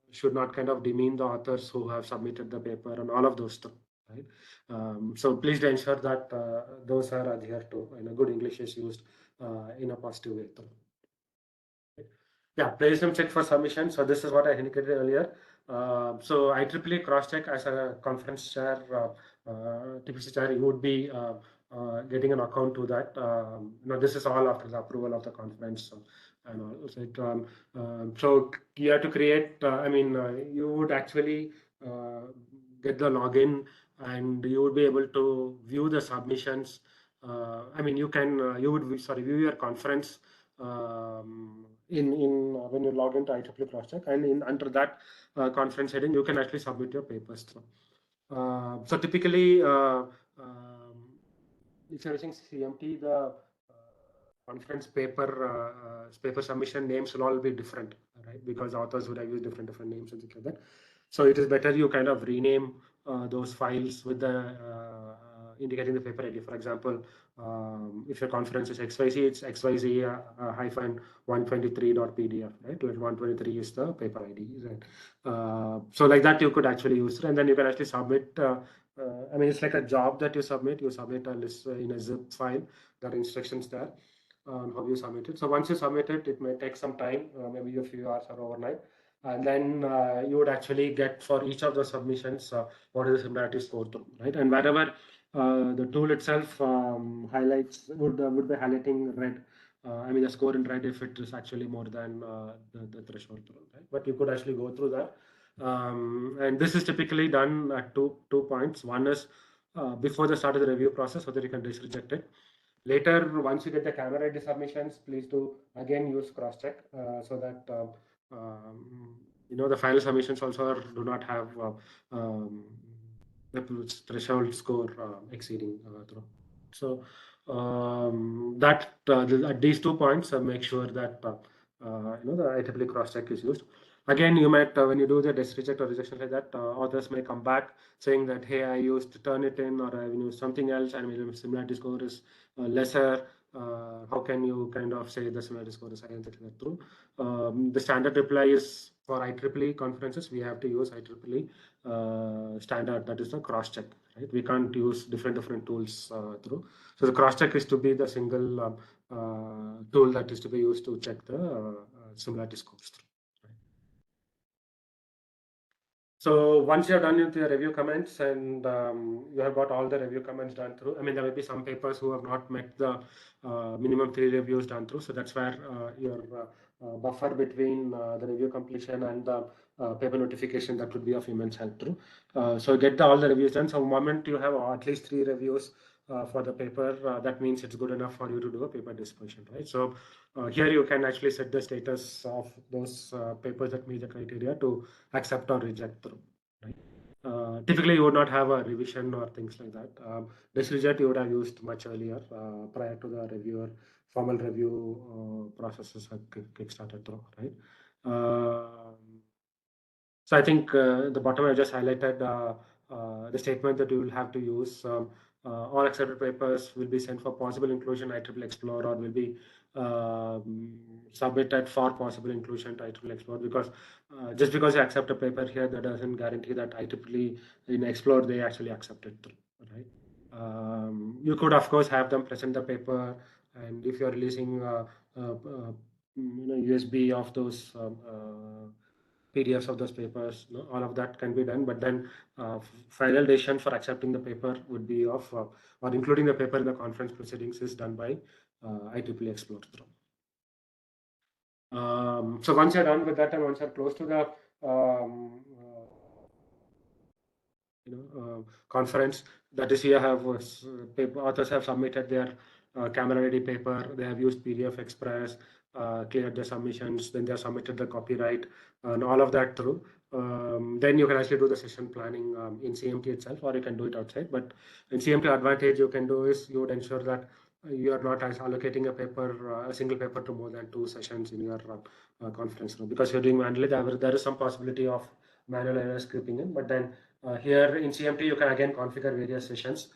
should not kind of demean the authors who have submitted the paper and all of those stuff, right? So please ensure that those are adhered to and good English is used in a positive way. Yeah, plagiarism check for submission. So this is what I indicated earlier. So IEEE cross-check as a conference chair, TPC chair, you would be getting an account to that. This is all after the approval of the conference and all. So you have to create. You would actually get the login, and you would be able to view the submissions. You would view your conference. When you log into IEEE cross-check, and under that conference heading, you can actually submit your papers through. So typically, if you're using CMT, the conference paper submission names will all be different, right? Because authors would have used different names and things like that. So it is better you kind of rename those files with the indicating the paper ID. For example, if your conference is XYZ, it's XYZ -123.pdf, right? 123 is the paper ID, right? So like that, you could actually use it, and then you can actually submit. It's like a job that you submit. You submit a list in a zip file. There are instructions there on how you submit it. So once you submit it, it may take some time, maybe a few hours or overnight. And then you would actually get for each of the submissions what is the similarity score to, right? And wherever the tool itself highlights would be highlighting red. The score in red if it is actually more than the threshold, right? But you could actually go through that. And this is typically done at two points. One is before the start of the review process, so that you can just reject it. Later, once you get the camera ID submissions, please do again use cross-check so that the final submissions also do not have the threshold score exceeding through. So at these 2 points, make sure that the IEEE cross-check is used. Again, you might when you do the reject or rejection like that, authors may come back saying that, hey, I used Turnitin or I used something else, and the similarity score is lesser. How can you kind of say the similarity score is higher and things like that? The standard reply is for IEEE conferences, we have to use IEEE standard, that is the cross-check, right? We can't use different tools through. So the cross-check is to be the single tool that is to be used to check the similarity scores through. So once you're done with your review comments and you have got all the review comments done through, I mean, there will be some papers who have not met the minimum 3 reviews done through. So that's where your buffer between the review completion and the paper notification, that would be of immense help through. So get all the reviews done. So the moment you have at least 3 reviews for the paper, that means it's good enough for you to do a paper disposition, right? So here you can actually set the status of those papers that meet the criteria to accept or reject through. Right? Typically, you would not have a revision or things like that. This reject you would have used much earlier prior to the reviewer formal review processes have kick-started through, right? So I think the bottom I just highlighted the statement that you will have to use. All accepted papers will be sent for possible inclusion IEEE Explore, or will be submitted for possible inclusion to IEEE Explore, because just because you accept a paper here, that doesn't guarantee that IEEE in Explore they actually accept it through, right? You could of course have them present the paper, and if you're releasing USB of those PDFs of those papers, all of that can be done, but then final decision for accepting the paper would be of or including the paper in the conference proceedings is done by IEEE Explore through. So once you're done with that, and once you're close to the conference, that is, here have paper authors have submitted their camera ready paper, they have used PDF Express, cleared the submissions, then they have submitted the copyright and all of that through. Then you can actually do the session planning in CMT itself, or you can do it outside. But in CMT, advantage you can do is you would ensure that you are not allocating a paper, a single paper, to more than 2 sessions in your conference room, because you're doing manually. There is some possibility of manual errors creeping in, but then here in CMT you can again configure various sessions.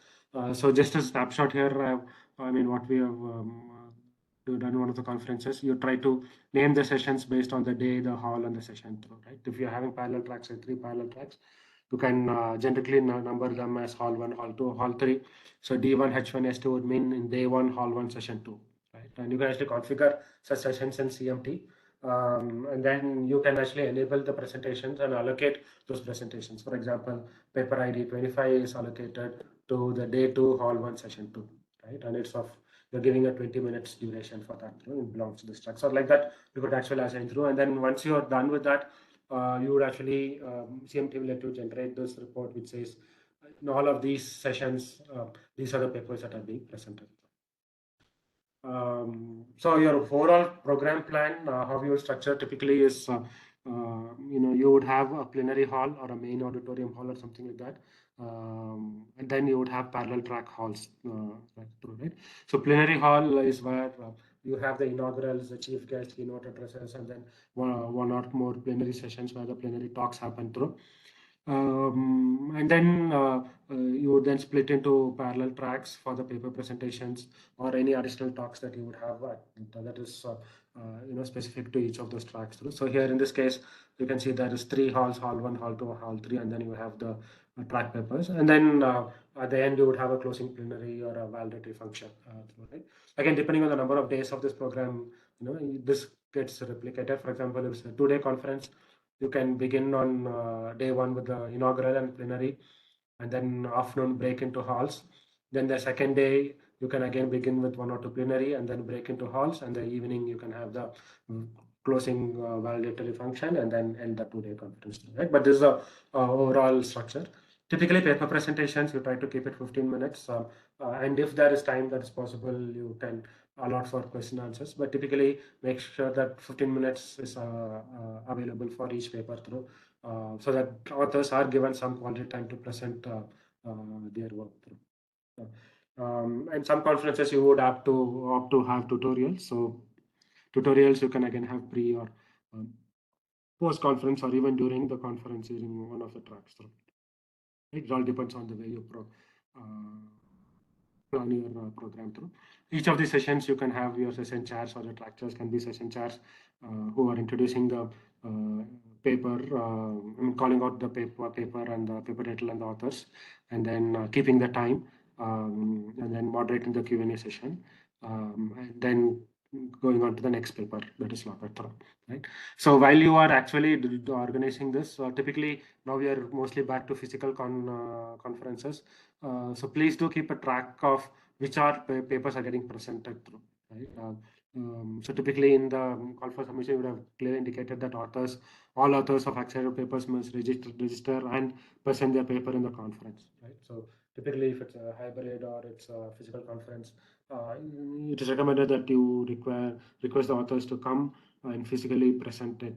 So just a snapshot here. I mean, what we have done one of the conferences, you try to name the sessions based on the day, the hall, and the session through, right? If you're having parallel tracks, say 3 parallel tracks, you can generically number them as hall 1, hall 2, hall 3. So D1, H1, S2 would mean in day 1, hall 1, session 2, right? And you can actually configure such sessions in CMT. And then you can actually enable the presentations and allocate those presentations. For example, paper ID 25 is allocated to the day 2, hall 1, session 2, right? And it's of, you're giving a 20 minutes duration for that, it belongs to this track. So like that, you could actually assign through. And then once you're done with that, you would actually, CMT will let you generate this report which says, in all of these sessions, these are the papers that are being presented. So your overall program plan, how you structure typically is, you would have a plenary hall or a main auditorium hall or something like that. And then you would have parallel track halls, right? So plenary hall is where you have the inaugurals, the chief guest, keynote addresses, and then one or more plenary sessions where the plenary talks happen through. And then you would then split into parallel tracks for the paper presentations or any additional talks that you would have that is specific to each of those tracks through. So here in this case, you can see there is 3 halls, hall 1, hall 2, hall 3, and then you have the track papers. And then at the end, you would have a closing plenary or a validatory function. Right? Again, depending on the number of days of this program, this gets replicated. For example, if it's a 2-day conference, you can begin on day 1 with the inaugural and plenary, and then afternoon break into halls. Then the second day, you can again begin with 1 or 2 plenary and then break into halls. And the evening, you can have the closing validatory function and then end the 2-day conference. Right? But this is the overall structure. Typically, paper presentations, you try to keep it 15 minutes. And if there is time that is possible, you can allot for question answers. But typically, make sure that 15 minutes is available for each paper through, so that authors are given some quality time to present their work through. And some conferences you would have to opt to have tutorials. So tutorials you can again have pre or post conference, or even during the conference using one of the tracks through. It all depends on the way you plan your program through. Each of the sessions you can have your session chairs, or the track chairs can be session chairs who are introducing the paper, calling out the paper and the paper title and the authors, and then keeping the time, and then moderating the Q&A session. And then going on to the next paper that is slotted through, right? So while you are actually organizing this, typically now we are mostly back to physical conferences. So please do keep a track of which papers are getting presented through, right? So typically in the call for submission, we would have clearly indicated that all authors of accelerated papers must register and present their paper in the conference, right? So typically if it's a hybrid or it's a physical conference, it is recommended that you request the authors to come and physically present it.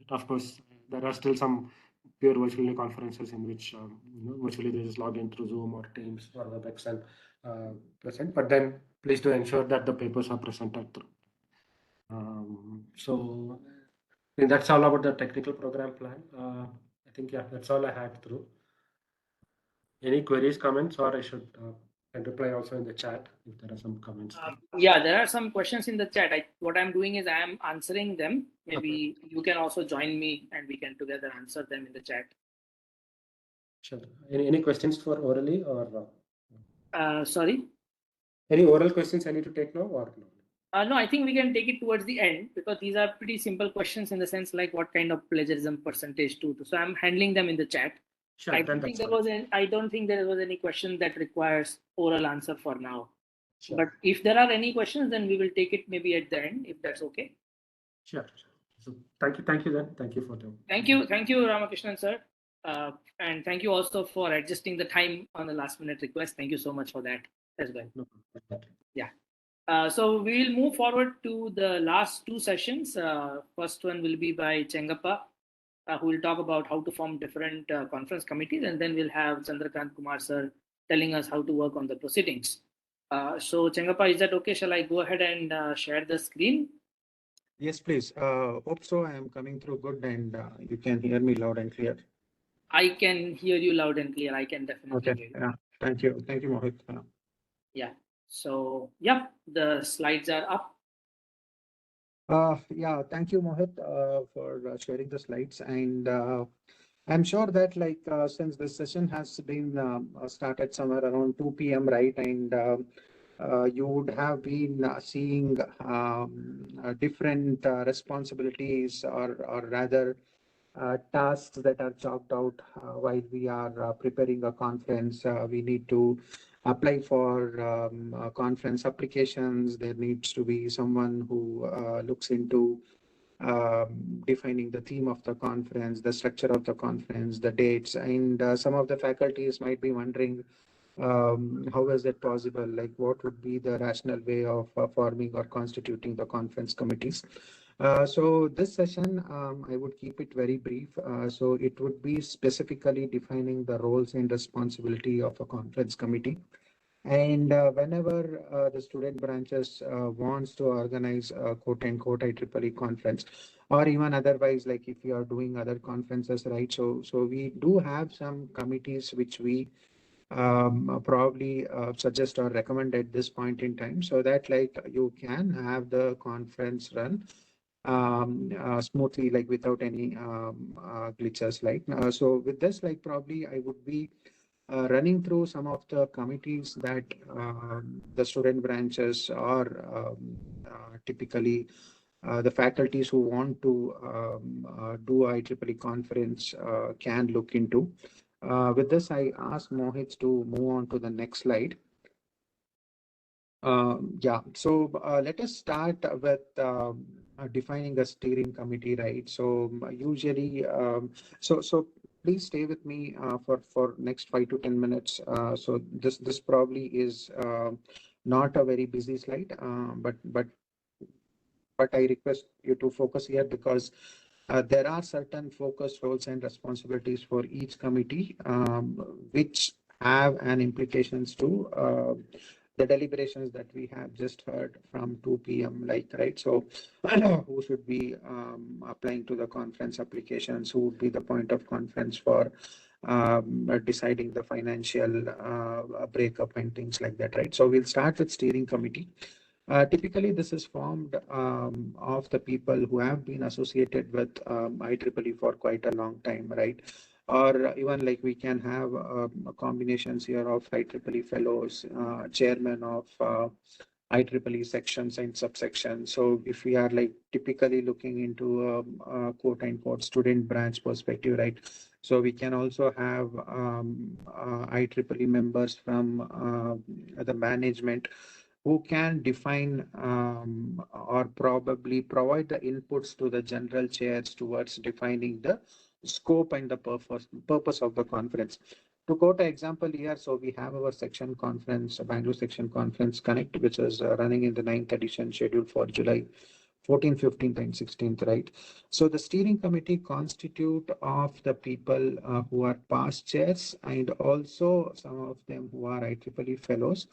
Of course, there are still some pure virtual conferences in which virtually they just log in through Zoom or Teams or WebEx and present. But then please do ensure that the papers are presented through. So I think that's all about the technical program plan. I think that's all I had through. Any queries, comments, or I should and reply also in the chat if there are some comments. Yeah, there are some questions in the chat. What I'm doing is I'm answering them. Maybe you can also join me and we can together answer them in the chat. Sure. Any questions for orally or? Sorry? Any oral questions I need to take now or no? No, I think we can take it towards the end because these are pretty simple questions in the sense like what kind of plagiarism percentage to. So I'm handling them in the chat. Sure, I don't think there was any question that requires oral answer for now. Sure. But if there are any questions, then we will take it maybe at the end, if that's okay. Sure. So thank you then. Thank you for the. Thank you, Ramakrishnan sir, and thank you also for adjusting the time on the last minute request. Thank you so much for that as well. No problem. Yeah. So we will move forward to the last two sessions. First one will be by Chengappa, who will talk about how to form different conference committees, and then we'll have Chandrakant Kumar sir telling us how to work on the proceedings. So Chengappa, is that okay? Shall I go ahead and share the screen? Yes, please. Hope so. I am coming through good and you can hear me loud and clear. I can hear you loud and clear. I can definitely hear you. Yeah. Thank you. Thank you, Mohit. Yeah. So, yeah, the slides are up. Yeah, thank you, Mohit, for sharing the slides. And I'm sure that since this session has been started somewhere around 2 p.m., right? And you would have been seeing different responsibilities or rather tasks that are chalked out while we are preparing a conference. We need to apply for conference applications. There needs to be someone who looks into defining the theme of the conference, the structure of the conference, the dates, and some of the faculties might be wondering how is it possible? Like, what would be the rational way of forming or constituting the conference committees? So this session, I would keep it very brief. So it would be specifically defining the roles and responsibility of a conference committee. And whenever the student branches wants to organize a quote unquote IEEE conference, or even otherwise, like if you are doing other conferences, right? So we do have some committees which we probably suggest or recommend at this point in time, so that like you can have the conference run smoothly, like without any glitches. So with this, like probably I would be running through some of the committees that the student branches or typically the faculties who want to do IEEE conference can look into. With this, I ask Mohit to move on to the next slide. Yeah, so let us start with defining a steering committee, right? So usually, so please stay with me for next 5 to 10 minutes. So this probably is not a very busy slide, but I request you to focus here because there are certain focus roles and responsibilities for each committee, which have an implications to the deliberations that we have just heard from 2 p.m. Right? So who should be applying to the conference applications? Who would be the point of conference for deciding the financial breakup and things like that, right? So we'll start with steering committee. Typically, this is formed of the people who have been associated with IEEE for quite a long time, right? Or even like we can have combinations here of IEEE fellows, chairman of IEEE sections and subsections. So if we are like typically looking into a quote unquote student branch perspective, right? So we can also have IEEE members from the management who can define or probably provide the inputs to the general chairs towards defining the scope and the purpose of the conference. To quote an example here, so we have our section conference, Bangalore Section Conference Connect, which is running in the 9th edition scheduled for July 14th, 15th, and 16th, right? So the steering committee constitute of the people who are past chairs and also some of them who are IEEE fellows.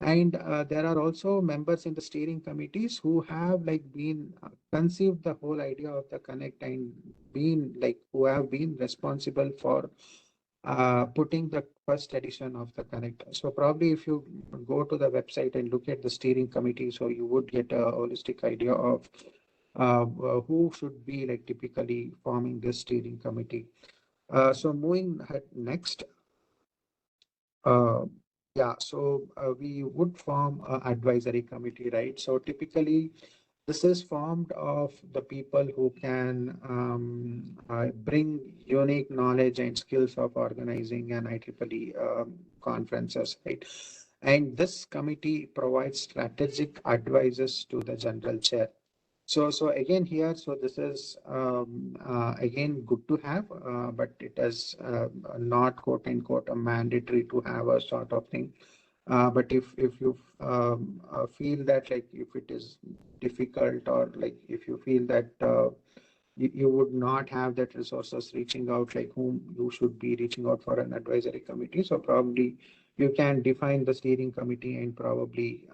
And there are also members in the steering committees who have like been conceived the whole idea of the connect and been like who have been responsible for putting the first edition of the connect. So probably if you go to the website and look at the steering committee, so you would get a holistic idea of who should be like typically forming this steering committee. So moving ahead next. Uh, yeah, so we would form an advisory committee, right? So typically, this is formed of the people who can bring unique knowledge and skills of organizing an IEEE conferences, right? And this committee provides strategic advices to the general chair. So again here, so this is again good to have, but it is not quote unquote a mandatory to have a sort of thing. But if you feel that like if it is difficult or like if you feel that you would not have that resources reaching out like whom you should be reaching out for an advisory committee, so probably you can define the steering committee and probably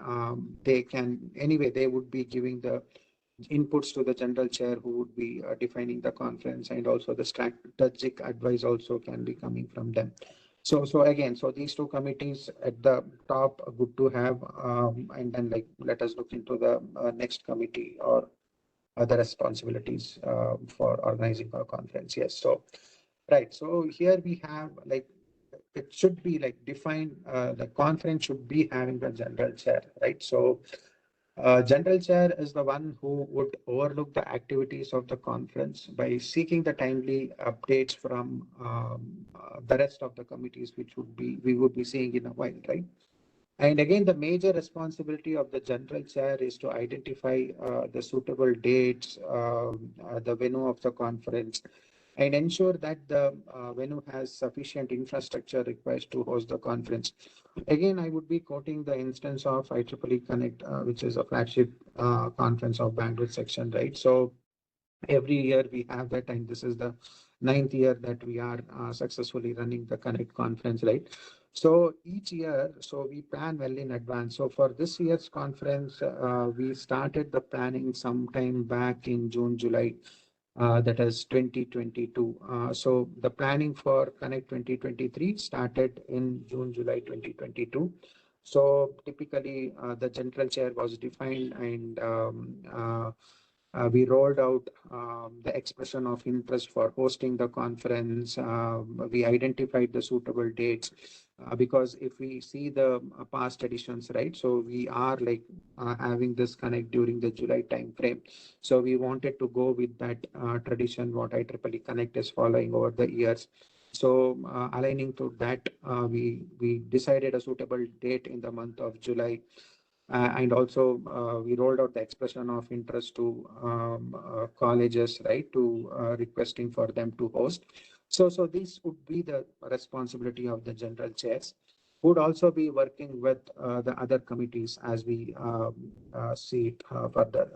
they can anyway they would be giving the inputs to the general chair who would be defining the conference, and also the strategic advice also can be coming from them. So again, so these two committees at the top are good to have, and then like let us look into the next committee or other responsibilities for organizing our conference. Yes, so right. So here we have like it should be like defined. The conference should be having the general chair, right? So general chair is the one who would overlook the activities of the conference by seeking the timely updates from the rest of the committees, which would be we would be seeing in a while, right? And again, the major responsibility of the general chair is to identify the suitable dates, the venue of the conference, and ensure that the venue has sufficient infrastructure required to host the conference. Again, I would be quoting the instance of IEEE Connect, which is a flagship conference of Bangalore section, right? So every year we have that, and this is the 9th year that we are successfully running the Connect conference, right? So each year, so we plan well in advance. So for this year's conference, we started the planning sometime back in June, July, that is 2022. So the planning for Connect 2023 started in June, July 2022. So typically, the general chair was defined, and we rolled out the expression of interest for hosting the conference. We identified the suitable dates because if we see the past editions, right? So we are like having this connect during the July time frame. So we wanted to go with that tradition, what IEEE Connect is following over the years. So aligning to that, we decided a suitable date in the month of July. And also, we rolled out the expression of interest to colleges, right, to requesting for them to host. So this would be the responsibility of the general chairs. Would also be working with the other committees as we see it further.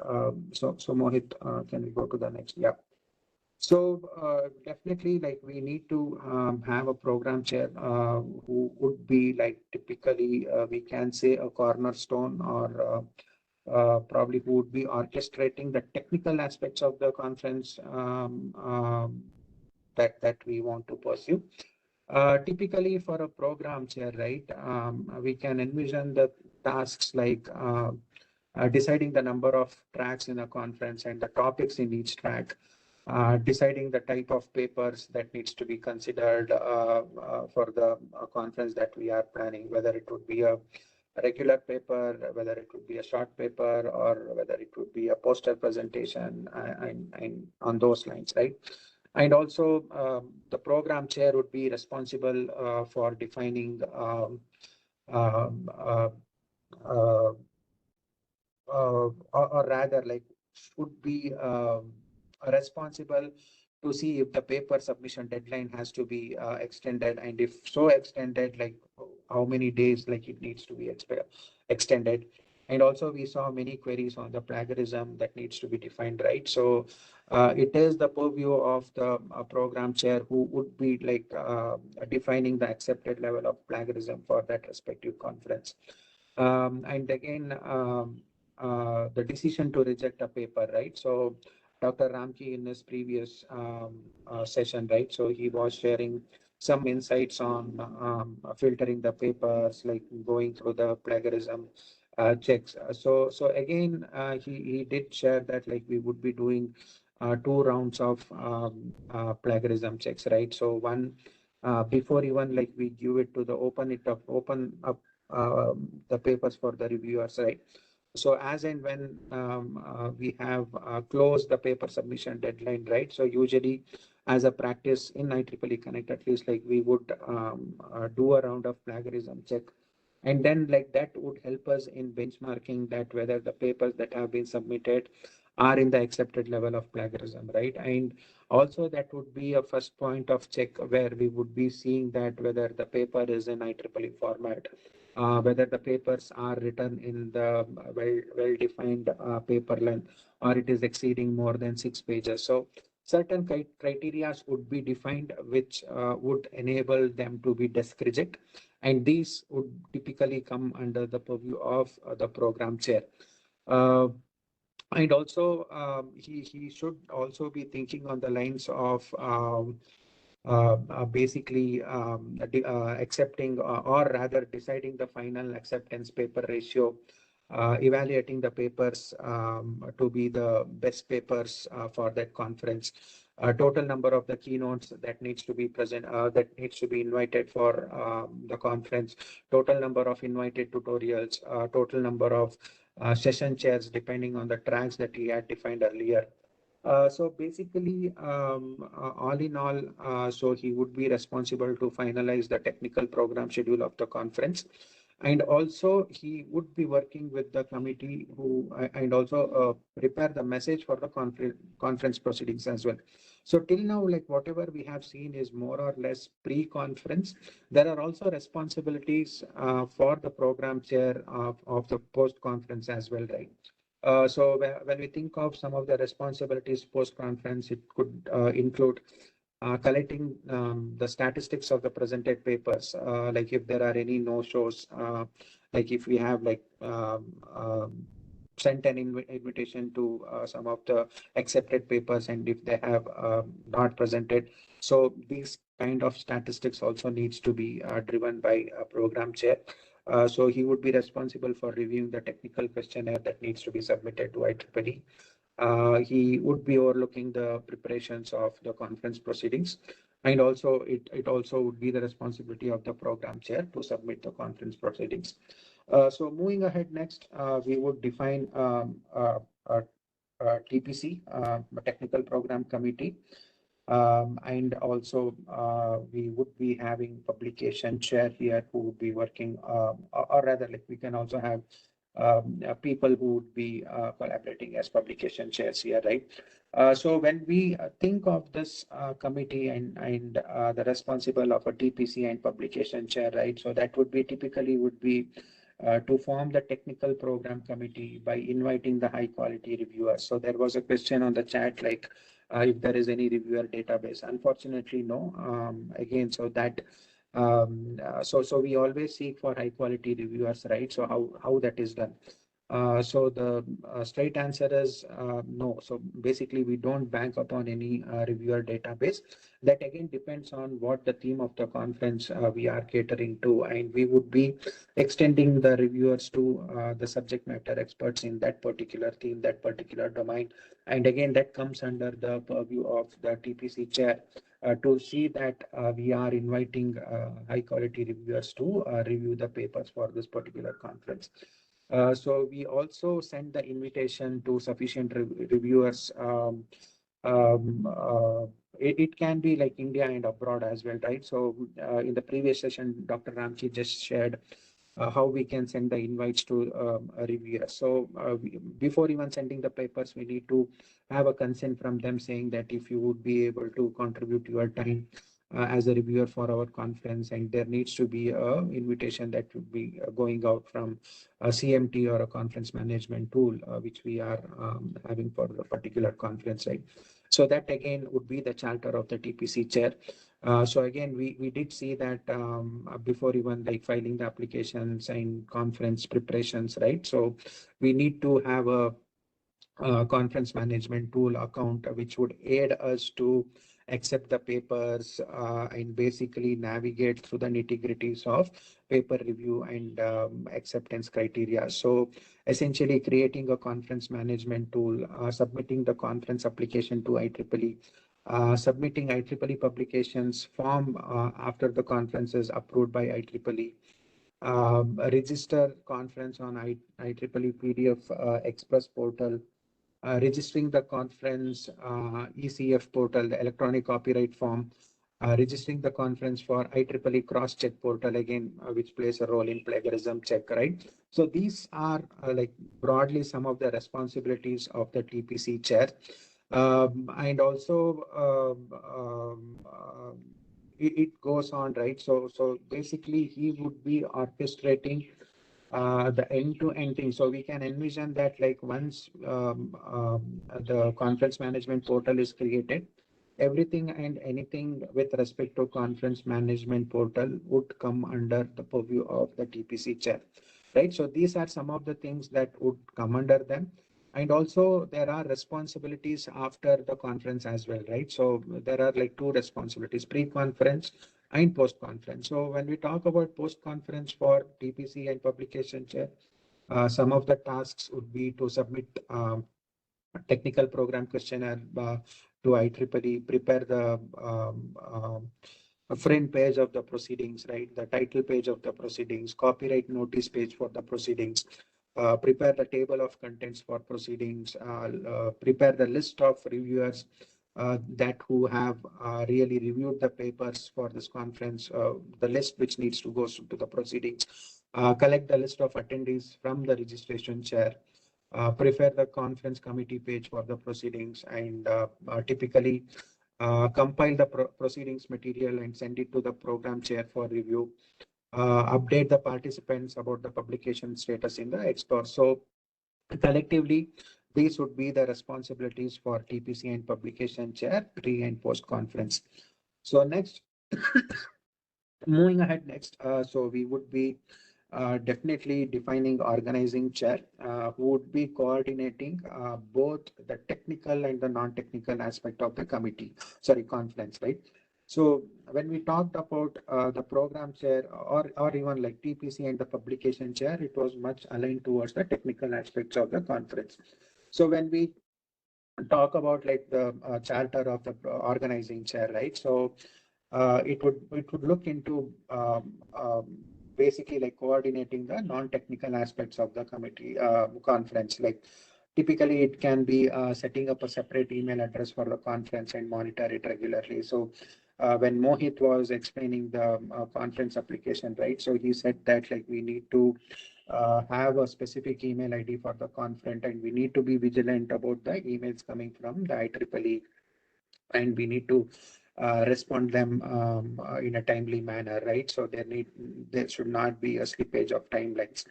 So Mohit, can we go to the next? Yeah. So definitely, like we need to have a program chair who would be like typically we can say a cornerstone or probably who would be orchestrating the technical aspects of the conference that we want to pursue. Typically, for a program chair, right, we can envision the tasks like deciding the number of tracks in a conference and the topics in each track, deciding the type of papers that needs to be considered for the conference that we are planning, whether it would be a regular paper, whether it would be a short paper or whether it would be a poster presentation, and on those lines, right? And also, the program chair would be responsible for defining um, uh, uh, or rather like should be responsible to see if the paper submission deadline has to be extended, and if so extended, like how many days like it needs to be extended. And also we saw many queries on the plagiarism that needs to be defined, right? So it is the purview of the program chair who would be like defining the accepted level of plagiarism for that respective conference. And again, the decision to reject a paper, right? So Dr. Ramki in his previous session, right? So he was sharing some insights on filtering the papers, like going through the plagiarism checks. So again, he did share that like we would be doing 2 rounds of plagiarism checks, right? So one before even like we give it to the open up the papers for the reviewers, right? So as and when we have closed the paper submission deadline, right? So usually as a practice in IEEE Connect, at least like we would do a round of plagiarism check. And then like that would help us in benchmarking that whether the papers that have been submitted are in the accepted level of plagiarism, right? And also that would be a first point of check where we would be seeing that whether the paper is in IEEE format, whether the papers are written in the well-defined paper length, or it is exceeding more than 6 pages. So certain criteria would be defined which would enable them to be desk reject, and these would typically come under the purview of the program chair. Uh, and also, he should also be thinking on the lines of basically accepting or rather deciding the final acceptance paper ratio, evaluating the papers to be the best papers for that conference. Total number of the keynotes that needs to be present, that needs to be invited for the conference, total number of invited tutorials, total number of session chairs depending on the tracks that he had defined earlier. So basically, all in all, so he would be responsible to finalize the technical program schedule of the conference. And also he would be working with the committee who and also prepare the message for the conference proceedings as well. So till now, like whatever we have seen is more or less pre-conference. There are also responsibilities for the program chair of the post-conference as well, right? So when we think of some of the responsibilities post-conference, it could include collecting the statistics of the presented papers, like if there are any no-shows, like if we have like sent an invitation to some of the accepted papers, and if they have not presented. So these kind of statistics also needs to be driven by a program chair. So he would be responsible for reviewing the technical questionnaire that needs to be submitted to IEEE. He would be overlooking the preparations of the conference proceedings, and also it also would be the responsibility of the program chair to submit the conference proceedings. So moving ahead next, we would define TPC, a technical program committee. And also we would be having publication chair here who would be working, or rather like we can also have people who would be collaborating as publication chairs here, right? So when we think of this committee and the responsible of a TPC and publication chair, right? So that would be typically would be to form the technical program committee by inviting the high quality reviewers. So there was a question on the chat, like if there is any reviewer database. Unfortunately, no. Again, so that so we always seek for high quality reviewers, right? So how that is done? So the straight answer is no. So basically, we don't bank upon any reviewer database. That again depends on what the theme of the conference we are catering to, and we would be extending the reviewers to the subject matter experts in that particular theme, that particular domain. And again, that comes under the purview of the TPC chair to see that we are inviting high quality reviewers to review the papers for this particular conference. So we also send the invitation to sufficient reviewers. Um, uh, it can be like India and abroad as well, right? So in the previous session, Dr. Ramchi just shared how we can send the invites to a reviewer. So before even sending the papers, we need to have a consent from them saying that if you would be able to contribute your time as a reviewer for our conference, and there needs to be a invitation that would be going out from a CMT or a conference management tool, which we are having for the particular conference, right? So that again would be the charter of the TPC chair. So again, we did see that before even like filing the applications and conference preparations, right? So we need to have a conference management tool account, which would aid us to accept the papers and basically navigate through the nitty-gritties of paper review and acceptance criteria. So essentially creating a conference management tool, submitting the conference application to IEEE, submitting IEEE publications form after the conference is approved by IEEE, register conference on IEEE PDF Express portal, registering the conference ECF portal, the electronic copyright form, registering the conference for IEEE cross-check portal again, which plays a role in plagiarism check, right? So these are like broadly some of the responsibilities of the TPC chair. And also it goes on, right? So basically he would be orchestrating the end-to-end thing. So we can envision that like once the conference management portal is created, everything and anything with respect to conference management portal would come under the purview of the TPC chair, right? So these are some of the things that would come under them. And also there are responsibilities after the conference as well, right? So there are like two responsibilities, pre-conference and post-conference. So when we talk about post-conference for TPC and publication chair, some of the tasks would be to submit technical program questionnaire to IEEE, prepare the front page of the proceedings, right? The title page of the proceedings, copyright notice page for the proceedings, prepare the table of contents for proceedings, prepare the list of reviewers that who have really reviewed the papers for this conference, the list which needs to go to the proceedings, collect the list of attendees from the registration chair, prepare the conference committee page for the proceedings, and typically compile the proceedings material and send it to the program chair for review, update the participants about the publication status in the Explore. So collectively, these would be the responsibilities for TPC and publication chair, pre and post conference. So next, moving ahead next, so we would be definitely defining organizing chair, who would be coordinating both the technical and the non-technical aspect of the conference, right? So when we talked about the program chair or even like TPC and the publication chair, it was much aligned towards the technical aspects of the conference. So when we talk about like the charter of the organizing chair, right? So it would look into basically like coordinating the non-technical aspects of the committee conference. Like typically it can be setting up a separate email address for the conference and monitor it regularly. So when Mohit was explaining the conference application, right? So he said that like we need to have a specific email ID for the conference, and we need to be vigilant about the emails coming from the IEEE, and we need to respond them in a timely manner, right? So there should not be a slippage of timelines.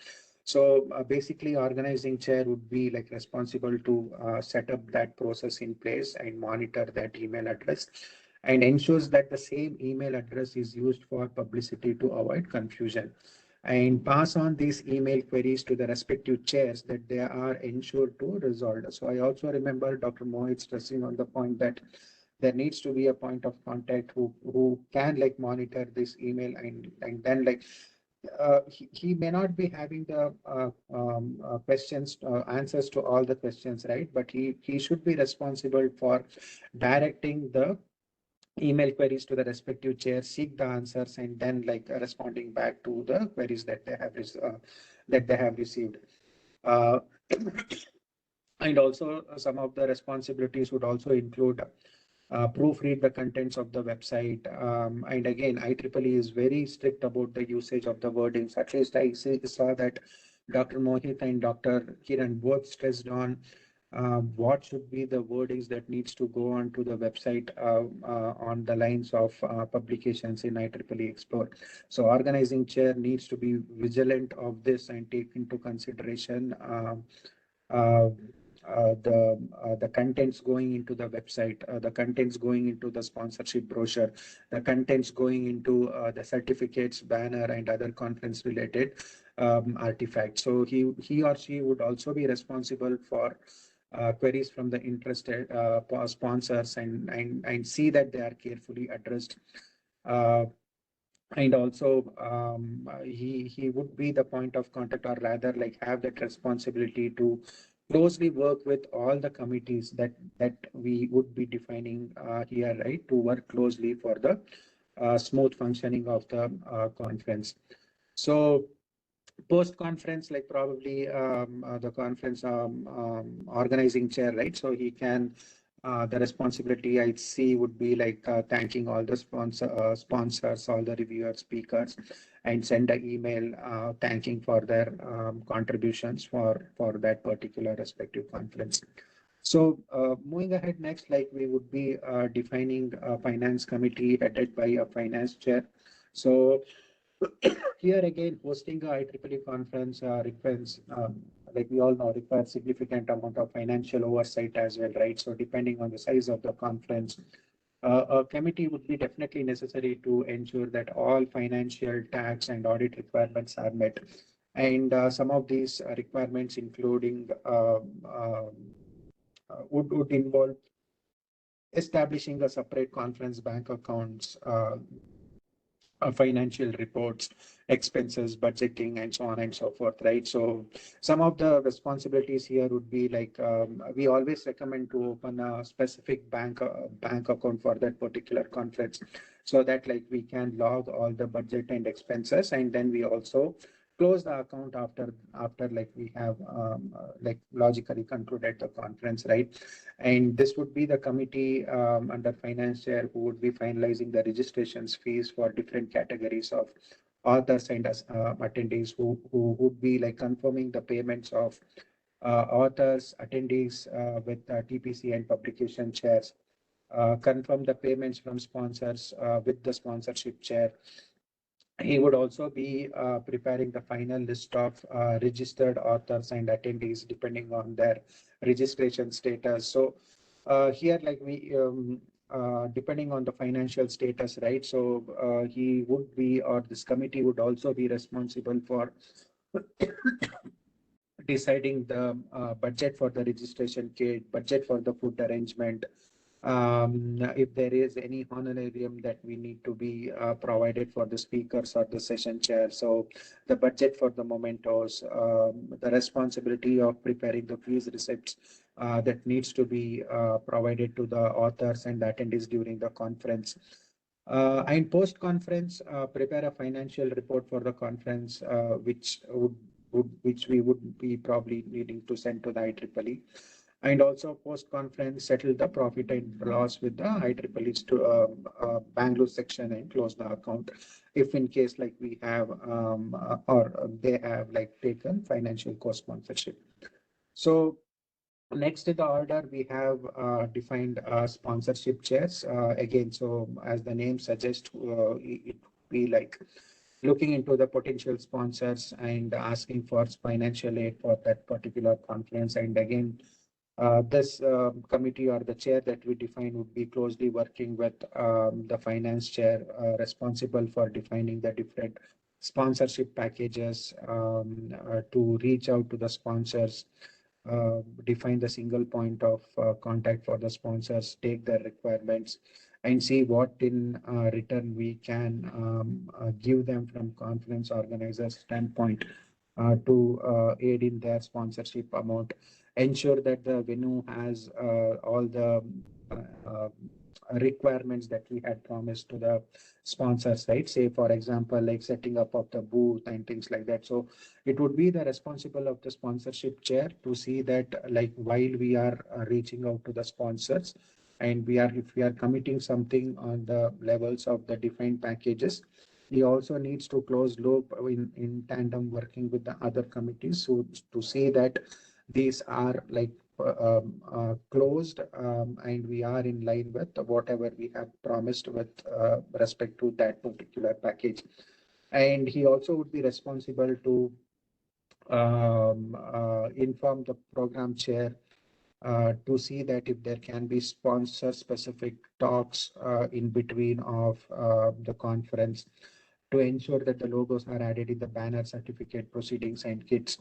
So basically, organizing chair would be like responsible to set up that process in place and monitor that email address, and ensures that the same email address is used for publicity to avoid confusion, and pass on these email queries to the respective chairs that they are ensured to resolve. So I also remember Dr. Mohit stressing on the point that there needs to be a point of contact who can like monitor this email, and then like he may not be having the questions answers to all the questions, right? But he should be responsible for directing the email queries to the respective chairs, seek the answers, and then like responding back to the queries that they have received. Uh, and also some of the responsibilities would also include proofread the contents of the website. And again, IEEE is very strict about the usage of the wordings. At least saw that Dr. Mohit and Dr. Kiran both stressed on what should be the wordings that needs to go onto the website on the lines of publications in IEEE Explore. So organizing chair needs to be vigilant of this and take into consideration uh, the contents going into the website, the contents going into the sponsorship brochure, the contents going into the certificates, banner, and other conference related artifacts. So he or she would also be responsible for queries from the interested sponsors and see that they are carefully addressed. Uh, and also he would be the point of contact, or rather like have that responsibility to closely work with all the committees that we would be defining here, right, to work closely for the smooth functioning of the conference. So post conference, like probably the conference organizing chair, right, so he can the responsibility I see would be like thanking all the sponsors, all the reviewers, speakers, and send an email thanking for their contributions for that particular respective conference. So moving ahead next, like we would be defining a finance committee headed by a finance chair. So here again, hosting a IEEE conference requires, like we all know, requires significant amount of financial oversight as well, right? So depending on the size of the conference, a committee would be definitely necessary to ensure that all financial, tax, and audit requirements are met. And some of these requirements, including would involve establishing a separate conference bank accounts, financial reports, expenses, budgeting, and so on and so forth, right? So some of the responsibilities here would be like we always recommend to open a specific bank account for that particular conference, so that like we can log all the budget and expenses, and then we also close the account after like we have like logically concluded the conference, right? And this would be the committee under finance chair who would be finalizing the registrations fees for different categories of authors and attendees, who would be like confirming the payments of authors, attendees with TPC and publication chairs, confirm the payments from sponsors with the sponsorship chair. He would also be preparing the final list of registered authors and attendees depending on their registration status. So here, like we, depending on the financial status, right? So he would be, or this committee would also be responsible for deciding the budget for the registration kit, budget for the food arrangement, if there is any honorarium that we need to be provided for the speakers or the session chair. So the budget for the mementos, the responsibility of preparing the fees receipts that needs to be provided to the authors and attendees during the conference. And post-conference, prepare a financial report for the conference, which we would be probably needing to send to the IEEE. And also post-conference, settle the profit and loss with the IEEE to Bangalore section and close the account, if in case like we have or they have like taken financial co-sponsorship. So next in the order, we have defined sponsorship chairs. Again, so as the name suggests, it be like looking into the potential sponsors and asking for financial aid for that particular conference. And again, this committee or the chair that we define would be closely working with the finance chair responsible for defining the different sponsorship packages to reach out to the sponsors, define the single point of contact for the sponsors, take their requirements, and see what in return we can give them from conference organizers standpoint to aid in their sponsorship amount. Ensure that the venue has all the requirements that we had promised to the sponsors, right? Say, for example, like setting up of the booth and things like that. So it would be the responsible of the sponsorship chair to see that, like, while we are reaching out to the sponsors, and if we are committing something on the levels of the defined packages, he also needs to close loop in tandem working with the other committees, so to see that these are like closed, and we are in line with whatever we have promised with respect to that particular package. And he also would be responsible to inform the program chair to see that if there can be sponsor specific talks in between of the conference, to ensure that the logos are added in the banner, certificate, proceedings, and kits.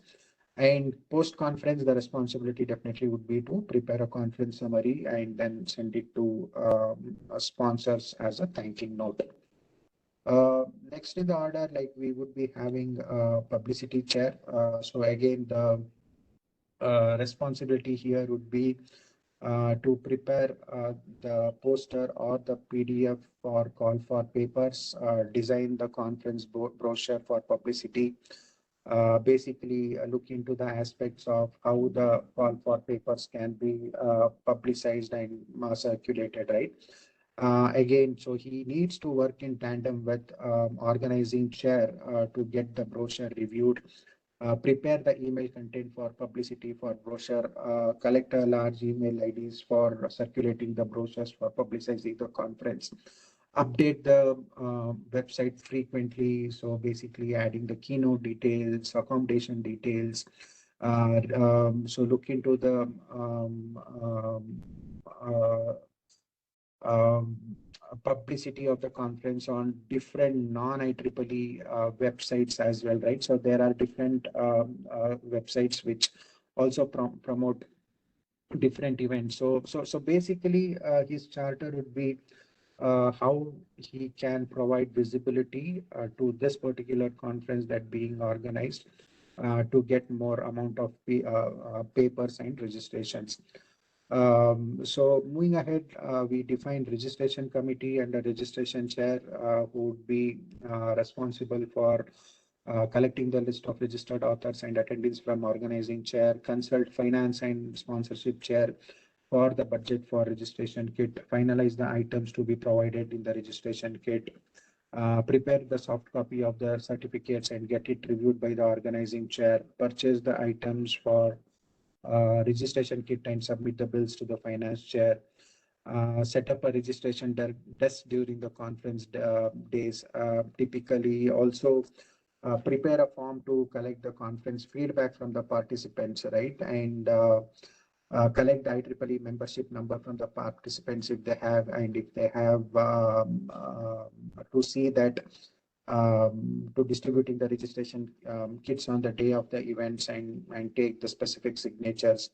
And post-conference, the responsibility definitely would be to prepare a conference summary and then send it to sponsors as a thanking note. Next in the order, like, we would be having a publicity chair. So again, the responsibility here would be to prepare the poster or the PDF for call for papers, design the conference brochure for publicity, basically look into the aspects of how the call for papers can be publicized and circulated, right? Again, so he needs to work in tandem with organizing chair to get the brochure reviewed, prepare the email content for publicity for brochure, collect a large email IDs for circulating the brochures for publicizing the conference, update the website frequently. So basically adding the keynote details, accommodation details. So look into the um, publicity of the conference on different non-IEEE websites as well, right? So there are different websites which also promote different events. So basically, his charter would be how he can provide visibility to this particular conference that being organized to get more amount of papers and registrations. So moving ahead, we defined registration committee and a registration chair who would be responsible for collecting the list of registered authors and attendees from organizing chair, consult finance and sponsorship chair for the budget for registration kit, finalize the items to be provided in the registration kit, prepare the soft copy of the certificates and get it reviewed by the organizing chair, purchase the items for registration kit and submit the bills to the finance chair, set up a registration desk during the conference days, typically also prepare a form to collect the conference feedback from the participants, right? And collect the IEEE membership number from the participants if they have, and if they have, to see that to distributing the registration kits on the day of the events and take the specific signatures,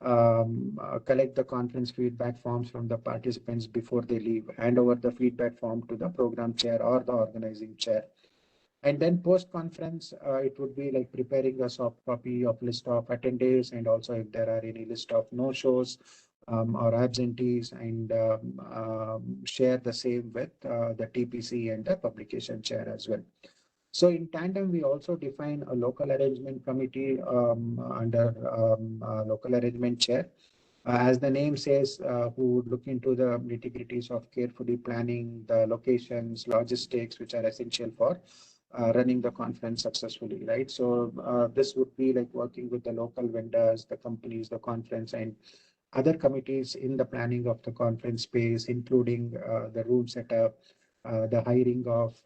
collect the conference feedback forms from the participants before they leave, hand over the feedback form to the program chair or the organizing chair. And then post-conference, it would be like preparing a soft copy of list of attendees, and also if there are any list of no-shows or absentees, and share the same with the TPC and the publication chair as well. So in tandem, we also define a local arrangement committee under local arrangement chair. As the name says, who would look into the nitty-gritties of carefully planning the locations, logistics, which are essential for running the conference successfully, right? So this would be like working with the local vendors, the companies, the conference, and other committees in the planning of the conference space, including the room setup, the hiring of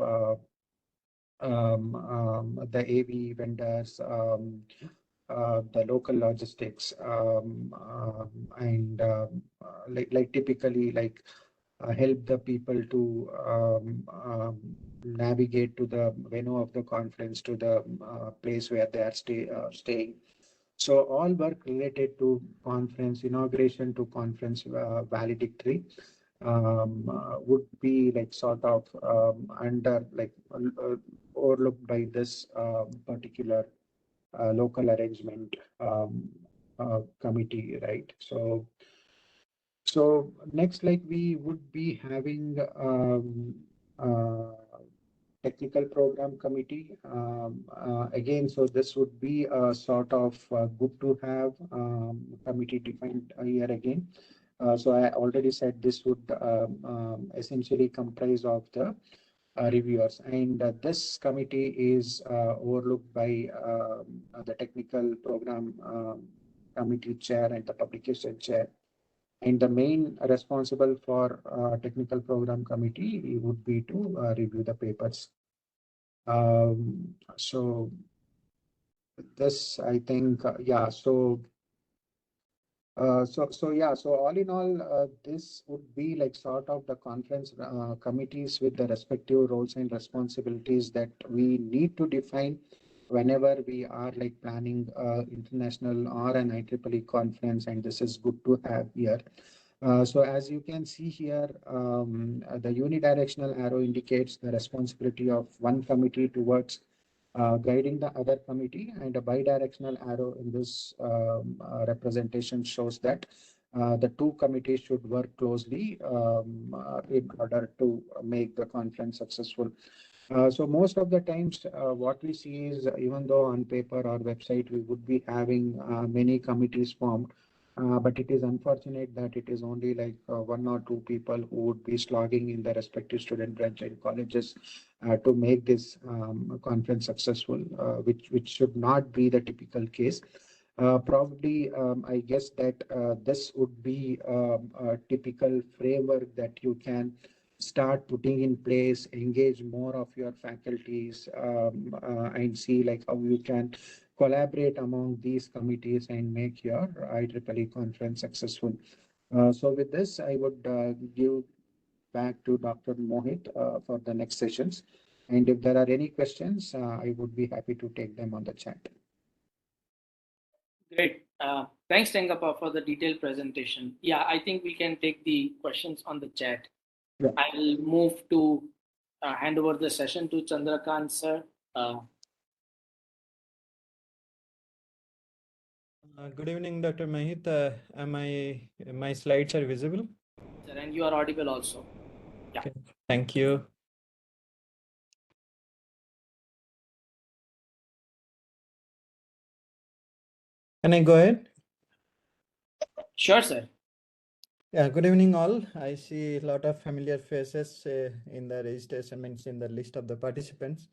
the AV vendors, the local logistics, and like typically like help the people to navigate to the venue of the conference, to the place where they are staying. So all work related to conference inauguration to conference valedictory would be like sort of under like overlooked by this particular local arrangement committee, right? So So next, like we would be having technical program committee again. So this would be a sort of good to have committee defined here again. So I already said this would essentially comprise of the reviewers, and this committee is overlooked by the technical program committee chair and the publication chair. And the main responsible for technical program committee would be to review the papers. So this, I think, yeah. So yeah, so all in all, this would be like sort of the conference committees with the respective roles and responsibilities that we need to define whenever we are like planning international or an IEEE conference, and this is good to have here. So as you can see here, the unidirectional arrow indicates the responsibility of one committee towards guiding the other committee, and a bidirectional arrow in this representation shows that the two committees should work closely in order to make the conference successful. So most of the times, what we see is even though on paper or website we would be having many committees formed, but it is unfortunate that it is only like one or two people who would be slogging in the respective student branch and colleges to make this conference successful, which should not be the typical case. Probably, I guess that this would be a typical framework that you can start putting in place, engage more of your faculties, and see like how you can collaborate among these committees and make your IEEE conference successful. So with this, I would give back to Dr. Mohit for the next sessions. And if there are any questions, I would be happy to take them on the chat. Great. Thanks, Tengapa, for the detailed presentation. Yeah, I think we can take the questions on the chat. Yeah. I'll move to hand over the session to Chandrakant, sir. Good evening, Dr. Mahit. My slides are visible? Sir, and you are audible also. Yeah. Okay. Thank you. Can I go ahead? Sure, sir. Yeah, good evening all. I see a lot of familiar faces in the registration, means in the list of the participants.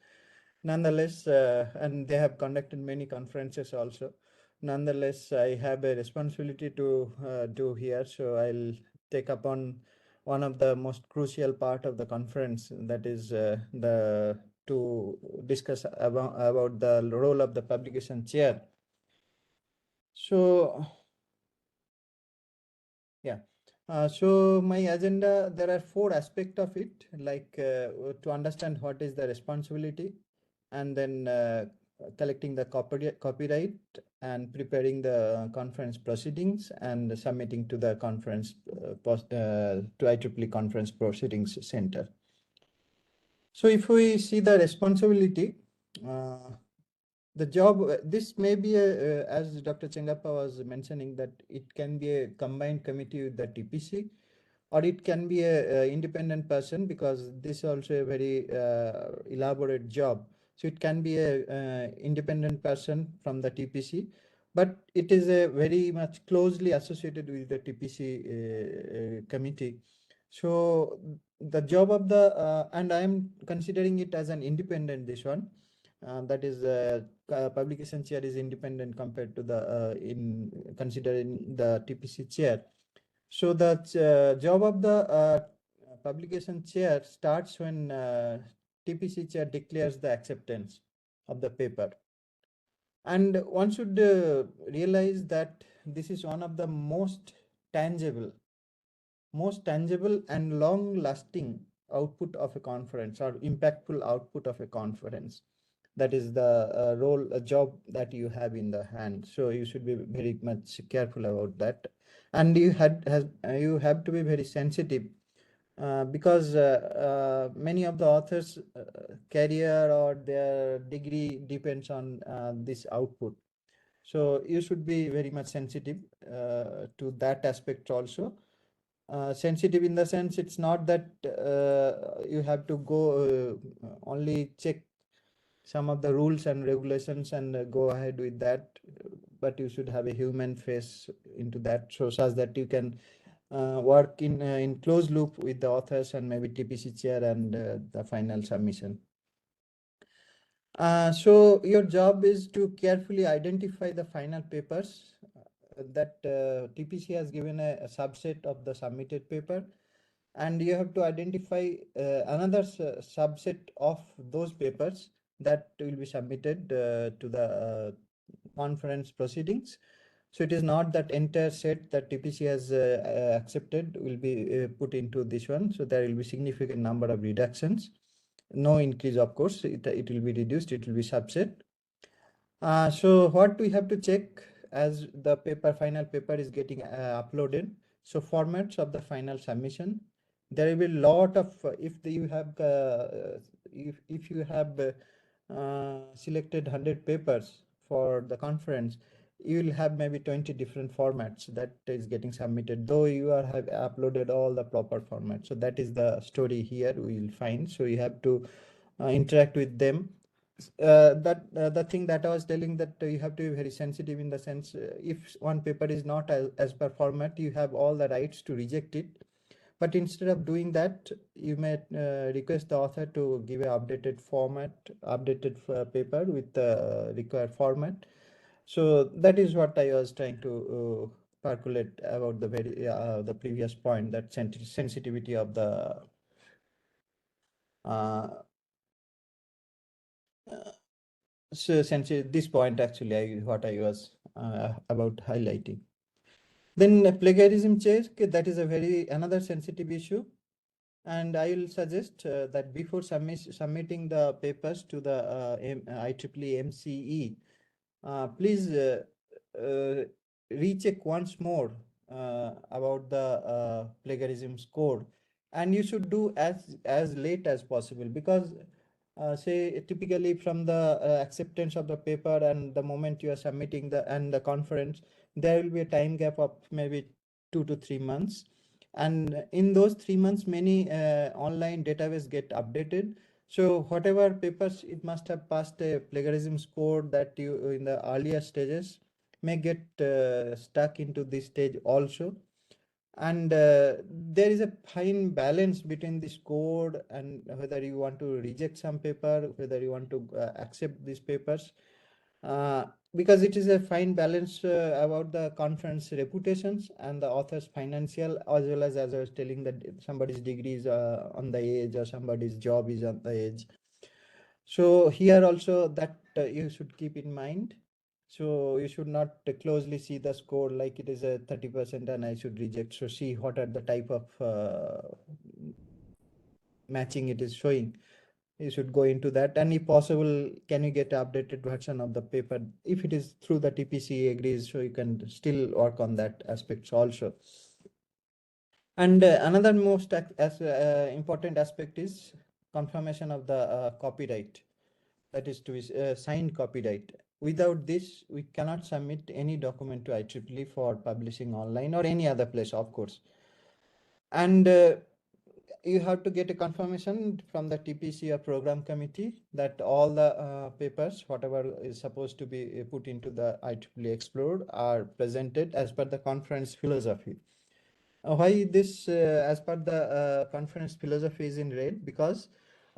Nonetheless, and they have conducted many conferences also. Nonetheless, I have a responsibility to do here, so I'll take upon one of the most crucial part of the conference, that is to discuss about the role of the publication chair. So yeah. So my agenda, there are 4 aspects of it, like to understand what is the responsibility, and then collecting the copyright and preparing the conference proceedings and submitting to the conference to IEEE Conference Proceedings Center. So if we see the responsibility, the job, this may be as Dr. Chengappa was mentioning, that it can be a combined committee with the TPC, or it can be a independent person, because this is also a very elaborate job. So it can be a independent person from the TPC, but it is a very much closely associated with the TPC committee. So the job of the, and I am considering it as an independent, this one. That is publication chair is independent compared to the in considering the TPC chair. So the job of the publication chair starts when TPC chair declares the acceptance of the paper. And one should realize that this is one of the most tangible and long lasting output of a conference, or impactful output of a conference. That is the job that you have in the hand. So you should be very much careful about that, and you have to be very sensitive, because many of the authors career or their degree depends on this output. So you should be very much sensitive to that aspect also. sensitive in the sense it's not that you have to go only check some of the rules and regulations and go ahead with that, but you should have a human face into that, so such that you can work in close loop with the authors and maybe TPC chair and the final submission. So your job is to carefully identify the final papers that TPC has given a subset of the submitted paper, and you have to identify another subset of those papers that will be submitted to the conference proceedings. So it is not that entire set that TPC has accepted will be put into this one. So there will be significant number of reductions. No increase, of course, it will be reduced, it will be subset. So what we have to check as the final paper is getting uploaded. So formats of the final submission. There will be a lot of you have if you have selected 100 papers for the conference, you will have maybe 20 different formats that is getting submitted, though you have uploaded all the proper formats. So that is the story here we will find. So you have to interact with them. The thing that I was telling, that you have to be very sensitive in the sense if one paper is not as per format, you have all the rights to reject it. But instead of doing that, you may request the author to give an updated paper with the required format. So that is what I was trying to calculate about the previous point, that sensitivity of the so this point actually what I was about highlighting. Then plagiarism check, that is a another sensitive issue, and I will suggest that before submitting the papers to the IEEE MCE, please recheck once more about the plagiarism score, and you should do as late as possible, because say typically from the acceptance of the paper and the moment you are submitting the conference, there will be a time gap of maybe 2 to 3 months, and in those 3 months many online database get updated. So whatever papers it must have passed a plagiarism score that you in the earlier stages may get stuck into this stage also. And there is a fine balance between this code and whether you want to reject some paper, whether you want to accept these papers, because it is a fine balance about the conference reputations and the author's financial, as well as I was telling, that somebody's degree is on the edge or somebody's job is on the edge. So here also that you should keep in mind. So you should not closely see the score like it is a 30% and I should reject. So see what are the type of matching it is showing. You should go into that, and if possible, can you get updated version of the paper? If it is through the TPC agrees, so you can still work on that aspects also. And another most important aspect is confirmation of the copyright, that is to be signed copyright. Without this, we cannot submit any document to IEEE for publishing online or any other place, of course. And you have to get a confirmation from the TPC or program committee that all the papers, whatever is supposed to be put into the IEEE Explored, are presented as per the conference philosophy. Why this as per the conference philosophy is in red? Because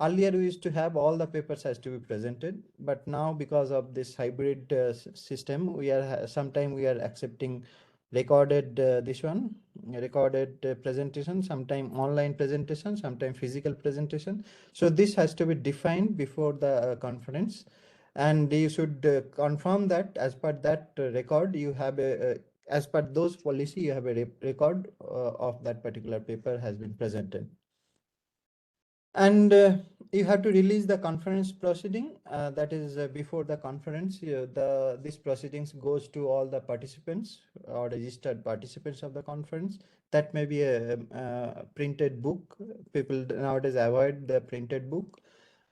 earlier we used to have all the papers has to be presented, but now because of this hybrid system, we are sometime we are accepting recorded presentation, sometime online presentation, sometime physical presentation. So this has to be defined before the conference, and you should confirm that as per that record you have as per those policy you have a record of that particular paper has been presented. And you have to release the conference proceeding, that is before the conference. This proceedings goes to all the participants or registered participants of the conference. That may be a printed book. People nowadays avoid the printed book.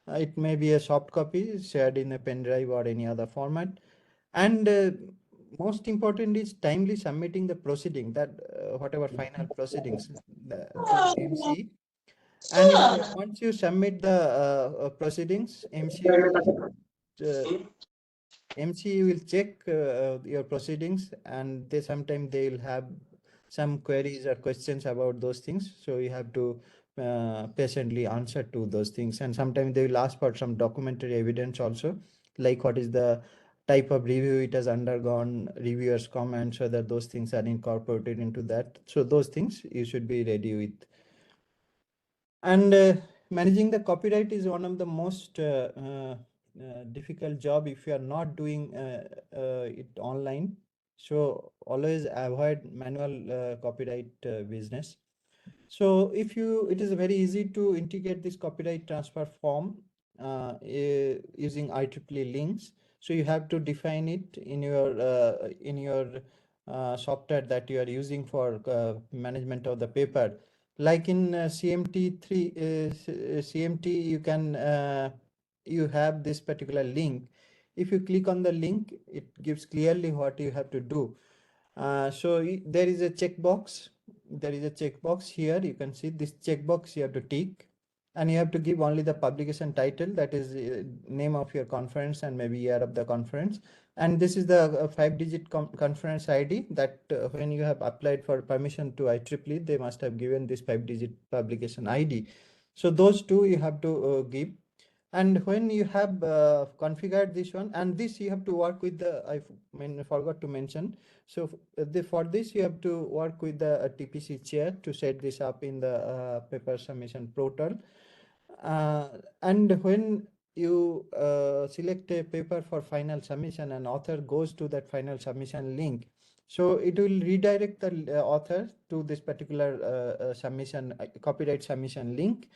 It may be a soft copy shared in a pen drive or any other format. And most important is timely submitting the proceeding, that whatever final proceedings to MC. And once you submit the proceedings, MC will check your proceedings, and sometimes they will have some queries or questions about those things. So you have to patiently answer to those things. And sometimes they will ask for some documentary evidence also, like what is the type of review it has undergone, reviewers' comments, whether those things are incorporated into that. So those things you should be ready with. And managing the copyright is one of the most difficult job if you are not doing it online. So always avoid manual copyright business. So it is very easy to integrate this copyright transfer form using IEEE links. So you have to define it in your software that you are using for management of the paper. Like in CMT, you have this particular link. If you click on the link, it gives clearly what you have to do. There is a checkbox. There is a checkbox here. You can see this checkbox you have to tick, and you have to give only the publication title, that is name of your conference and maybe year of the conference. And this is the 5-digit conference ID that when you have applied for permission to IEEE, they must have given this 5-digit publication ID. So those two you have to give. And when you have configured this one, and this you have to work with the, I forgot to mention. So for this you have to work with the TPC chair to set this up in the paper submission portal. And when you select a paper for final submission, and author goes to that final submission link, so it will redirect the author to this particular submission, copyright submission link.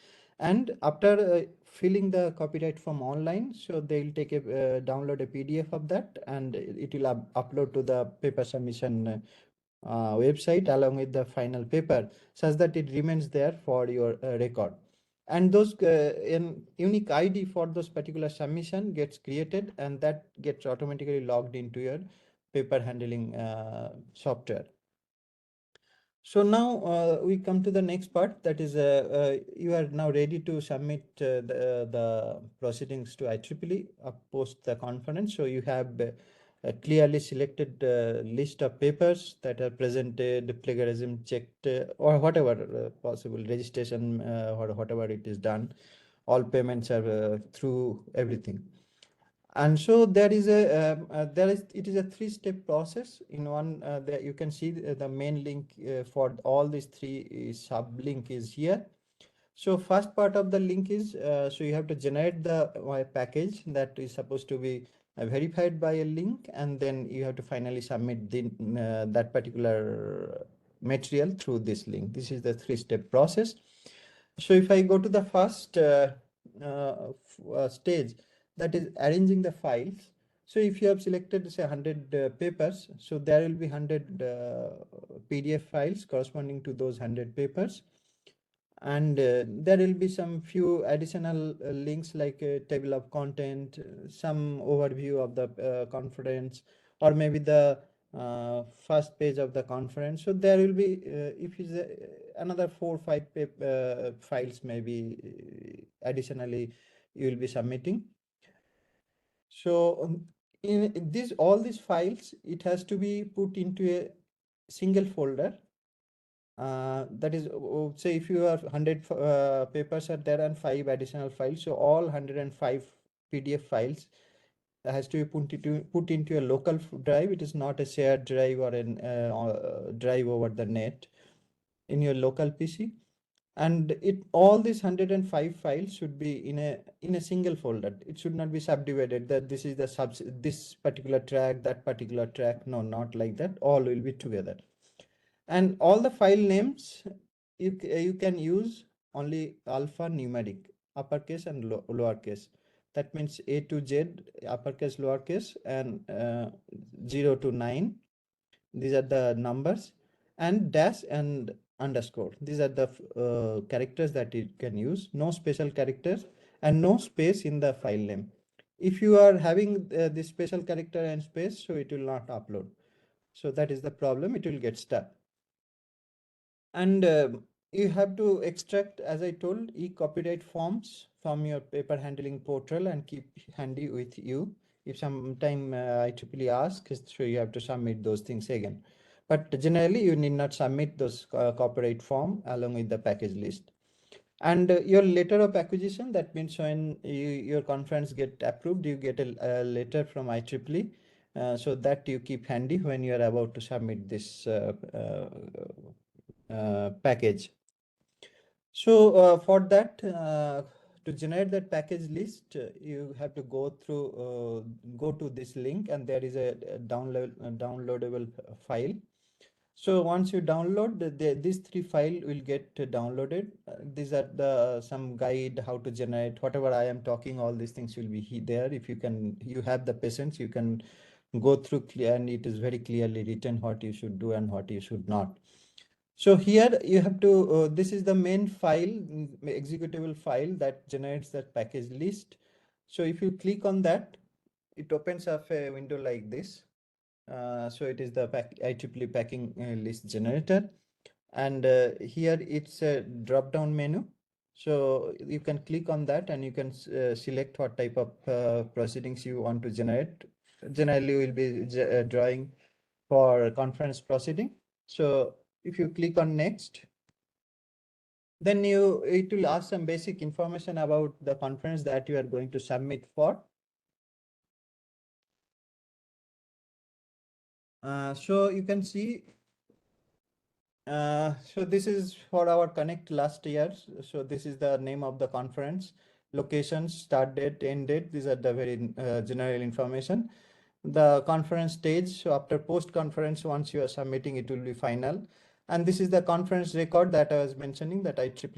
And after filling the copyright form online, so they will take a download a PDF of that, and it will upload to the paper submission website along with the final paper, such that it remains there for your record. And those unique ID for those particular submission gets created, and that gets automatically logged into your paper handling software. So now we come to the next part, that is you are now ready to submit the proceedings to IEEE post the conference. So you have a clearly selected list of papers that are presented, plagiarism checked, or whatever possible registration or whatever it is done. All payments are through everything. And so there is it is a 3-step process. In one, there you can see the main link for all these 3 sub-link is here. So first part of the link is, so you have to generate the package that is supposed to be verified by a link, and then you have to finally submit that particular material through this link. This is the 3-step process. So if I go to the first stage, that is arranging the files. So if you have selected say 100 papers, so there will be 100 PDF files corresponding to those 100 papers. And there will be some few additional links like a table of content, some overview of the conference, or maybe the first page of the conference. So there will be if it's another 4 or 5 files maybe additionally you will be submitting. So in all these files, it has to be put into a single folder. That is, say if you have 100 papers are there and 5 additional files, so all 105 PDF files has to be put into a local drive. It is not a shared drive or a drive over the net in your local PC. And all these 105 files should be in a single folder. It should not be subdivided, that this is this particular track, that particular track. No, not like that. All will be together. And all the file names you can use only alphanumeric, uppercase and lowercase. That means A to Z, uppercase, lowercase, and 0 to 9. These are the numbers, and dash and underscore. These are the characters that you can use. No special characters and no space in the file name. If you are having this special character and space, so it will not upload. So that is the problem, it will get stuck. And you have to extract, as I told, e-copyright forms from your paper handling portal and keep handy with you. If sometime IEEE asks, so you have to submit those things again. But generally, you need not submit those copyright form along with the package list. And your letter of acquisition, that means when your conference get approved, you get a letter from IEEE, so that you keep handy when you are about to submit this package. So for that, to generate that package list, you have to go to this link, and there is a downloadable file. So once you download, these 3 files will get downloaded. These are some guide how to generate whatever I am talking. All these things will be there. If you have the patience, you can go through clear, and it is very clearly written what you should do and what you should not. So here you have to, this is the main file, executable file that generates that package list. So if you click on that, it opens up a window like this. So it is the IEEE packing list generator. And here it's a drop down menu. So you can click on that and you can select what type of proceedings you want to generate. Generally, we'll be drawing for conference proceeding. So if you click on next, then it will ask some basic information about the conference that you are going to submit for. So you can see, so this is for our Connect last year. So this is the name of the conference, location, start date, end date. These are the very general information. The conference stage, so after post conference, once you are submitting, it will be final. And this is the conference record that I was mentioning that IEEE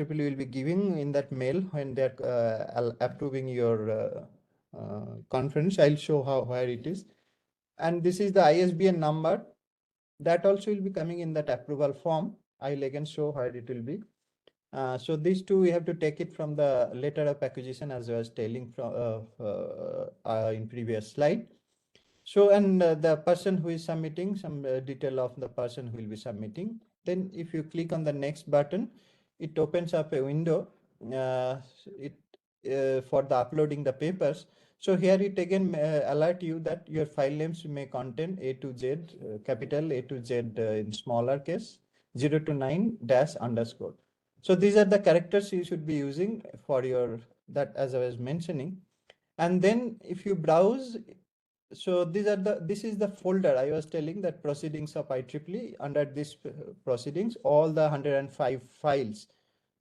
will be giving in that mail when they're approving your conference. I'll show where it is. And this is the ISBN number that also will be coming in that approval form. I'll again show where it will be. So these two, we have to take it from the letter of acquisition, as I was telling from in previous slide. So, and the person who is submitting, some detail of the person who will be submitting. Then if you click on the next button, it opens up a window for the uploading the papers. So here it again alert you that your file names may contain A to Z, capital A to Z in smaller case, 0 to 9 dash underscore. So these are the characters you should be using for your, that as I was mentioning. And then if you browse, so this is the folder I was telling, that proceedings of IEEE. Under this proceedings, all the 105 files,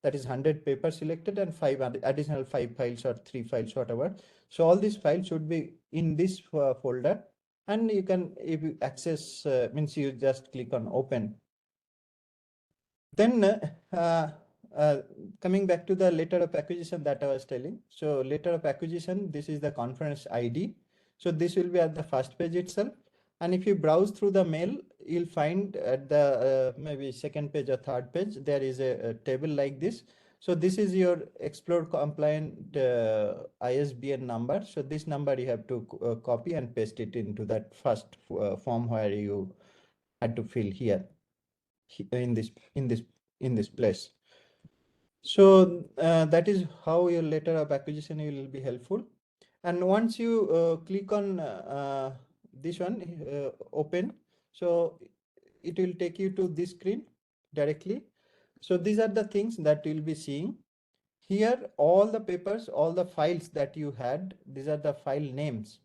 that is 100 papers selected and additional 5 files or 3 files, whatever. So all these files should be in this folder, and you can, if you access, means you just click on open. Then coming back to the letter of acquisition that I was telling. So letter of acquisition, this is the conference ID. So this will be at the first page itself. And if you browse through the mail, you'll find at the maybe second page or third page, there is a table like this. So this is your Explore compliant ISBN number. So this number you have to copy and paste it into that first form where you had to fill here in this place. So that is how your letter of acquisition will be helpful. And once you click on this one, open, so it will take you to this screen directly. So these are the things that you'll be seeing here. All the papers, all the files that you had, these are the file names.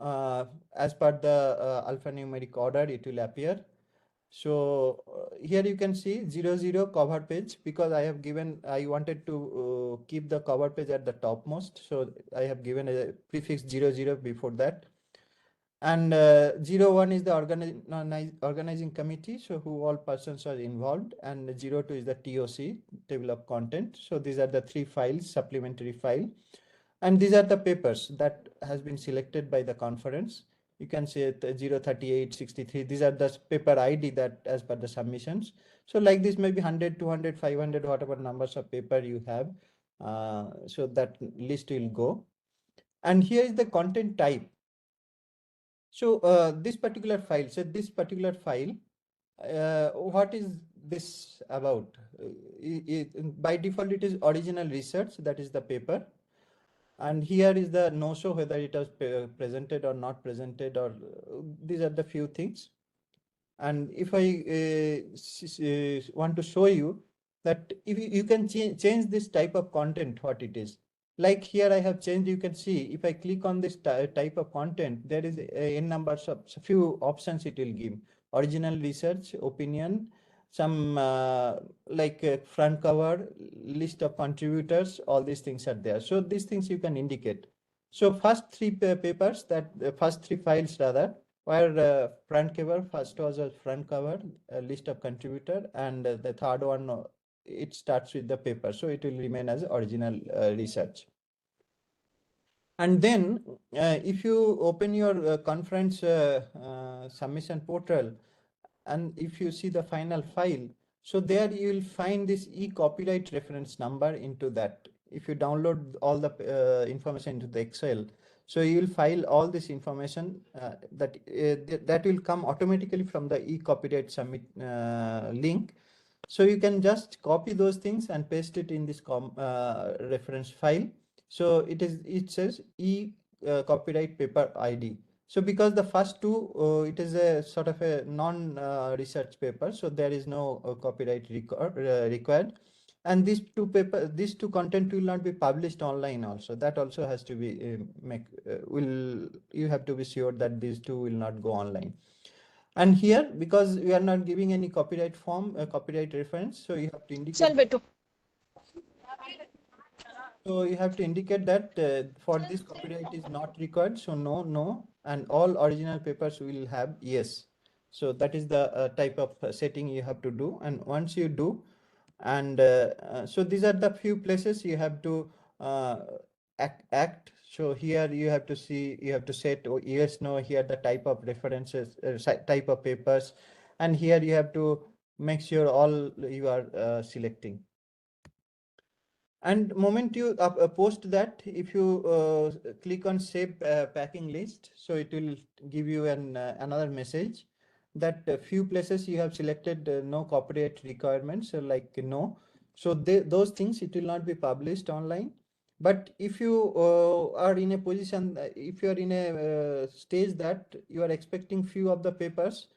As per the alphanumeric order, it will appear. So here you can see 00 cover page, because I wanted to keep the cover page at the topmost. So I have given a prefix 00 before that. And 01 is the organizing committee, so who all persons are involved. And 02 is the TOC, table of content. So these are the 3 files, supplementary file. And these are the papers that has been selected by the conference. You can see 038, 63. These are the paper ID that as per the submissions. So like this, maybe 100, 200, 500, whatever numbers of paper you have. So that list will go. And here is the content type. So this particular file, what is this about? By default, it is original research, that is the paper. And here is the no show whether it was presented or not presented, or these are the few things. And if I want to show you that if you can change this type of content, what it is. Like here I have changed, you can see if I click on this type of content, there is a numbers of few options it will give. Original research, opinion, some like front cover, list of contributors, all these things are there. So these things you can indicate. So first three papers, that first three files rather, where front cover, first was a front cover, a list of contributor, and the third one, it starts with the paper. So it will remain as original research. And then if you open your conference submission portal, and if you see the final file, so there you will find this e-copyright reference number into that. If you download all the information into the Excel, so you will file all this information that will come automatically from the e-copyright submit link. So you can just copy those things and paste it in this reference file. So it says copyright paper ID. So because the first two, it is a sort of a non-research paper, so there is no copyright required. And these two content will not be published online also. That also has to be you have to be sure that these two will not go online. And here, because we are not giving any copyright form, copyright reference, so you have to indicate. So you have to indicate that for this copyright is not required. So no, and all original papers will have yes. So that is the type of setting you have to do. And once you do, and so these are the few places you have to act. So here you have to see, you have to set yes, no, here the type of references, type of papers, and here you have to make sure all you are selecting. And moment you post that, if you click on save packing list, so it will give you another message that a few places you have selected no copyright requirements, so like no. So those things, it will not be published online. But if you are in a position, if you are in a stage that you are expecting few of the papers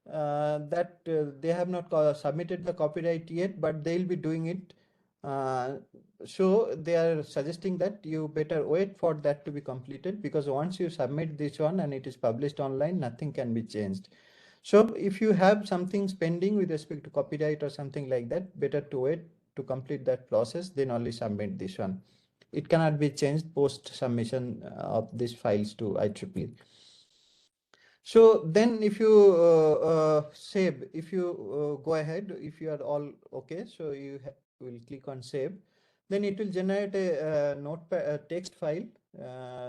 that they have not submitted the copyright yet, but they will be doing it. So they are suggesting that you better wait for that to be completed, because once you submit this one and it is published online, nothing can be changed. So if you have something pending with respect to copyright or something like that, better to wait to complete that process, then only submit this one. It cannot be changed post submission of these files to IEEE. So then if you save, if you go ahead, if you are all okay, so you will click on save, then it will generate a notepad text file.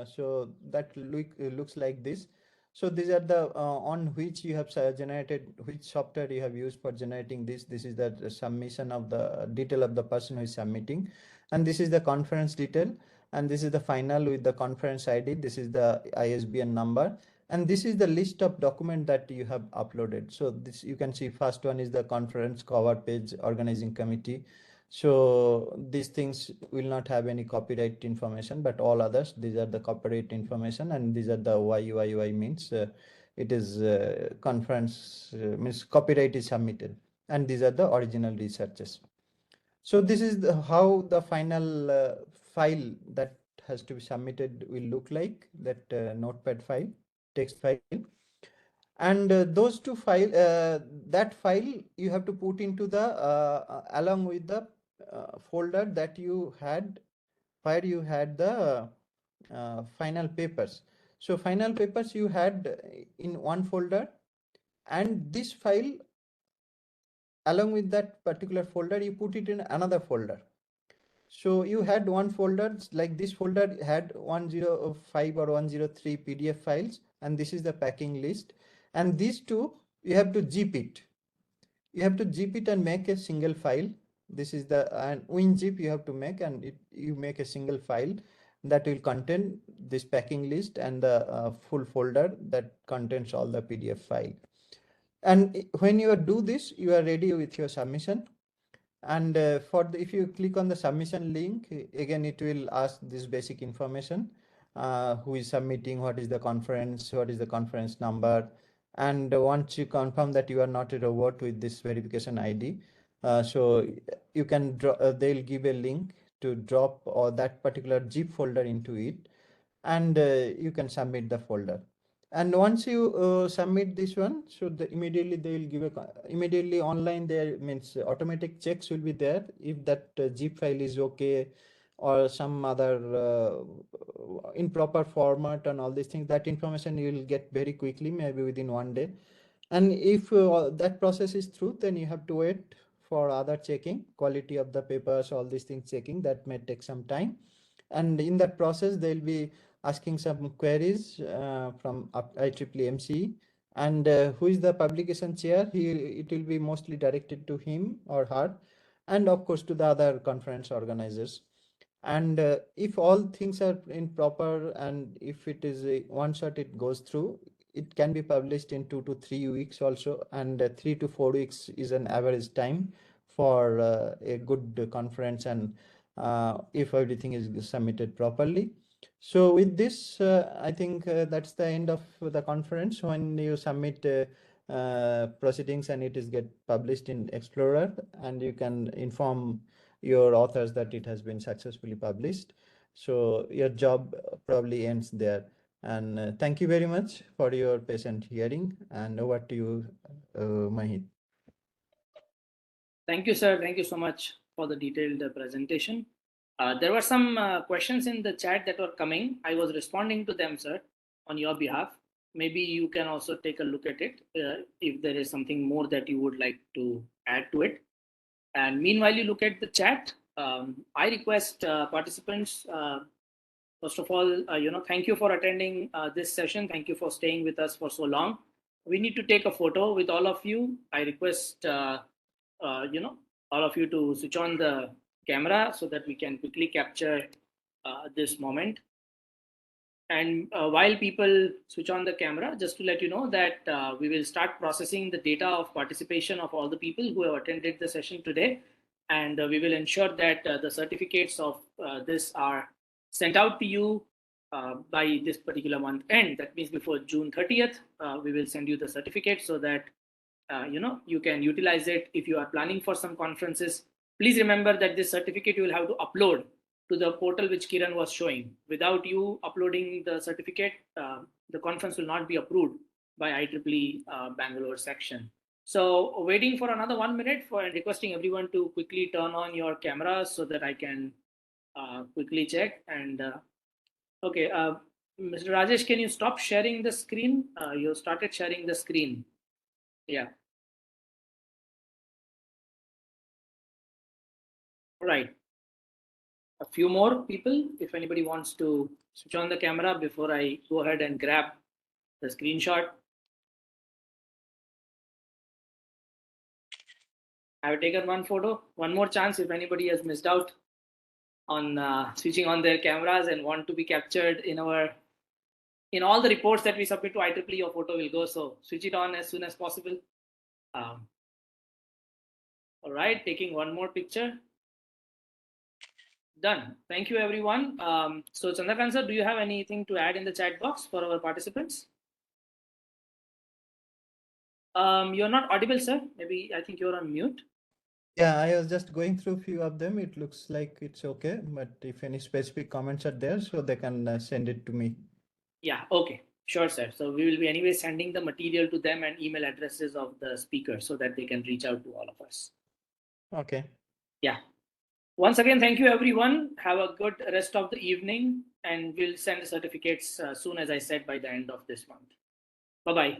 So that looks like this. So these are the on which you have generated, which software you have used for generating this. This is the submission of the detail of the person who is submitting, and this is the conference detail, and this is the final with the conference ID. This is the ISBN number, and this is the list of document that you have uploaded. So this, you can see, first one is the conference cover page, organizing committee. So these things will not have any copyright information, but all others, these are the copyright information, and these are the YUI means it is conference means copyright is submitted, and these are the original researches. So this is how the final file that has to be submitted will look like, that notepad file, text file. And those two file, that file you have to put into the along with the folder that you had where you had the final papers. So final papers you had in one folder, and this file along with that particular folder you put it in another folder. So you had one folder, like this folder had 105 or 103 PDF files, and this is the packing list. And these two, you have to zip it. You have to zip it and make a single file. This is the WinZip you have to make, and you make a single file. that will contain this packing list and the full folder that contains all the PDF file. And when you do this, you are ready with your submission. And if you click on the submission link, again it will ask this basic information: who is submitting, what is the conference number, and once you confirm that you are not a robot with this verification ID, so you can they'll give a link to drop or that particular zip folder into it, and you can submit the folder. And once you submit this one, so immediately they will give immediately online there, means automatic checks will be there if that zip file is okay or some other in proper format and all these things. That information you will get very quickly, maybe within 1 day. And if that process is through, then you have to wait for other checking, quality of the papers, all these things checking, that may take some time. And in that process, they'll be asking some queries from IEEE MCE, and who is the publication chair. It will be mostly directed to him or her, and of course to the other conference organizers. And if all things are in proper, and if it is a one shot it goes through, it can be published in 2 to 3 weeks also, and 3 to 4 weeks is an average time for a good conference, and if everything is submitted properly. So with this, I think that's the end of the conference. When you submit proceedings and it is get published in Explorer, and you can inform your authors that it has been successfully published. So your job probably ends there. And thank you very much for your patient hearing. And over to you, Mahit. Thank you, sir. Thank you so much for the detailed presentation. There were some questions in the chat that were coming. I was responding to them, sir, on your behalf. Maybe you can also take a look at it if there is something more that you would like to add to it. And meanwhile, you look at the chat. I request participants, first of all, thank you for attending this session. Thank you for staying with us for so long. We need to take a photo with all of you. I request, all of you to switch on the camera so that we can quickly capture this moment. And while people switch on the camera, just to let you know that we will start processing the data of participation of all the people who have attended the session today. And we will ensure that the certificates of this are sent out to you by this particular month end. That means before June 30th, we will send you the certificate so that you can utilize it if you are planning for some conferences. Please remember that this certificate you will have to upload to the portal which Kiran was showing. Without you uploading the certificate, the conference will not be approved by IEEE Bangalore section. So waiting for another 1 minute for requesting everyone to quickly turn on your cameras so that I can quickly check. And okay, Mr. Rajesh, can you stop sharing the screen? You started sharing the screen. Yeah. All right. A few more people, if anybody wants to switch on the camera before I go ahead and grab the screenshot. I have taken one photo. One more chance if anybody has missed out on switching on their cameras and want to be captured in all the reports that we submit to IEEE, your photo will go. So switch it on as soon as possible. All right, taking one more picture. Done. Thank you, everyone. So Chandrakant sir, do you have anything to add in the chat box for our participants? You're not audible, sir. Maybe I think you're on mute. Yeah, I was just going through a few of them. It looks like it's okay, but if any specific comments are there, so they can send it to me. Yeah, okay. Sure, sir. So we will be anyway sending the material to them and email addresses of the speaker so that they can reach out to all of us. Okay. Yeah. Once again, thank you, everyone. Have a good rest of the evening, and we'll send the certificates soon, as I said, by the end of this month. Bye-bye.